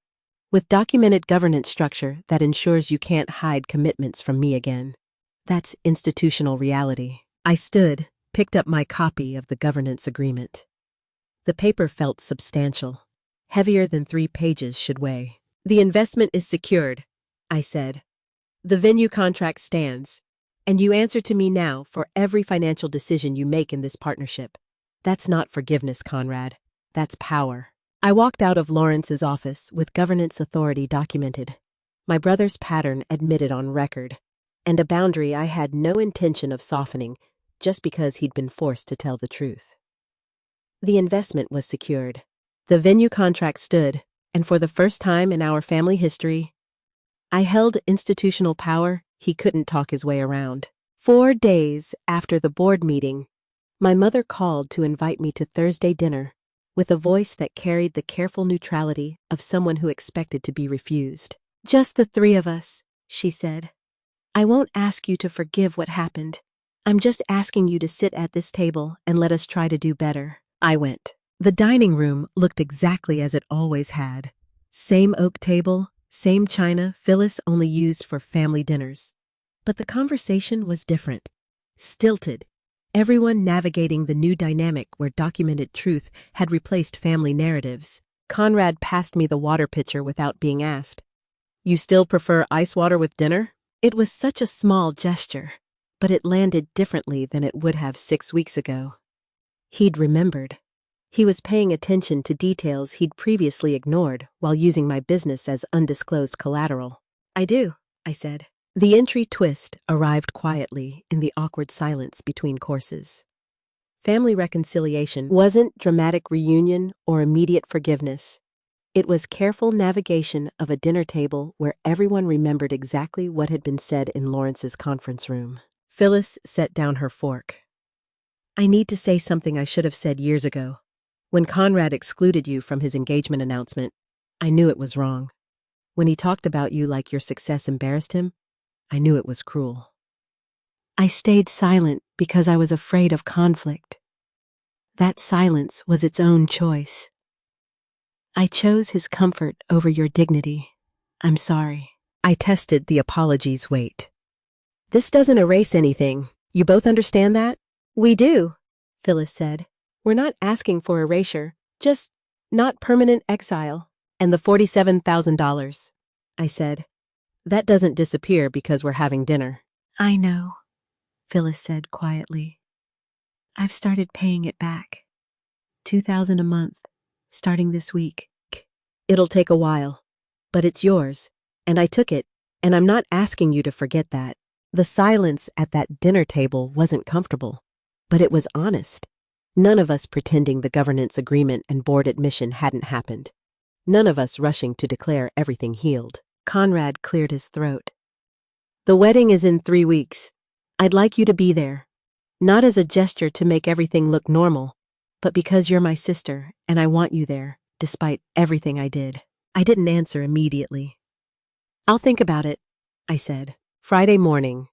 with documented governance structure that ensures you can't hide commitments from me again. That's institutional reality. I stood, picked up my copy of the governance agreement. The paper felt substantial, heavier than 3 pages should weigh. The investment is secured, I said. The venue contract stands, and you answer to me now for every financial decision you make in this partnership. That's not forgiveness, Conrad. That's power. I walked out of Lawrence's office with governance authority documented, my brother's pattern admitted on record, and a boundary I had no intention of softening just because he'd been forced to tell the truth. The investment was secured. The venue contract stood, and for the first time in our family history, I held institutional power he couldn't talk his way around. 4 days after the board meeting, my mother called to invite me to Thursday dinner with a voice that carried the careful neutrality of someone who expected to be refused. "Just the 3 of us," she said. "I won't ask you to forgive what happened. I'm just asking you to sit at this table and let us try to do better." I went. The dining room looked exactly as it always had. Same oak table, same china Phyllis only used for family dinners. But the conversation was different. Stilted. Everyone navigating the new dynamic where documented truth had replaced family narratives. Conrad passed me the water pitcher without being asked. "You still prefer ice water with dinner?" It was such a small gesture, but it landed differently than it would have 6 weeks ago. He'd remembered. He was paying attention to details he'd previously ignored while using my business as undisclosed collateral. "I do," I said. The entry twist arrived quietly in the awkward silence between courses. Family reconciliation wasn't dramatic reunion or immediate forgiveness. It was careful navigation of a dinner table where everyone remembered exactly what had been said in Lawrence's conference room. Phyllis set down her fork. "I need to say something I should have said years ago. When Conrad excluded you from his engagement announcement, I knew it was wrong. When he talked about you like your success embarrassed him, I knew it was cruel. I stayed silent because I was afraid of conflict. That silence was its own choice. I chose his comfort over your dignity. I'm sorry." I tested the apology's weight. "This doesn't erase anything. You both understand that?" "We do," Phyllis said. "We're not asking for erasure, just not permanent exile." "And the $47,000, I said. "That doesn't disappear because we're having dinner." "I know," Phyllis said quietly. "I've started paying it back. $2,000 a month, starting this week." "It'll take a while, but it's yours, and I took it, and I'm not asking you to forget that." The silence at that dinner table wasn't comfortable, but it was honest. None of us pretending the governance agreement and board admission hadn't happened. None of us rushing to declare everything healed. Conrad cleared his throat. "The wedding is in 3 weeks. I'd like you to be there. Not as a gesture to make everything look normal, but because you're my sister and I want you there, despite everything I did." I didn't answer immediately. "I'll think about it," I said. Friday morning,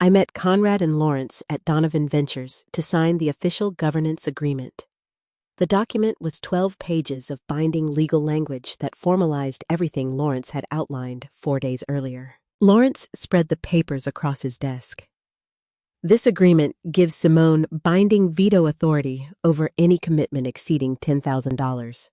I met Conrad and Lawrence at Donovan Ventures to sign the official governance agreement. The document was 12 pages of binding legal language that formalized everything Lawrence had outlined 4 days earlier. Lawrence spread the papers across his desk. "This agreement gives Simone binding veto authority over any commitment exceeding $10,000.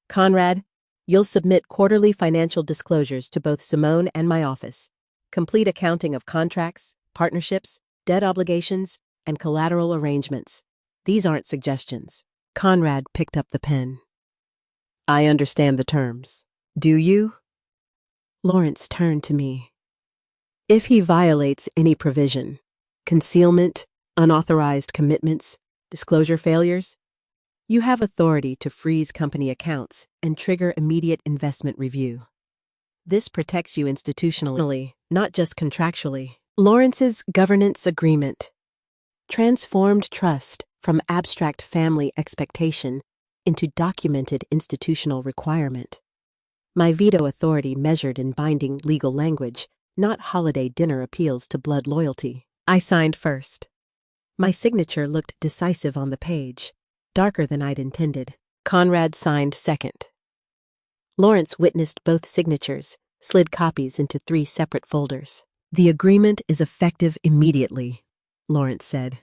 Conrad, you'll submit quarterly financial disclosures to both Simone and my office, complete accounting of contracts, partnerships, debt obligations, and collateral arrangements. These aren't suggestions." Conrad picked up the pen. "I understand the terms. Do you?" Lawrence turned to me. "If he violates any provision, concealment, unauthorized commitments, disclosure failures, you have authority to freeze company accounts and trigger immediate investment review. This protects you institutionally, not just contractually." Lawrence's governance agreement transformed trust from abstract family expectation into documented institutional requirement. My veto authority measured in binding legal language, not holiday dinner appeals to blood loyalty. I signed first. My signature looked decisive on the page, darker than I'd intended. Conrad signed second. Lawrence witnessed both signatures, slid copies into 3 separate folders. "The agreement is effective immediately," Lawrence said.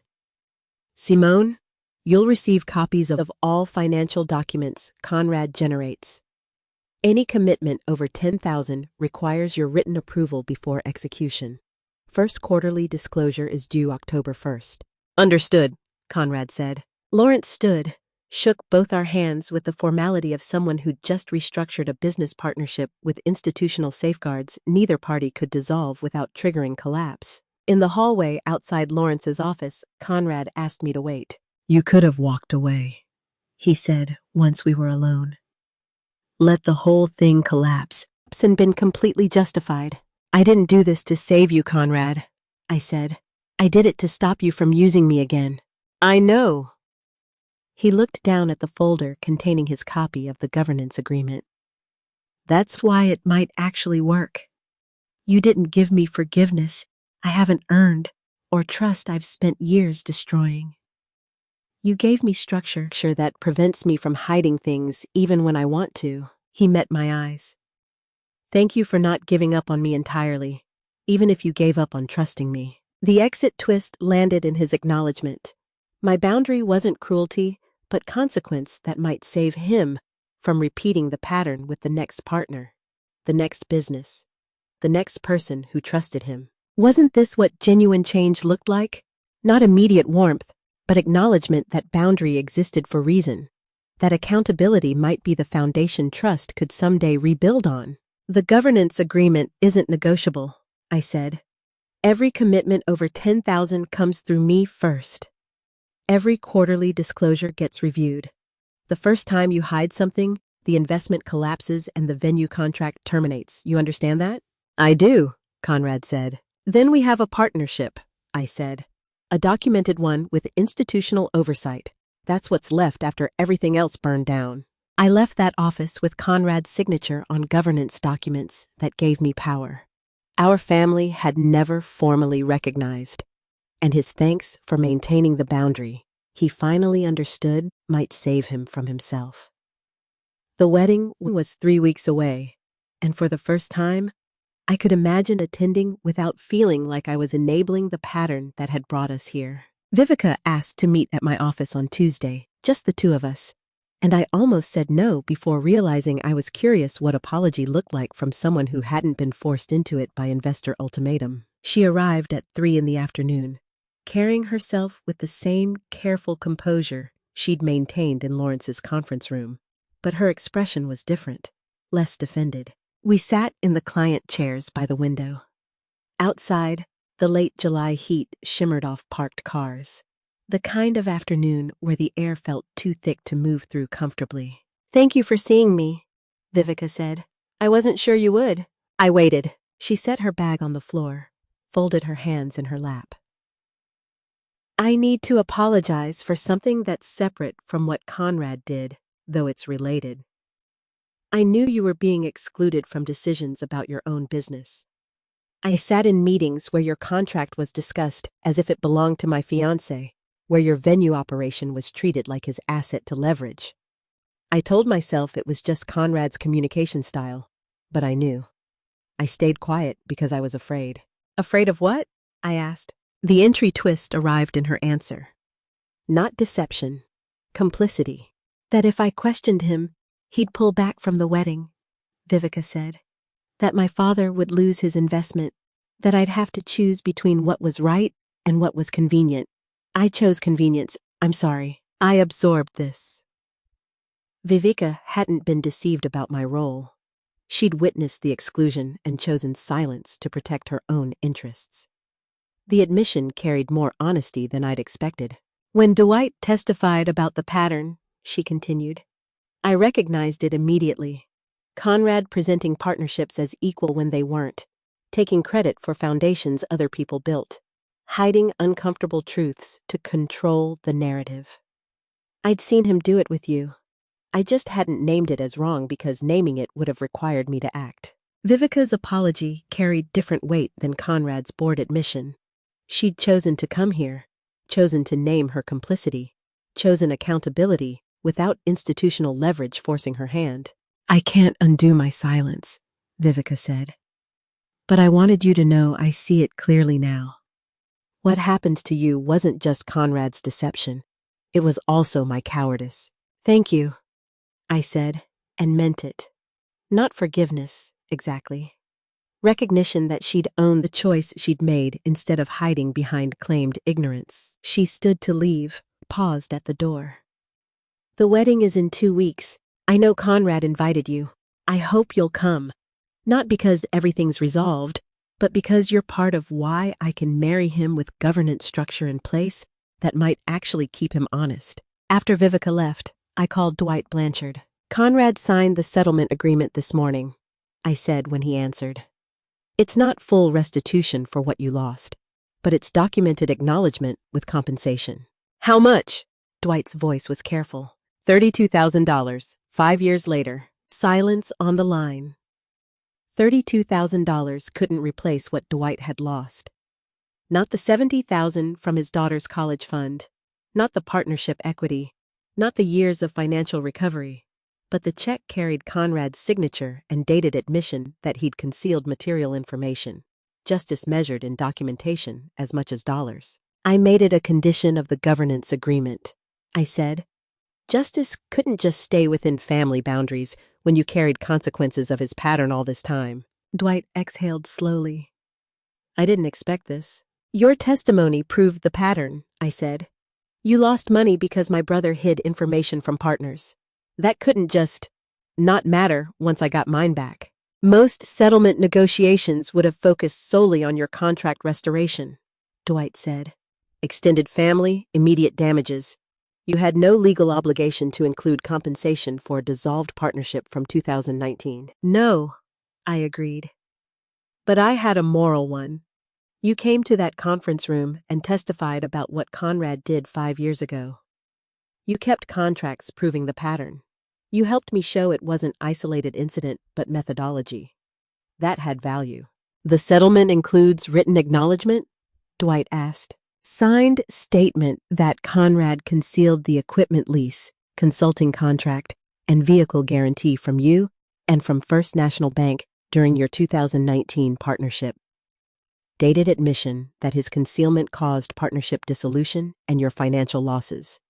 "Simone, you'll receive copies of all financial documents Conrad generates. Any commitment over 10,000 requires your written approval before execution. First quarterly disclosure is due October 1st. "Understood," Conrad said. Lawrence stood, shook both our hands with the formality of someone who'd just restructured a business partnership with institutional safeguards neither party could dissolve without triggering collapse. In the hallway outside Lawrence's office, Conrad asked me to wait. "You could have walked away," he said once we were alone. "Let the whole thing collapse and been completely justified." "I didn't do this to save you, Conrad," I said. "I did it to stop you from using me again." "I know." He looked down at the folder containing his copy of the governance agreement. "That's why it might actually work. You didn't give me forgiveness I haven't earned or trust I've spent years destroying. You gave me structure that prevents me from hiding things even when I want to." He met my eyes. "Thank you for not giving up on me entirely, even if you gave up on trusting me." The exit twist landed in his acknowledgement. My boundary wasn't cruelty, but consequence that might save him from repeating the pattern with the next partner, the next business, the next person who trusted him. Wasn't this what genuine change looked like? Not immediate warmth, but acknowledgement that boundary existed for reason, that accountability might be the foundation trust could someday rebuild on. "The governance agreement isn't negotiable," I said. "Every commitment over 10,000 comes through me first. Every quarterly disclosure gets reviewed. The first time you hide something, the investment collapses and the venue contract terminates. You understand that?" "I do," Conrad said. "Then we have a partnership," I said. "A documented one with institutional oversight. That's what's left after everything else burned down." I left that office with Conrad's signature on governance documents that gave me power. Our family had never formally recognized, and his thanks for maintaining the boundary he finally understood might save him from himself. The wedding was 3 weeks away, and for the first time, I could imagine attending without feeling like I was enabling the pattern that had brought us here. Vivica asked to meet at my office on Tuesday, just the 2 of us, and I almost said no before realizing I was curious what apology looked like from someone who hadn't been forced into it by investor ultimatum. She arrived at 3 in the afternoon, carrying herself with the same careful composure she'd maintained in Lawrence's conference room. But her expression was different, less defended. We sat in the client chairs by the window. Outside, the late July heat shimmered off parked cars, the kind of afternoon where the air felt too thick to move through comfortably. "Thank you for seeing me," Vivica said. "I wasn't sure you would." I waited. She set her bag on the floor, folded her hands in her lap. "I need to apologize for something that's separate from what Conrad did, though it's related. I knew you were being excluded from decisions about your own business. I sat in meetings where your contract was discussed as if it belonged to my fiancé, where your venue operation was treated like his asset to leverage. I told myself it was just Conrad's communication style, but I knew. I stayed quiet because I was afraid." "Afraid of what?" I asked. The entry twist arrived in her answer. Not deception, complicity. "That if I questioned him, he'd pull back from the wedding," Vivica said. "That my father would lose his investment, that I'd have to choose between what was right and what was convenient. I chose convenience. I'm sorry. I absorbed this." Vivica hadn't been deceived about my role. She'd witnessed the exclusion and chosen silence to protect her own interests. The admission carried more honesty than I'd expected. "When Dwight testified about the pattern," she continued, "I recognized it immediately. Conrad presenting partnerships as equal when they weren't, taking credit for foundations other people built, hiding uncomfortable truths to control the narrative. I'd seen him do it with you. I just hadn't named it as wrong because naming it would have required me to act." Vivica's apology carried different weight than Conrad's bored admission. She'd chosen to come here, chosen to name her complicity, chosen accountability without institutional leverage forcing her hand. "I can't undo my silence," Vivica said. "But I wanted you to know I see it clearly now. What happened to you wasn't just Conrad's deception. It was also my cowardice." "Thank you," I said, and meant it. Not forgiveness, exactly. Recognition that she'd owned the choice she'd made instead of hiding behind claimed ignorance. She stood to leave, paused at the door. "The wedding is in 2 weeks. I know Conrad invited you. I hope you'll come. Not because everything's resolved, but because you're part of why I can marry him with governance structure in place that might actually keep him honest." After Vivica left, I called Dwight Blanchard. "Conrad signed the settlement agreement this morning," I said when he answered. "It's not full restitution for what you lost, but it's documented acknowledgement with compensation." "How much?" Dwight's voice was careful. $32,000, 5 years later. Silence on the line. $32,000 couldn't replace what Dwight had lost. Not the $70,000 from his daughter's college fund, not the partnership equity, not the years of financial recovery, but the check carried Conrad's signature and dated admission that he'd concealed material information, justice measured in documentation as much as dollars. "I made it a condition of the governance agreement," I said. "Justice couldn't just stay within family boundaries when you carried consequences of his pattern all this time." Dwight exhaled slowly. "I didn't expect this." "Your testimony proved the pattern," I said. "You lost money because my brother hid information from partners. That couldn't just not matter once I got mine back. Most settlement negotiations would have focused solely on your contract restoration," Dwight said. "Extended family, immediate damages. You had no legal obligation to include compensation for a dissolved partnership from 2019. "No," I agreed. "But I had a moral one. You came to that conference room and testified about what Conrad did 5 years ago. You kept contracts proving the pattern. You helped me show it wasn't isolated incident but methodology. That had value." "The settlement includes written acknowledgement?" Dwight asked. "Signed statement that Conrad concealed the equipment lease, consulting contract, and vehicle guarantee from you and from First National Bank during your 2019 partnership. Dated admission that his concealment caused partnership dissolution and your financial losses.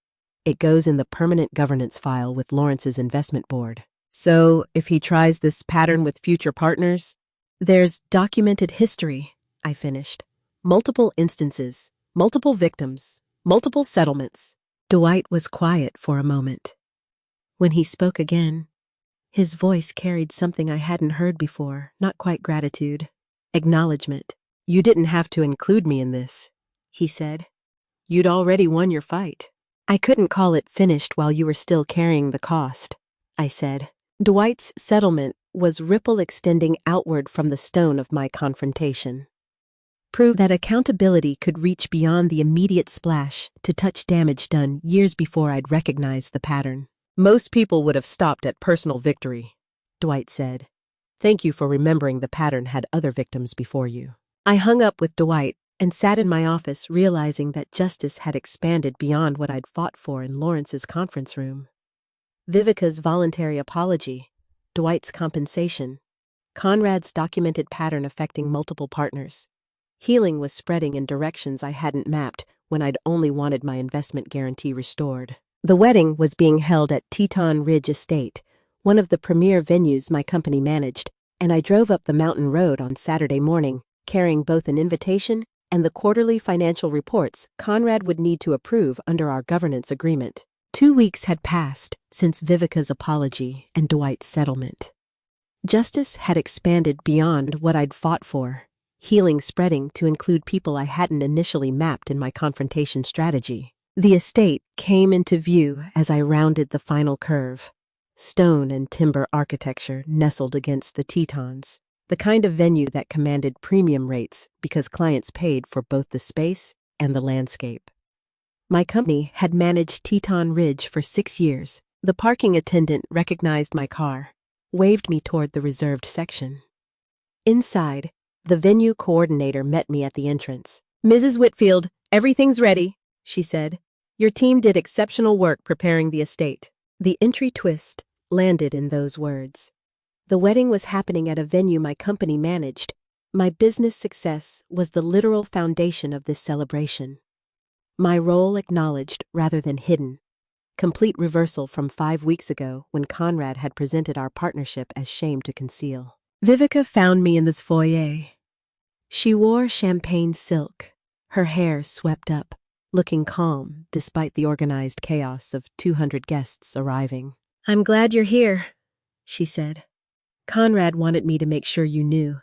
It goes in the permanent governance file with Lawrence's investment board. So, if he tries this pattern with future partners, there's documented history," I finished. "Multiple instances, multiple victims, multiple settlements." Dwight was quiet for a moment. When he spoke again, his voice carried something I hadn't heard before, not quite gratitude. "Acknowledgement. You didn't have to include me in this," he said. "You'd already won your fight. I couldn't call it finished while you were still carrying the cost," I said. Dwight's settlement was ripple extending outward from the stone of my confrontation. Proved that accountability could reach beyond the immediate splash to touch damage done years before I'd recognized the pattern. "Most people would have stopped at personal victory," Dwight said. "Thank you for remembering the pattern had other victims before you." I hung up with Dwight and sat in my office realizing that justice had expanded beyond what I'd fought for in Lawrence's conference room. Vivica's voluntary apology, Dwight's compensation, Conrad's documented pattern affecting multiple partners. Healing was spreading in directions I hadn't mapped when I'd only wanted my investment guarantee restored. The wedding was being held at Teton Ridge Estate, one of the premier venues my company managed, and I drove up the mountain road on Saturday morning, carrying both an invitation and the quarterly financial reports Conrad would need to approve under our governance agreement. 2 weeks had passed since Vivica's apology and Dwight's settlement. Justice had expanded beyond what I'd fought for, healing spreading to include people I hadn't initially mapped in my confrontation strategy. The estate came into view as I rounded the final curve. Stone and timber architecture nestled against the Tetons, the kind of venue that commanded premium rates because clients paid for both the space and the landscape. My company had managed Teton Ridge for 6 years. The parking attendant recognized my car, waved me toward the reserved section. Inside, the venue coordinator met me at the entrance. "Mrs. Whitfield, everything's ready," she said. "Your team did exceptional work preparing the estate." The entry twist landed in those words. The wedding was happening at a venue my company managed. My business success was the literal foundation of this celebration. My role acknowledged rather than hidden. Complete reversal from 5 weeks ago when Conrad had presented our partnership as shame to conceal. Vivica found me in this foyer. She wore champagne silk, her hair swept up, looking calm despite the organized chaos of 200 guests arriving. "I'm glad you're here," she said. "Conrad wanted me to make sure you knew.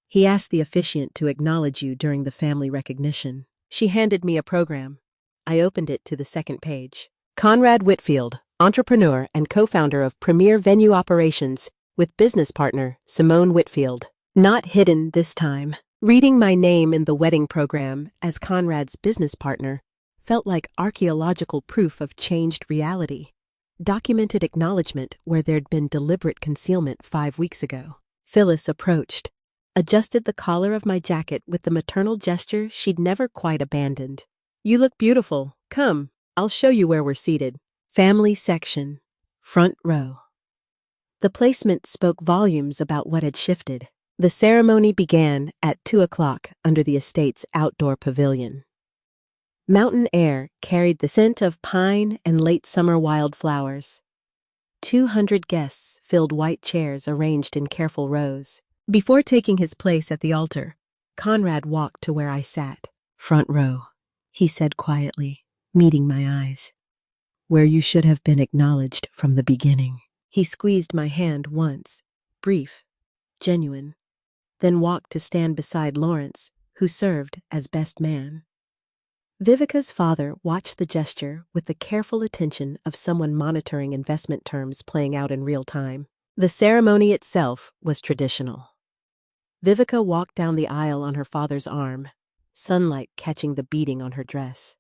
He asked the officiant to acknowledge you during the family recognition." She handed me a program. I opened it to the second page. Conrad Whitfield, entrepreneur and co-founder of Premier Venue Operations, with business partner Simone Whitfield. Not hidden this time. Reading my name in the wedding program as Conrad's business partner felt like archaeological proof of changed reality. Documented acknowledgement where there'd been deliberate concealment 5 weeks ago. Phyllis approached, adjusted the collar of my jacket with the maternal gesture she'd never quite abandoned. "You look beautiful. Come, I'll show you where we're seated." Family section, front row. The placement spoke volumes about what had shifted. The ceremony began at 2 o'clock under the estate's outdoor pavilion. Mountain air carried the scent of pine and late summer wildflowers. 200 guests filled white chairs arranged in careful rows. Before taking his place at the altar, Conrad walked to where I sat. "Front row," he said quietly, meeting my eyes. "Where you should have been acknowledged from the beginning." He squeezed my hand once, brief, genuine, then walked to stand beside Lawrence, who served as best man. Vivica's father watched the gesture with the careful attention of someone monitoring investment terms playing out in real time. The ceremony itself was traditional. Vivica walked down the aisle on her father's arm, sunlight catching the beading on her dress.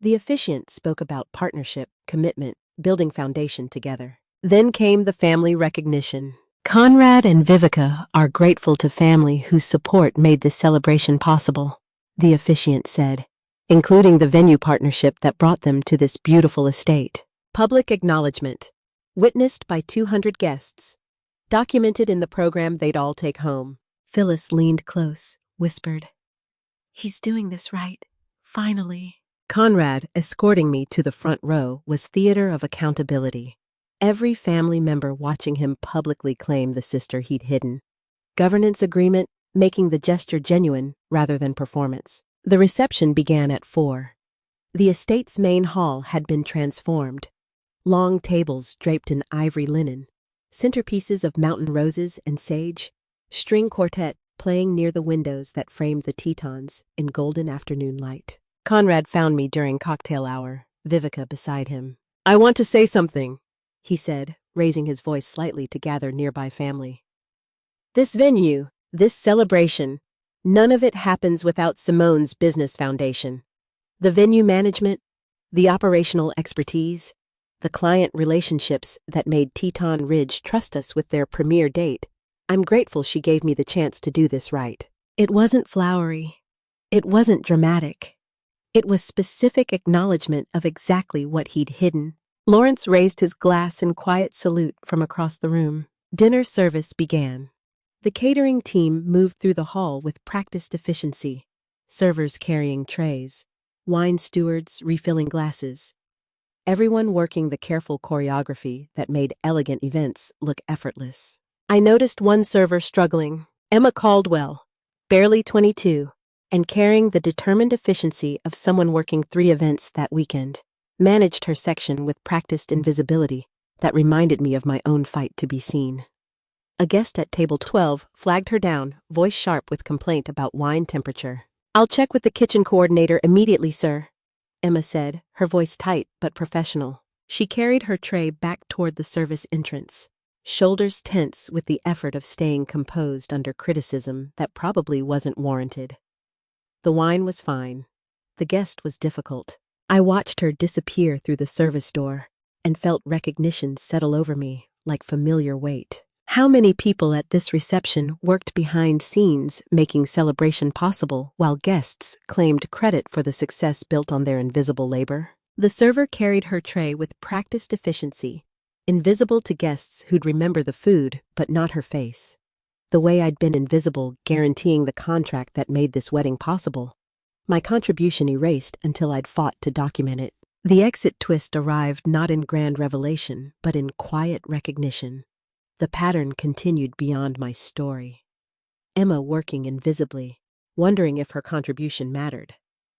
The officiant spoke about partnership, commitment, building foundation together. Then came the family recognition. "Conrad and Vivica are grateful to family whose support made this celebration possible," the officiant said, "including the venue partnership that brought them to this beautiful estate." Public acknowledgement, witnessed by 200 guests, documented in the program they'd all take home. Phyllis leaned close, whispered, "He's doing this right, finally." Conrad, escorting me to the front row, was theater of accountability. Every family member watching him publicly claim the sister he'd hidden. Governance agreement, making the gesture genuine rather than performance. The reception began at 4. The estate's main hall had been transformed. Long tables draped in ivory linen, centerpieces of mountain roses and sage, string quartet playing near the windows that framed the Tetons in golden afternoon light. Conrad found me during cocktail hour, Vivica beside him. "I want to say something," he said, raising his voice slightly to gather nearby family. "This venue, this celebration, none of it happens without Simone's business foundation. The venue management, the operational expertise, the client relationships that made Teton Ridge trust us with their premier date. I'm grateful she gave me the chance to do this right." It wasn't flowery. It wasn't dramatic. It was specific acknowledgement of exactly what he'd hidden. Lawrence raised his glass in quiet salute from across the room. Dinner service began. The catering team moved through the hall with practiced efficiency, servers carrying trays, wine stewards refilling glasses, everyone working the careful choreography that made elegant events look effortless. I noticed one server struggling, Emma Caldwell, barely 22, and carrying the determined efficiency of someone working 3 events that weekend, managed her section with practiced invisibility that reminded me of my own fight to be seen. A guest at table 12 flagged her down, voice sharp with complaint about wine temperature. "I'll check with the kitchen coordinator immediately, sir," Emma said, her voice tight but professional. She carried her tray back toward the service entrance, shoulders tense with the effort of staying composed under criticism that probably wasn't warranted. The wine was fine. The guest was difficult. I watched her disappear through the service door and felt recognition settle over me like familiar weight. How many people at this reception worked behind scenes making celebration possible while guests claimed credit for the success built on their invisible labor? The server carried her tray with practiced efficiency, invisible to guests who'd remember the food, but not her face. The way I'd been invisible, guaranteeing the contract that made this wedding possible. My contribution erased until I'd fought to document it. The exit twist arrived not in grand revelation, but in quiet recognition. The pattern continued beyond my story. Emma working invisibly, wondering if her contribution mattered.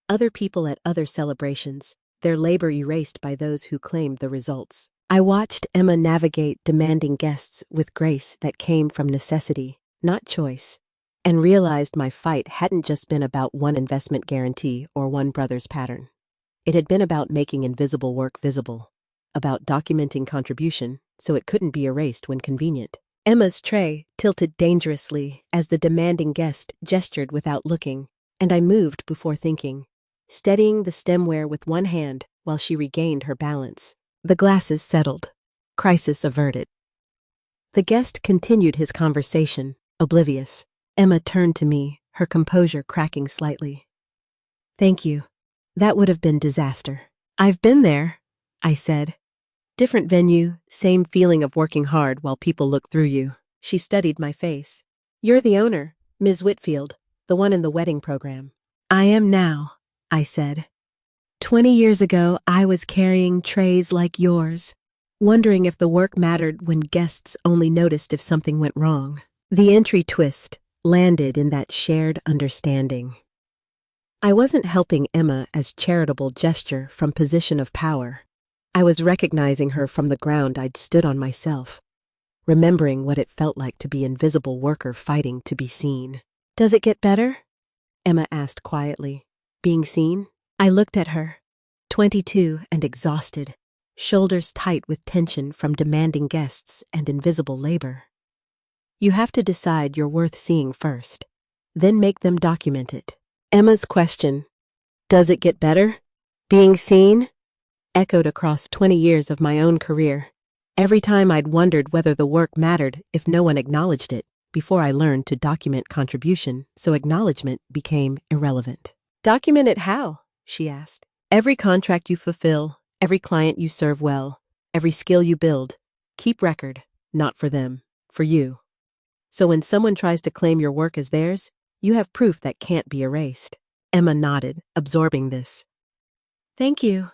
Other people at other celebrations, their labor erased by those who claimed the results. I watched Emma navigate demanding guests with grace that came from necessity, not choice, and realized my fight hadn't just been about one investment guarantee or one brother's pattern. It had been about making invisible work visible, about documenting contribution so it couldn't be erased when convenient. Emma's tray tilted dangerously as the demanding guest gestured without looking, and I moved before thinking, steadying the stemware with one hand while she regained her balance. The glasses settled. Crisis averted. The guest continued his conversation, oblivious. Emma turned to me, her composure cracking slightly. "Thank you. That would have been disaster." "I've been there," I said. "Different venue, same feeling of working hard while people look through you." She studied my face. "You're the owner, Ms. Whitfield, the one in the wedding program." "I am now," I said. 20 years ago, I was carrying trays like yours, wondering if the work mattered when guests only noticed if something went wrong. The entry twist landed in that shared understanding. I wasn't helping Emma as charitable gesture from position of power. I was recognizing her from the ground I'd stood on myself, remembering what it felt like to be invisible worker fighting to be seen. "Does it get better?" Emma asked quietly. "Being seen?" I looked at her, 22 and exhausted, shoulders tight with tension from demanding guests and invisible labor. "You have to decide you're worth seeing first, then make them document it." Emma's question, "Does it get better? Being seen?" echoed across 20 years of my own career. Every time I'd wondered whether the work mattered if no one acknowledged it, before I learned to document contribution so acknowledgement became irrelevant. "Document it how?" she asked. "Every contract you fulfill, every client you serve well, every skill you build. Keep record, not for them, for you. So when someone tries to claim your work as theirs, you have proof that can't be erased." Emma nodded, absorbing this. "Thank you,"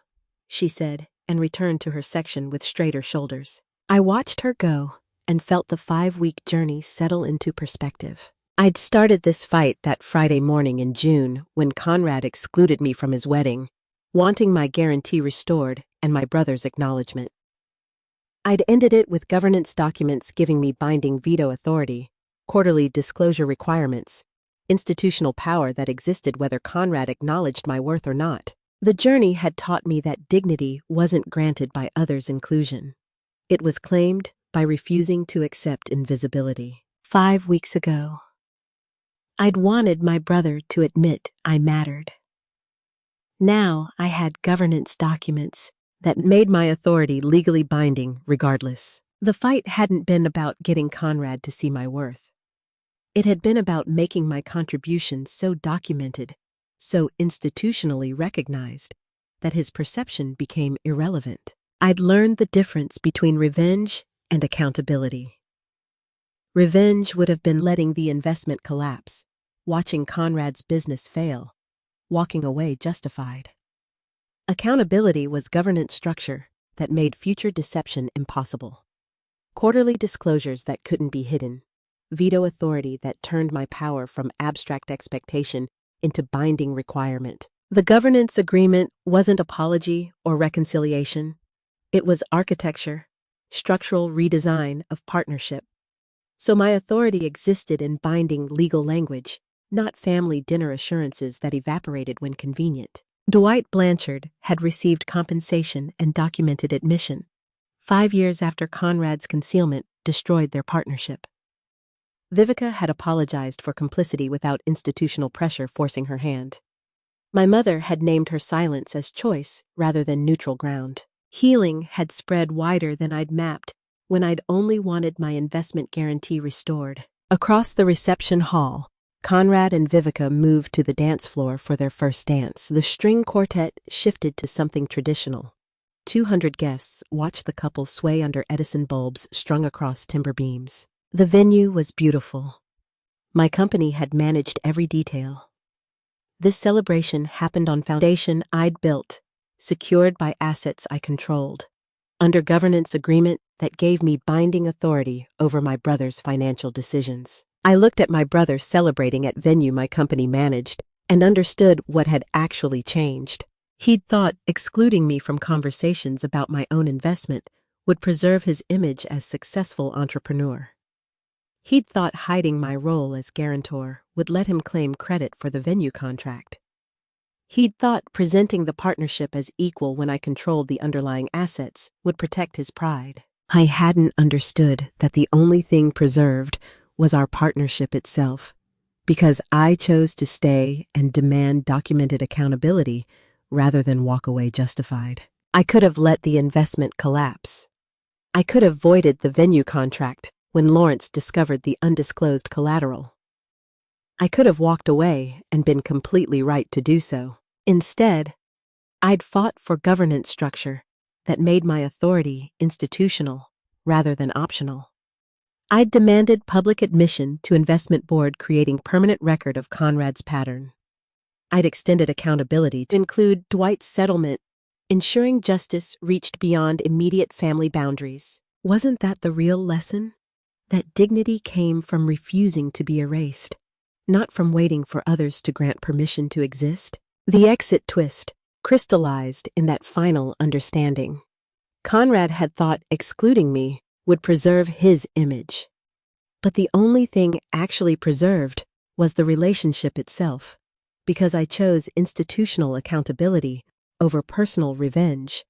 she said, and returned to her section with straighter shoulders. I watched her go and felt the 5-week journey settle into perspective. I'd started this fight that Friday morning in June when Conrad excluded me from his wedding, wanting my guarantee restored and my brother's acknowledgement. I'd ended it with governance documents giving me binding veto authority, quarterly disclosure requirements, institutional power that existed whether Conrad acknowledged my worth or not. The journey had taught me that dignity wasn't granted by others' inclusion. It was claimed by refusing to accept invisibility. 5 weeks ago, I'd wanted my brother to admit I mattered. Now I had governance documents that made my authority legally binding regardless. The fight hadn't been about getting Conrad to see my worth. It had been about making my contribution so documented, so institutionally recognized, that his perception became irrelevant. I'd learned the difference between revenge and accountability. Revenge would have been letting the investment collapse, watching Conrad's business fail, walking away justified. Accountability was governance structure that made future deception impossible. Quarterly disclosures that couldn't be hidden, veto authority that turned my power from abstract expectation into binding requirement. The governance agreement wasn't apology or reconciliation. It was architecture, structural redesign of partnership. So my authority existed in binding legal language, not family dinner assurances that evaporated when convenient. Dwight Blanchard had received compensation and documented admission, 5 years after Conrad's concealment destroyed their partnership. Vivica had apologized for complicity without institutional pressure forcing her hand. My mother had named her silence as choice rather than neutral ground. Healing had spread wider than I'd mapped when I'd only wanted my investment guarantee restored. Across the reception hall, Conrad and Vivica moved to the dance floor for their first dance. The string quartet shifted to something traditional. 200 guests watched the couple sway under Edison bulbs strung across timber beams. The venue was beautiful. My company had managed every detail. This celebration happened on foundation I'd built, secured by assets I controlled, under governance agreement that gave me binding authority over my brother's financial decisions. I looked at my brother celebrating at venue my company managed and understood what had actually changed. He'd thought excluding me from conversations about my own investment would preserve his image as successful entrepreneur. He'd thought hiding my role as guarantor would let him claim credit for the venue contract. He'd thought presenting the partnership as equal when I controlled the underlying assets would protect his pride. I hadn't understood that the only thing preserved was our partnership itself, because I chose to stay and demand documented accountability rather than walk away justified. I could have let the investment collapse. I could have voided the venue contract when Lawrence discovered the undisclosed collateral. I could have walked away and been completely right to do so. Instead, I'd fought for governance structure that made my authority institutional rather than optional. I'd demanded public admission to investment board creating permanent record of Conrad's pattern. I'd extended accountability to include Dwight's settlement, ensuring justice reached beyond immediate family boundaries. Wasn't that the real lesson? That dignity came from refusing to be erased, not from waiting for others to grant permission to exist. The exit twist crystallized in that final understanding. Conrad had thought excluding me would preserve his image. But the only thing actually preserved was the relationship itself, because I chose institutional accountability over personal revenge,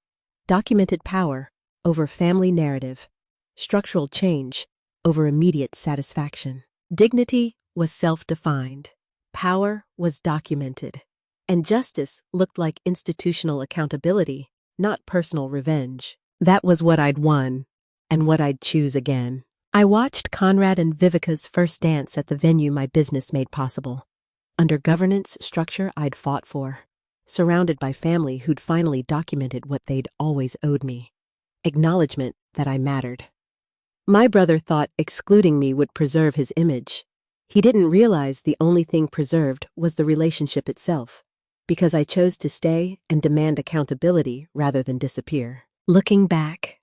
documented power over family narrative, structural change over immediate satisfaction. Dignity was self-defined, power was documented, and justice looked like institutional accountability, not personal revenge. That was what I'd won, and what I'd choose again. I watched Conrad and Vivica's first dance at the venue my business made possible, under governance structure I'd fought for, surrounded by family who'd finally documented what they'd always owed me, acknowledgement that I mattered. My brother thought excluding me would preserve his image. He didn't realize the only thing preserved was the relationship itself, because I chose to stay and demand accountability rather than disappear. Looking back,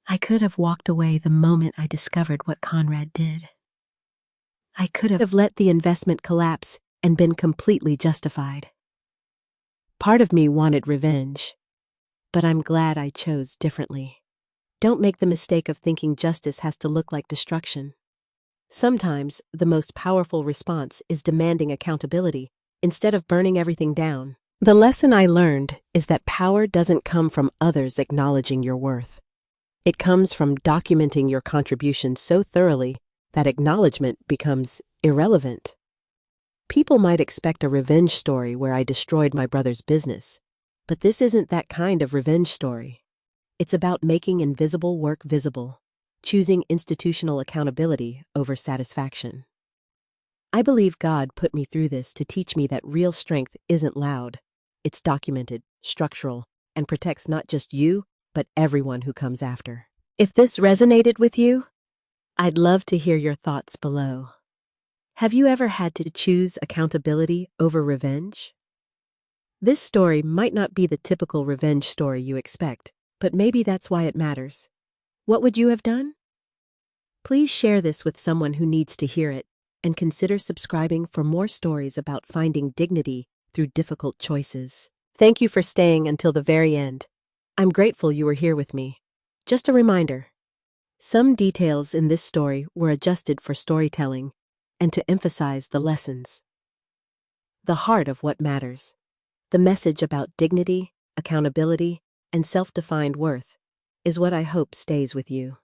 I could have walked away the moment I discovered what Conrad did. I could have let the investment collapse and been completely justified. Part of me wanted revenge, but I'm glad I chose differently. Don't make the mistake of thinking justice has to look like destruction. Sometimes the most powerful response is demanding accountability instead of burning everything down. The lesson I learned is that power doesn't come from others acknowledging your worth. It comes from documenting your contribution so thoroughly that acknowledgement becomes irrelevant. People might expect a revenge story where I destroyed my brother's business, but this isn't that kind of revenge story. It's about making invisible work visible, choosing institutional accountability over satisfaction. I believe God put me through this to teach me that real strength isn't loud. It's documented, structural, and protects not just you, but everyone who comes after. If this resonated with you, I'd love to hear your thoughts below. Have you ever had to choose accountability over revenge? This story might not be the typical revenge story you expect, but maybe that's why it matters. What would you have done? Please share this with someone who needs to hear it, and consider subscribing for more stories about finding dignity through difficult choices. Thank you for staying until the very end. I'm grateful you were here with me. Just a reminder, some details in this story were adjusted for storytelling and to emphasize the lessons. The heart of what matters, the message about dignity, accountability, and self-defined worth, is what I hope stays with you.